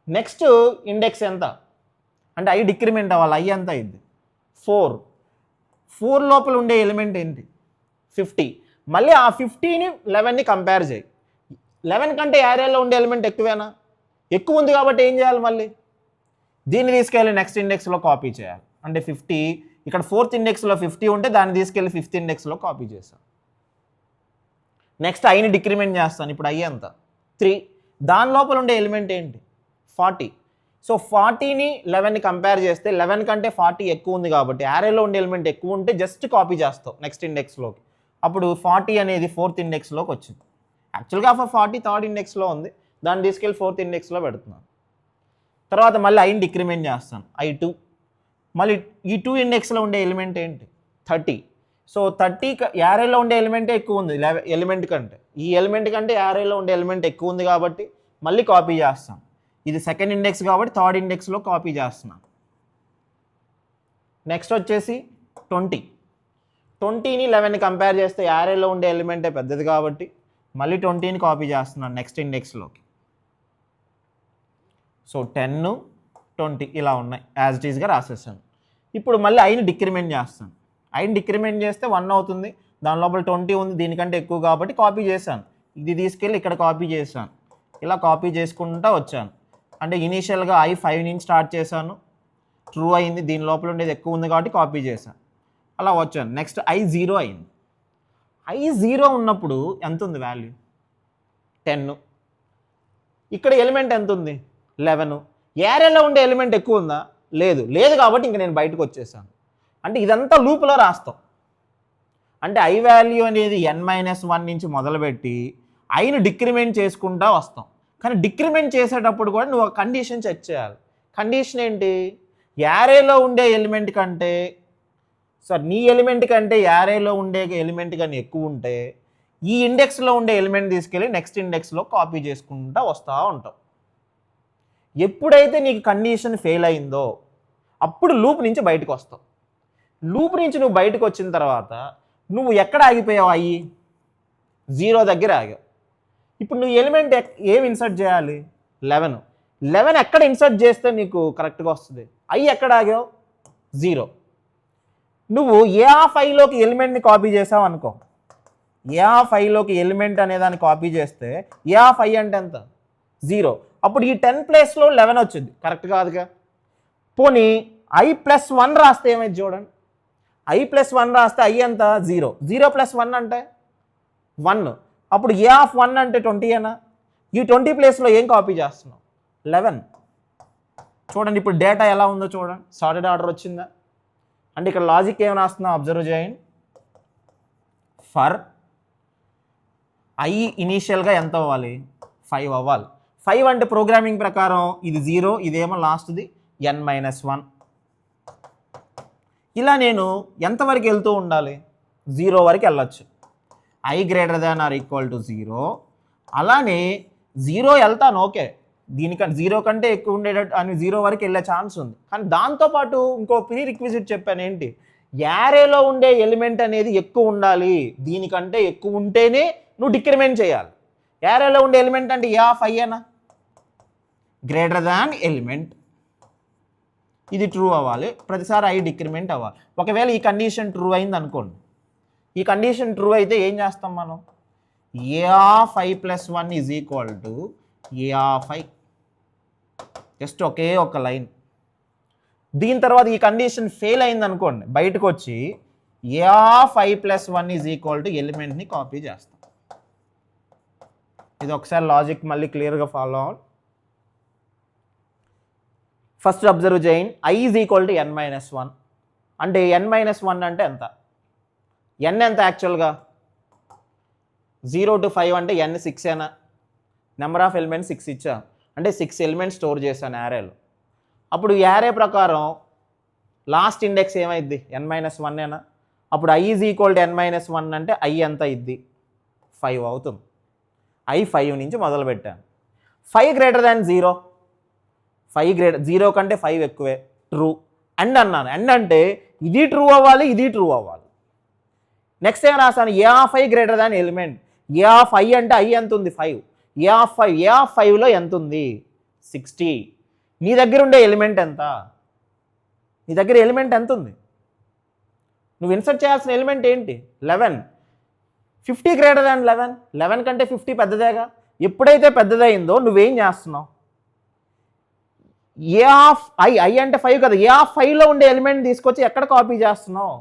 నెక్స్ట్ ఇండెక్స్ ఎంత అంటే i డిక్రిమెంట్ అవ్వాలి, i ఎంత అయింది 4. 4 లోపల ఉండే ఎలిమెంట్ ఏంటి 50. మళ్ళీ ఆ 50ని 11ని కంపేర్ చేయి. 11 కంటే యారేలో ఉండే ఎలిమెంట్ ఎక్కువేనా, ఎక్కువ ఉంది కాబట్టి ఏం చేయాలి, మళ్ళీ దీన్ని తీసుకెళ్ళి నెక్స్ట్ ఇండెక్స్లో కాపీ చేయాలి. అంటే 50, ఇక్కడ 4th ఇండెక్స్లో 50 ఉంటే దాన్ని తీసుకెళ్ళి 5th ఇండెక్స్లో కాపీ చేస్తాను. నెక్స్ట్ ఐని డిక్రిమెంట్ చేస్తాను. ఇప్పుడు i ఎంత 3, దాని లోపల ఉండే ఎలిమెంట్ ఏంటి 40. సో 40ని 11ని కంపేర్ చేస్తే 11 కంటే 40 ఎక్కువ ఉంది కాబట్టి యారేలో ఉండే ఎలిమెంట్ ఎక్కువ ఉంటే జస్ట్ కాపీ చేస్తావు నెక్స్ట్ ఇండెక్స్లోకి. అప్పుడు 40 అనేది 4th ఇండెక్స్లోకి వచ్చింది. యాక్చువల్గా 40 3rd ఇండెక్స్లో ఉంది, దాన్ని తీసుకెళ్ళి 4th ఇండెక్స్లో పెడుతున్నాను. తర్వాత మళ్ళీ ఐని డిక్రిమెంట్ చేస్తాను, i2. మళ్ళీ ఈ 2 ఇండెక్స్లో ఉండే ఎలిమెంట్ ఏంటి 30. సో 30 యారేలో ఉండే ఎలిమెంటే ఎక్కువ ఉంది ఎలిమెంట్ కంటే, ఈ ఎలిమెంట్ కంటే యారేలో ఉండే ఎలిమెంట్ ఎక్కువ ఉంది కాబట్టి మళ్ళీ కాపీ చేస్తాను. ఇది 2nd ఇండెక్స్ కాబట్టి 3rd ఇండెక్స్లో కాపీ చేస్తున్నాను. నెక్స్ట్ వచ్చేసి 20. 20ని 11ని కంపేర్ చేస్తే యారేలో ఉండే ఎలిమెంటే పెద్దది కాబట్టి మళ్ళీ 20ని కాపీ చేస్తున్నాను నెక్స్ట్ ఇండెక్స్లోకి. సో 10 20 ఇలా ఉన్నాయి, యాజ్ ఇట్ ఈస్గా రాసేసాను. ఇప్పుడు మళ్ళీ ఐని డిక్రిమెంట్ చేస్తాను. ఐని డిక్రిమెంట్ చేస్తే 1 అవుతుంది, దాని లోపల 20 ఉంది, దీనికంటే ఎక్కువ కాబట్టి కాపీ చేశాను. ఇది తీసుకెళ్ళి ఇక్కడ కాపీ చేశాను, ఇలా కాపీ చేసుకుంటూ వచ్చాను. అంటే ఇనీషియల్గా i 5 నుంచి స్టార్ట్ చేశాను, ట్రూ అయింది, దీని లోపల ఉండేది ఎక్కువ ఉంది కాబట్టి కాపీ చేశాను, అలా వచ్చాను. నెక్స్ట్ i 0 అయింది. i 0 ఉన్నప్పుడు ఎంత ఉంది వాల్యూ 10. ఇక్కడ ఎలిమెంట్ ఎంత ఉంది 11. యారేలో ఉండే ఎలిమెంట్ ఎక్కువ ఉందా, లేదు, లేదు కాబట్టి ఇంక నేను బయటకు వచ్చేసాను. అంటే ఇదంతా లూప్లో రాస్తాం. అంటే i వాల్యూ అనేది n-1 నుంచి మొదలుపెట్టి ఐని డిక్రిమెంట్ చేసుకుంటూ వస్తాం. కానీ డిక్రిమెంట్ చేసేటప్పుడు కూడా నువ్వు ఒక కండిషన్ చెక్ చేయాలి. కండిషన్ ఏంటి, యారేలో ఉండే ఎలిమెంట్ కంటే నీ ఎలిమెంట్ కంటే యారేలో ఉండే ఎలిమెంట్ కానీ ఎక్కువ ఉంటే ఈ ఇండెక్స్లో ఉండే ఎలిమెంట్ తీసుకెళ్ళి నెక్స్ట్ ఇండెక్స్లో కాపీ చేసుకుంటూ వస్తూ ఉంటాం. ఎప్పుడైతే నీకు కండిషన్ ఫెయిల్ అయిందో అప్పుడు లూప్ నుంచి బయటకు వస్తావు. లూప్ నుంచి నువ్వు బయటకు వచ్చిన తర్వాత నువ్వు ఎక్కడ ఆగిపోయావు? అయ్యి 0 దగ్గర ఆగావు. ఇప్పుడు నువ్వు ఎలిమెంట్ ఏమి ఇన్సర్ట్ చేయాలి? 11 ఎక్కడ ఇన్సర్ట్ చేస్తే నీకు కరెక్ట్గా వస్తుంది? అయ్యి ఎక్కడ ఆగావు? 0. నువ్వు ఏ ఆఫ్ ఐలోకి ఎలిమెంట్ని కాపీ చేసావు అనుకో, ఏ ఆఫ్ ఐలోకి ఎలిమెంట్ అనేదాన్ని కాపీ చేస్తే ఏ ఆఫ్ ఐ అంటే ఎంత? 0. అప్పుడు ఈ 10 ప్లేస్లో 11 వచ్చింది, కరెక్ట్ కాదుగా. పోనీ i+1 రాస్తే ఏమైంది చూడండి. i+1 రాస్తే i ఎంత? 0. 0+1 అంటే 1. అప్పుడు ఏ ఆఫ్ 1 అంటే 20 ఏనా? ఈ 20 ప్లేస్లో ఏం కాపీ చేస్తున్నావు? 11. చూడండి ఇప్పుడు డేటా ఎలా ఉందో చూడండి. సార్టెడ్ ఆర్డర్ వచ్చిందా? అంటే ఇక్కడ లాజిక్ ఏం రాస్తున్నావు అబ్జర్వ్ చేయండి. ఫర్ ఐ ఇనీషియల్గా ఎంత అవ్వాలి? 5 అవ్వాలి. 5 అంటే ప్రోగ్రామింగ్ ప్రకారం ఇది 0, ఇదేమో లాస్ట్ది n-1. ఇలా నేను ఎంతవరకు వెళ్తూ ఉండాలి? 0 వరకు వెళ్ళొచ్చు. i ≥ 0. అలానే 0 వెళ్తాను, ఓకే, దీనికంటే 0 కంటే ఎక్కువ ఉండేటట్టు అని 0 వరకు వెళ్ళే ఛాన్స్ ఉంది. కానీ దాంతోపాటు ఇంకో ప్రీ రిక్విజిట్ చెప్పాను ఏంటి? యారేలో ఉండే ఎలిమెంట్ అనేది ఎక్కువ ఉండాలి, దీనికంటే ఎక్కువ ఉంటేనే నువ్వు డిక్రిమెంట్ చేయాలి. యారేలో ఉండే ఎలిమెంట్ అంటే ఏ ఆఫ్ ఐ అనా? గ్రేటర్ దాన్ ఎలిమెంట్, ఇది ట్రూ అవ్వాలి, ప్రతిసారి ఐ డిక్రిమెంట్ అవ్వాలి. ఒకవేళ ఈ కండిషన్ ట్రూ అయింది అనుకోండి, ఈ కండిషన్ ట్రూ అయితే ఏం చేస్తాం మనం? A of i+1 = a of i, just ఒకే ఒక లైన్. దీని తర్వాత ఈ కండిషన్ ఫెయిల్ అయింది అనుకోండి, బయటకు వచ్చి ఏ ఆఫ్ i+1 = ఎలిమెంట్ని కాపీ చేస్తాం. ఇది ఒకసారి లాజిక్ మళ్ళీ క్లియర్గా ఫాలో అవ్వాలి. ఫస్ట్ అబ్జర్వ్ చేయండి, i = n-1 అంటే n-1 అంటే ఎంత? n ఎంత యాక్చువల్గా? 0 to 5 అంటే n 6 ఏనా? నెంబర్ ఆఫ్ ఎలిమెంట్స్ 6 ఇచ్చా అంటే 6 ఎలిమెంట్స్ స్టోర్ చేశాను యారేలో. అప్పుడు యారే ప్రకారం లాస్ట్ ఇండెక్స్ ఏమైద్ది? n-1 ఏనా? అప్పుడు i = n-1 అంటే i ఎంత ఇద్ది? 5 అవుతుంది. i 5 నుంచి మొదలు పెట్టాను. 5 > 0, 0 కంటే 5 ఎక్కువే, ట్రూ. అండ్ అన్నాను, అండ్ అంటే ఇది ట్రూ అవ్వాలి, ఇది ట్రూ అవ్వాలి. నెక్స్ట్ ఏం రాశాను? A of i > element. A of i అంటే ఐ ఎంత ఉంది? 5. ఏ ఆఫ్ 5లో ఎంత ఉంది? 60. నీ దగ్గర ఉండే ఎలిమెంట్ ఎంత? నీ దగ్గర ఎలిమెంట్ ఎంత ఉంది? నువ్వు ఇన్సర్ట్ చేయాల్సిన ఎలిమెంట్ ఏంటి? 11. 50 > 11. 11 కంటే 50 పెద్దదేగా. ఎప్పుడైతే పెద్దదైందో నువ్వేం చేస్తున్నావు? ఏ ఆఫ్ ఐ అంటే 5 కదా, ఏ ఆఫ్ 5లో ఉండే ఎలిమెంట్ తీసుకొచ్చి ఎక్కడ కాపీ చేస్తున్నావు?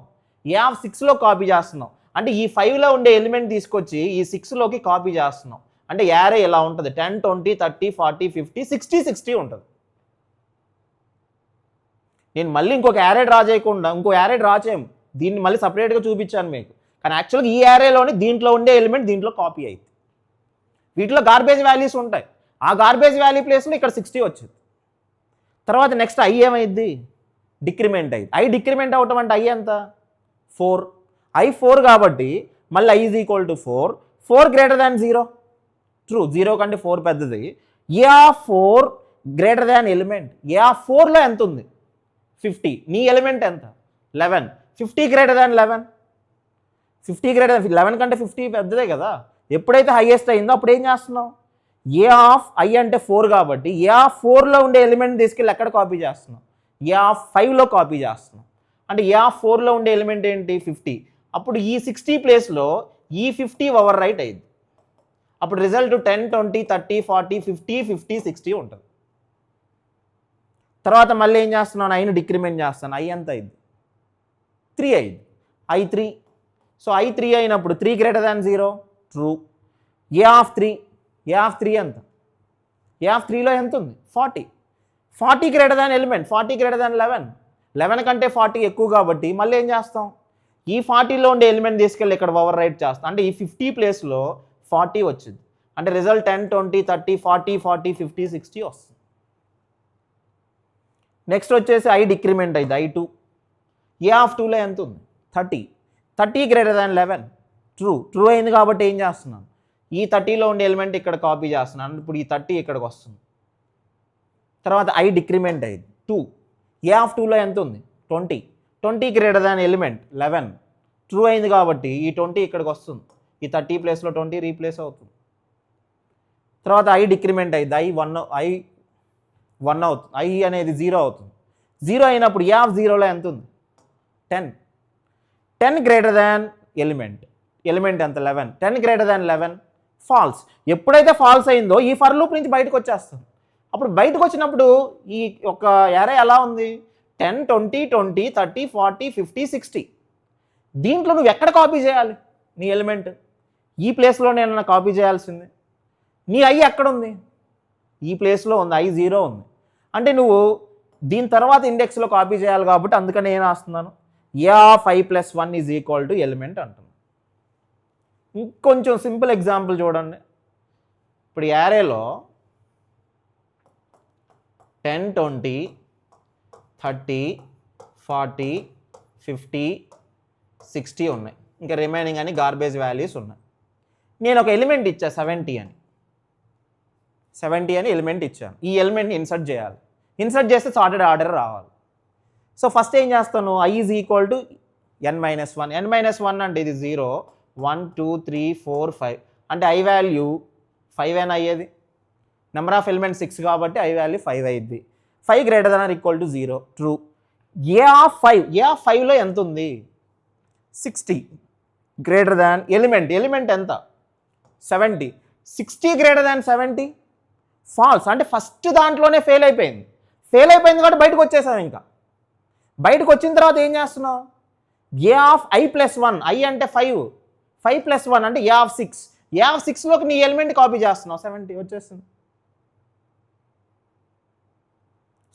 ఏ ఆఫ్ 6లో కాపీ చేస్తున్నావు. అంటే ఈ 5లో ఉండే ఎలిమెంట్ తీసుకొచ్చి ఈ 6లోకి కాపీ చేస్తున్నావు. అంటే యారే ఎలా ఉంటుంది? 10, 20, 30, 40, 50, 60, 60 ఉంటుంది. నేను మళ్ళీ ఇంకొక యారే డ్రా చేయకుండా ఇంకో యారే డ్రా చేయము, దీన్ని మళ్ళీ సపరేట్గా చూపించాను మీకు. కానీ యాక్చువల్గా ఈ యారేలోని దీంట్లో ఉండే ఎలిమెంట్ దీంట్లో కాపీ అయింది. వీటిలో గార్బేజ్ వాల్యూస్ ఉంటాయి, ఆ గార్బేజ్ వాల్యూ ప్లేస్లో ఇక్కడ 60 వచ్చింది. తర్వాత నెక్స్ట్ ఐ ఏమైంది? డిక్రిమెంట్ అయింది. ఐ డిక్రిమెంట్ అవటం అంటే ఐ ఎంత? 4. ఐ 4 కాబట్టి మళ్ళీ i = 4. 4 > 0, ట్రూ. 0 కంటే 4 పెద్దది. ఏ ఆఫ్ 4 > ఎలిమెంట్. ఏ ఆఫ్ 4లో ఎంత ఉంది? 50. నీ ఎలిమెంట్ ఎంత? 11. 50 > 11. 50 > 11 కంటే 50 పెద్దదే కదా. ఎప్పుడైతే హైయెస్ట్ అయిందో అప్పుడు ఏం చేస్తున్నావు? ఏ ఆఫ్ ఐ అంటే 4 కాబట్టి ఏ ఆఫ్ 4లో ఉండే ఎలిమెంట్ తీసుకెళ్ళి ఎక్కడ కాపీ చేస్తున్నావు? ఏ ఆఫ్ 5లో కాపీ చేస్తున్నావు. అంటే ఏ ఆఫ్ 4లో ఉండే ఎలిమెంట్ ఏంటి? 50. అప్పుడు ఈ 60 ప్లేస్లో ఈ 50 ఓవర్ రైట్ అయింది. అప్పుడు రిజల్ట్ 10, 20, 30, 40, 50, 50, 60 ఉంటుంది. తర్వాత మళ్ళీ ఏం చేస్తున్నాను? ఐను డిక్రిమెంట్ చేస్తాను. ఐ ఎంత అయింది? 3 అయింది. ఐ 3. సో ఐ 3 అయినప్పుడు 3 > 0, true. A of 3. A of 3 ఎంత? ఏ ఆఫ్ 3లో ఎంత ఉంది? 40. 40 > ఎలిమెంట్. 40 > 11. 11 కంటే 40 ఎక్కువ కాబట్టి మళ్ళీ ఏం చేస్తాం? ఈ 40లో ఉండే ఎలిమెంట్ తీసుకెళ్ళి ఇక్కడ ఓవర్ రైట్ చేస్తాం. అంటే ఈ 50 ప్లేస్లో 40 వచ్చింది. అంటే రిజల్ట్ 10, 20, 30, 40, 40, 50, 60 వస్తుంది. నెక్స్ట్ వచ్చేసి ఐ డిక్రిమెంట్ అయింది. ఐ 2. ఏ ఆఫ్ 2లో ఎంత ఉంది? 30. 30 > 11, ట్రూ. ట్రూ అయింది కాబట్టి ఏం చేస్తున్నాను? ఈ 30లో ఉండే ఎలిమెంట్ ఇక్కడ కాపీ చేస్తున్నాను. ఇప్పుడు ఈ 30 ఇక్కడికి వస్తుంది. తర్వాత ఐ డిక్రిమెంట్ అయింది 2, ఏ ఆఫ్ 2లో ఎంత ఉంది 20, 20 గ్రేటర్ దాన్ ఎలిమెంట్ 11, ట్రూ అయింది కాబట్టి ఈ 20 ఇక్కడికి వస్తుంది, ఈ 30 ప్లేస్లో 20 రీప్లేస్ అవుతుంది. తర్వాత ఐ డిక్రిమెంట్ అయింది, ఐ 1 అవుతుంది, ఐ అనేది 0 అవుతుంది. 0 అయినప్పుడు ఏ ఆఫ్ 0లో ఎంత ఉంది 10, 10 గ్రేటర్ దాన్ ఎలిమెంట్ ఎంత 11, 10 గ్రేటర్ దాన్ 11 ఫాల్స్. ఎప్పుడైతే ఫాల్స్ అయిందో ఈ ఫర్ లూప్ నుంచి బయటకు వచ్చేస్తుంది. అప్పుడు బయటకు వచ్చినప్పుడు ఈ ఒక యారే ఎలా ఉంది 10, 20, 20, 30, 40, 50, 60. దీంట్లో నువ్వు ఎక్కడ కాపీ చేయాలి నీ ఎలిమెంట్? ఈ ప్లేస్లో నేను కాపీ చేయాల్సింది. నీ ఐ ఎక్కడుంది? ఈ ప్లేస్లో ఉంది, ఐ 0 ఉంది. అంటే నువ్వు దీని తర్వాత ఇండెక్స్లో కాపీ చేయాలి కాబట్టి అందుకని ఏం రాస్తున్నాను, a of i plus 1 is equal to element అంటున్నాను. ఇంకొంచెం సింపుల్ ఎగ్జాంపుల్ చూడండి. ఇప్పుడు యారేలో 10, 20, 30, 40, 50, 60 ఉన్నాయి. ఇంకా రిమైనింగ్ అని గార్బేజ్ వాల్యూస్ ఉన్నాయి. నేను ఒక ఎలిమెంట్ ఇచ్చా 70 అని ఎలిమెంట్ ఇచ్చాను. ఈ ఎలిమెంట్ని ఇన్సర్ట్ చేయాలి. ఇన్సర్ట్ చేస్తే సార్టెడ్ ఆర్డర్ రావాలి. సో ఫస్ట్ ఏం చేస్తాను, I is equal to n-1. n-1 అంటే ఇది 0, 1, 2, 3, 4, 5 అంటే ఐ వాల్యూ 5 అని అయ్యేది. నెంబర్ ఆఫ్ ఎలిమెంట్ 6 కాబట్టి ఐ వాల్యూ 5 అయ్యిద్ది. 5 greater than or equal to 0 true. A of 5లో ఎంత ఉంది 60 గ్రేటర్ దాన్ ఎలిమెంట్ ఎంత 70, 60 గ్రేటర్ దాన్ 70 ఫాల్స్. అంటే ఫస్ట్ దాంట్లోనే ఫెయిల్ అయిపోయింది కాబట్టి బయటకు వచ్చేసాం. ఇంకా బయటకు వచ్చిన తర్వాత ఏం చేస్తున్నావు, a of i plus 1, I అంటే 5 ప్లస్ 1 అంటే ఏ ఆఫ్ 6, ఏ ఆఫ్ 6లోకి నీ ఎలిమెంట్ కాపీ చేస్తున్నావు, 70 వచ్చేస్తుంది.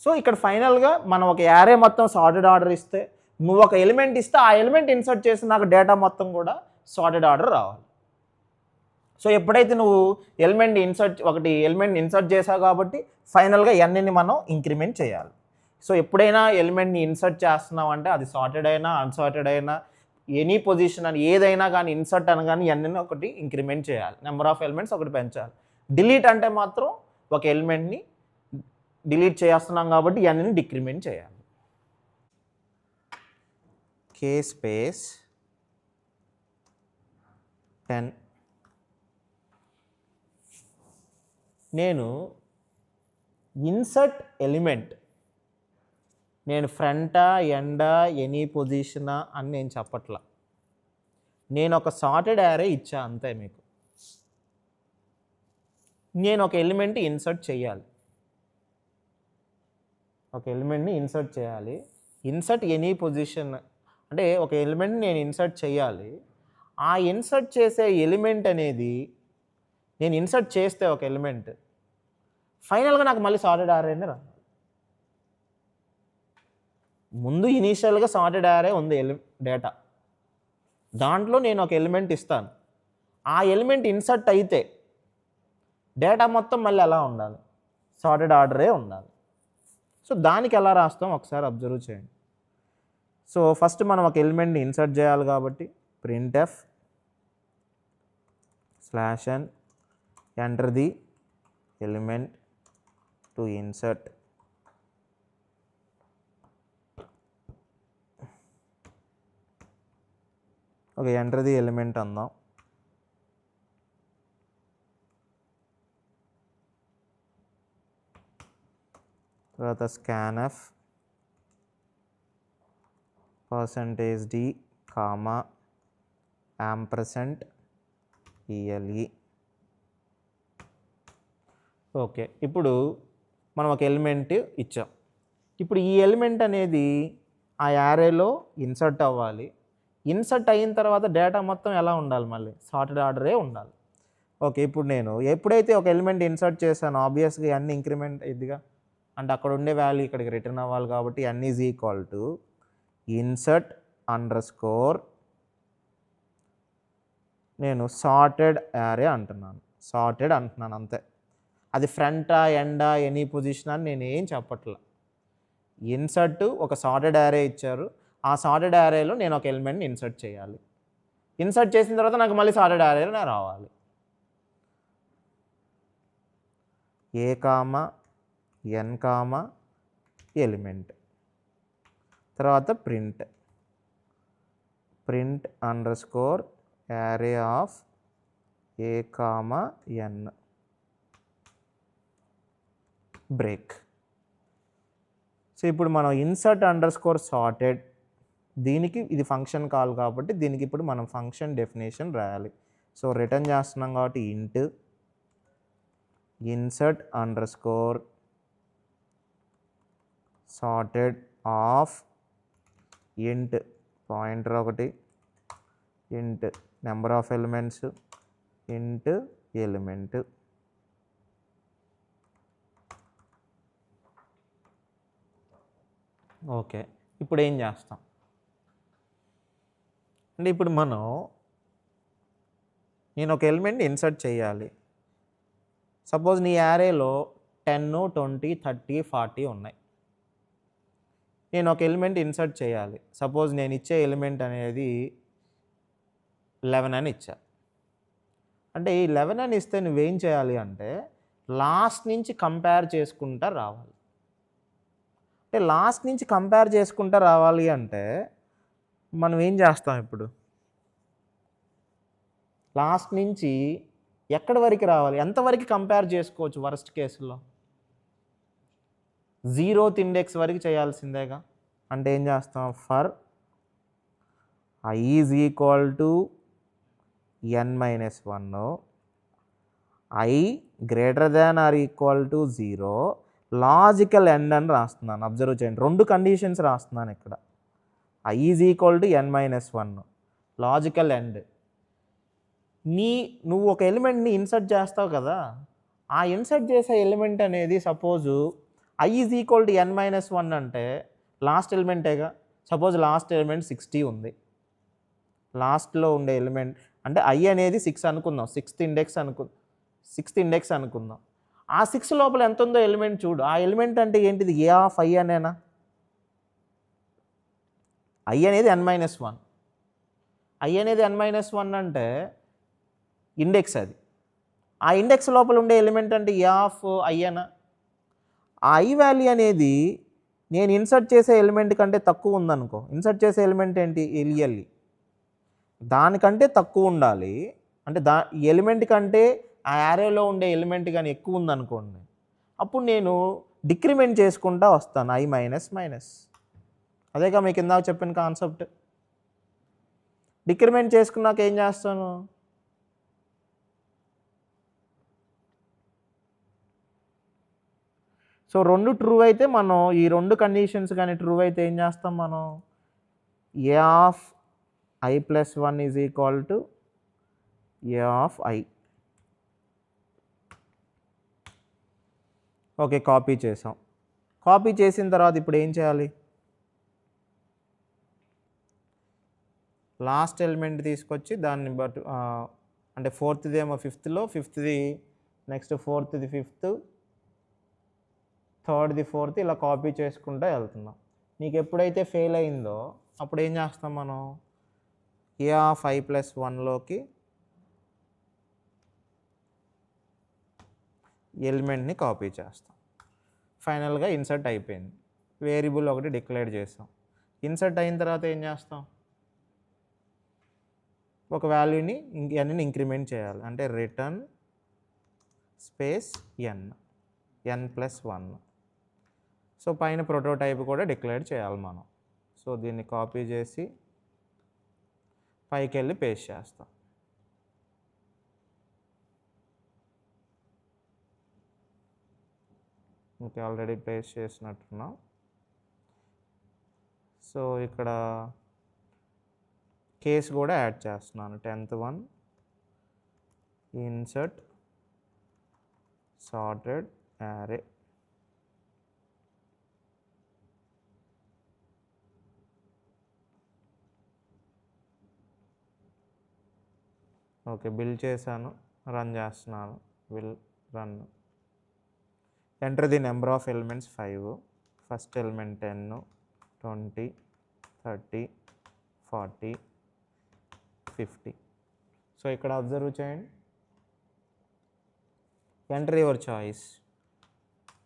సో ఇక్కడ ఫైనల్గా మనం ఒక యారే మొత్తం సార్టెడ్ ఆర్డర్ ఇస్తే, నువ్వు ఒక ఎలిమెంట్ ఇస్తే ఆ ఎలిమెంట్ ఇన్సర్ట్ చేసి నాకు డేటా మొత్తం కూడా సార్టెడ్ ఆర్డర్ రావాలి. సో ఎప్పుడైతే నువ్వు ఒకటి ఎలిమెంట్ ఇన్సర్ట్ చేసావు కాబట్టి ఫైనల్గా ఎన్ని మనం ఇంక్రిమెంట్ చేయాలి. సో ఎప్పుడైనా ఎలిమెంట్ని ఇన్సర్ట్ చేస్తున్నావు అంటే అది సార్టెడ్ అయినా అన్సార్టెడ్ అయినా ఎనీ పొజిషన్ అని ఏదైనా కానీ ఇన్సర్ట్ అనగానే ఎన్ని ఒకటి ఇంక్రిమెంట్ చేయాలి, నెంబర్ ఆఫ్ ఎలిమెంట్స్ ఒకటి పెంచాలి. డిలీట్ అంటే మాత్రం ఒక ఎలిమెంట్ని డిలీట్ చేస్తున్నాం కాబట్టి ఇవన్నీ డిక్రిమెంట్ చేయాలి. కే స్పేస్ 10. నేను ఇన్సర్ట్ ఎలిమెంట్ నేను ఫ్రంటా ఎండా ఎనీ పొజిషనా అని నేను చెప్పట్లా. నేను ఒక సార్టెడ్ యారే ఇచ్చా అంతే మీకు. నేను ఒక ఎలిమెంట్ ఇన్సర్ట్ చేయాలి, ఇన్సర్ట్ ఎనీ పొజిషన్ అంటే ఒక ఎలిమెంట్ నేను ఇన్సర్ట్ చేయాలి. ఆ ఇన్సర్ట్ చేసే ఎలిమెంట్ అనేది నేను ఇన్సర్ట్ చేస్తే ఒక ఎలిమెంట్ ఫైనల్గా నాకు మళ్ళీ సార్టెడ్ యారేనే రా. ముందు ఇనీషియల్గా సార్టెడ్ యారే ఉంది డేటా, దాంట్లో నేను ఒక ఎలిమెంట్ ఇస్తాను. ఆ ఎలిమెంట్ ఇన్సర్ట్ అయితే డేటా మొత్తం మళ్ళీ ఎలా ఉండాలి, సార్టెడ్ ఆర్డరే ఉండాలి. సో దానికి ఎలా రాస్తాం ఒకసారి అబ్జర్వ్ చేయండి. సో ఫస్ట్ మనం ఒక ఎలిమెంట్ని ఇన్సర్ట్ చేయాలి కాబట్టి printf /n enter the element to insert. Okay, enter the element అందాం. తర్వాత scanf %d comma %ele. Okay, ఇప్పుడు మనం ఒక ఎలిమెంట్ ఇచ్చాం. ఇప్పుడు ఈ ఎలిమెంట్ అనేది ఆ యారేలో ఇన్సర్ట్ అవ్వాలి. ఇన్సర్ట్ అయిన తర్వాత డేటా మొత్తం ఎలా ఉండాలి, మళ్ళీ సార్టెడ్ ఆర్డరే ఉండాలి. ఓకే, ఇప్పుడు నేను ఎప్పుడైతే ఒక ఎలిమెంట్ ఇన్సర్ట్ చేశానో ఆబ్వియస్గా అన్ని ఇంక్రిమెంట్ అయ్యిద్దిగా, అంటే అక్కడ ఉండే వాల్యూ ఇక్కడికి రిటర్న్ అవ్వాలి కాబట్టి n is equal to insert underscore నేను సార్టెడ్ యారే అంటున్నాను అంతే. అది ఫ్రంటా ఎండా ఎనీ పొజిషన్ అని నేను ఏం చెప్పట్లా. ఇన్సర్ట్ ఒక సార్టెడ్ యారే ఇచ్చారు, ఆ సార్టెడ్ యారేలో నేను ఒక ఎలిమెంట్ని ఇన్సర్ట్ చేయాలి. ఇన్సర్ట్ చేసిన తర్వాత నాకు మళ్ళీ సార్టెడ్ యారేలో రావాలి. A comma n comma element. తర్వాత print underscore array of a comma n break. So ఇప్పుడు మనం ఇన్సర్ట్ అండర్ స్కోర్ సార్టెడ్, దీనికి ఇది ఫంక్షన్ కాల్ కాబట్టి దీనికి ఇప్పుడు మనం ఫంక్షన్ డెఫినేషన్ రాయాలి. సో రిటర్న్ చేస్తున్నాం కాబట్టి ఇంట్ insert under score sorted of ఇంట్ పాయింటర్ ఒకటి, ఇంట్ నెంబర్ ఆఫ్ ఎలిమెంట్స్, ఇంట్ ఎలిమెంట్. ఓకే, ఇప్పుడు ఏం చేస్తాం అంటే ఇప్పుడు నేను ఒక ఎలిమెంట్ని ఇన్సర్ట్ చేయాలి. సపోజ్ నీ యారేలో 10, 20, 30, 40 ఉన్నాయి. నేను ఒక ఎలిమెంట్ ఇన్సర్ట్ చేయాలి. సపోజ్ నేను ఇచ్చే ఎలిమెంట్ అనేది 11 అని ఇచ్చా. అంటే ఈ 11 అని ఇస్తే నువ్వేం చేయాలి అంటే లాస్ట్ నుంచి కంపేర్ చేసుకుంటా రావాలి. అంటే లాస్ట్ నుంచి కంపేర్ చేసుకుంటా రావాలి అంటే మనం ఏం చేస్తాం ఇప్పుడు? లాస్ట్ నుంచి ఎక్కడి వరకు రావాలి, ఎంతవరకు కంపేర్ చేసుకోవచ్చు? వర్స్ట్ కేసులో 0th ఇండెక్స్ వరకు చేయాల్సిందేగా. అంటే ఏం చేస్తాం? For i is equal to n-1, i greater than or equal to 0, logical end అని రాస్తున్నాను. అబ్జర్వ్ చేయండి, 2 కండిషన్స్ రాస్తున్నాను ఇక్కడ. i is equal to n-1 logical end. నువ్వు ఒక ఎలిమెంట్ని ఇన్సర్ట్ చేస్తావు కదా, ఆ ఇన్సర్ట్ చేసే ఎలిమెంట్ అనేది suppose i is equal to n-1 అంటే లాస్ట్ ఎలిమెంటేగా. సపోజ్ లాస్ట్ ఎలిమెంట్ 60 ఉంది. లాస్ట్లో ఉండే ఎలిమెంట్ అంటే i అనేది 6 అనుకుందాం, 6th ఇండెక్స్ అనుకుందాం. ఆ 6 లోపల ఎంత ఉందో ఎలిమెంట్ చూడు. ఆ ఎలిమెంట్ అంటే ఏంటిది? ఏ ఆఫ్ i అనేనా? i అనేది n-1. i అనేది n-1 అంటే ఇండెక్స్ అది. ఆ ఇండెక్స్ లోపల ఉండే ఎలిమెంట్ అంటే ఏ ఆఫ్ i అనా? ఆ i వాల్యూ అనేది నేను ఇన్సర్ట్ చేసే ఎలిమెంట్ కంటే తక్కువ ఉందనుకో. ఇన్సర్ట్ చేసే ఎలిమెంట్ ఏంటి? ఎలిఎల్ఈ. దానికంటే తక్కువ ఉండాలి. అంటే ఎలిమెంట్ కంటే ఆ యారేలో ఉండే ఎలిమెంట్ కానీ ఎక్కువ ఉందనుకోండి, అప్పుడు నేను డిక్రిమెంట్ చేసుకుంటా వస్తాను, i మైనస్. అదేగా మీకు ఇందాక చెప్పిన కాన్సెప్ట్. డిక్రిమెంట్ చేసుకున్నాక ఏం చేస్తాను? సో 2 ట్రూ అయితే మనం ఈ 2 కండిషన్స్ కానీ ట్రూ అయితే ఏం చేస్తాం మనం? A of i+1 is equal to a of i. Okay, copy చేసాం. కాపీ చేసిన తర్వాత ఇప్పుడు ఏం చేయాలి? లాస్ట్ ఎలిమెంట్ తీసుకొచ్చి దాన్ని బట్ అంటే 4th ఏమో 5thలో, 5thది నెక్స్ట్ 4thది 5th, 3rdది 4th, ఇలా కాపీ చేసుకుంటూ వెళ్తున్నాం. నీకు ఎప్పుడైతే ఫెయిల్ అయిందో అప్పుడు ఏం చేస్తాం మనం? ఏ ఆఫ్ i+1లోకి ఎలిమెంట్ని కాపీ చేస్తాం. ఫైనల్గా ఇన్సర్ట్ అయిపోయింది. వేరియబుల్ ఒకటి డిక్లేర్ చేస్తాం. ఇన్సర్ట్ అయిన తర్వాత ఏం చేస్తాం? ఒక వాల్యూని n ఇంక్రిమెంట్ చేయాలి. అంటే రిటర్న్ స్పేస్ n+1. సో పైన ప్రోటోటైప్ కూడా డిక్లేర్ చేయాలి మనం. సో దీన్ని కాపీ చేసి పైకి వెళ్ళి పేస్ట్ చేస్తాం. ఓకే, ఆల్రెడీ పేస్ట్ చేసినట్టున్నాం. సో ఇక్కడ కేస్ కూడా యాడ్ చేస్తున్నాను. 10th one insert sorted array. Okay, build చేశాను, రన్ చేస్తున్నాను. Run. Enter the number of elements 5. First element 10, 20, 30, 40, 50. So ఇక్కడ అబ్జర్వ్ చేయండి, enter your choice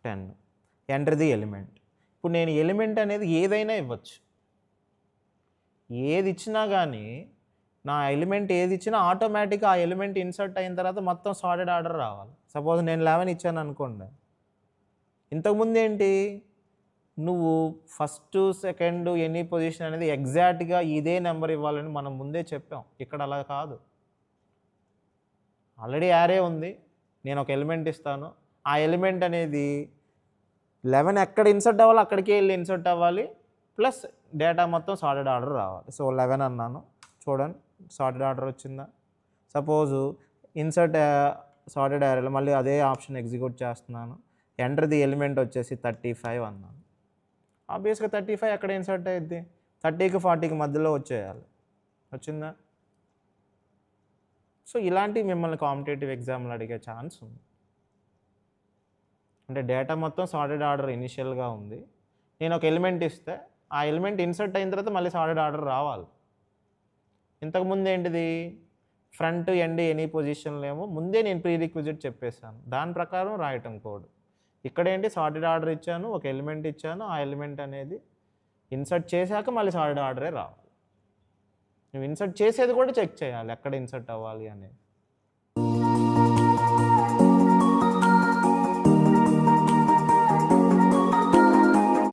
10. Enter the element. ఇప్పుడు నేను ఎలిమెంట్ అనేది ఏదైనా ఇవ్వచ్చు, ఏది ఇచ్చినా కానీ నా ఎలిమెంట్ ఏది ఇచ్చినా ఆటోమేటిక్గా ఆ ఎలిమెంట్ ఇన్సర్ట్ అయిన తర్వాత మొత్తం సార్టెడ్ ఆర్డర్ రావాలి. సపోజ్ నేను 11 ఇచ్చాను అనుకోండి, ఇంతకుముందు ఏంటి, నువ్వు ఫస్ట్ సెకండ్ ఎనీ పొజిషన్ అనేది ఎగ్జాక్ట్గా ఇదే నెంబర్ ఇవ్వాలని మనం ముందే చెప్పాం. ఇక్కడ అలా కాదు, ఆల్రెడీ యారే ఉంది, నేను ఒక ఎలిమెంట్ ఇస్తాను, ఆ ఎలిమెంట్ అనేది 11 ఎక్కడ ఇన్సర్ట్ అవ్వాలో అక్కడికే వెళ్ళి ఇన్సర్ట్ అవ్వాలి, ప్లస్ డేటా మొత్తం సార్టెడ్ ఆర్డర్ రావాలి. సో 11 అన్నాను, చూడండి సార్టెడ్ ఆర్డర్ వచ్చిందా. సపోజు ఇన్సర్ట్ సార్టెడ్ యారేలో మళ్ళీ అదే ఆప్షన్ ఎగ్జిక్యూట్ చేస్తున్నాను, ఎంటర్ ది ఎలిమెంట్ వచ్చేసి 35 అన్నాను. ఆబ్వియస్గా 35 ఎక్కడ ఇన్సర్ట్ అయ్యిద్ది, 30కి 40కి మధ్యలో వచ్చేయాలి. వచ్చిందా? సో ఇలాంటివి మిమ్మల్ని కాంపిటేటివ్ ఎగ్జామ్లు అడిగే ఛాన్స్ ఉంది. అంటే డేటా మొత్తం సార్టెడ్ ఆర్డర్ ఇనిషియల్గా ఉంది, నేను ఒక ఎలిమెంట్ ఇస్తే ఆ ఎలిమెంట్ ఇన్సర్ట్ అయిన తర్వాత మళ్ళీ సార్టెడ్ ఆర్డర్ రావాలి. ఇంతకుముందు ఏంటిది, ఫ్రంట్ ఎండ్ ఎనీ పొజిషన్లో ఏమో ముందే నేను ప్రీ రిక్విజిట్ చెప్పేశాను, దాని ప్రకారం రాయటం కోడ్. ఇక్కడ ఏంటి, సార్టెడ్ ఆర్డర్ ఇచ్చాను, ఒక ఎలిమెంట్ ఇచ్చాను, ఆ ఎలిమెంట్ అనేది ఇన్సర్ట్ చేశాక మళ్ళీ సార్టెడ్ ఆర్డరే రావాలి. నువ్వు ఇన్సర్ట్ చేసేది కూడా చెక్ చేయాలి ఎక్కడ ఇన్సర్ట్ అవ్వాలి అనేది.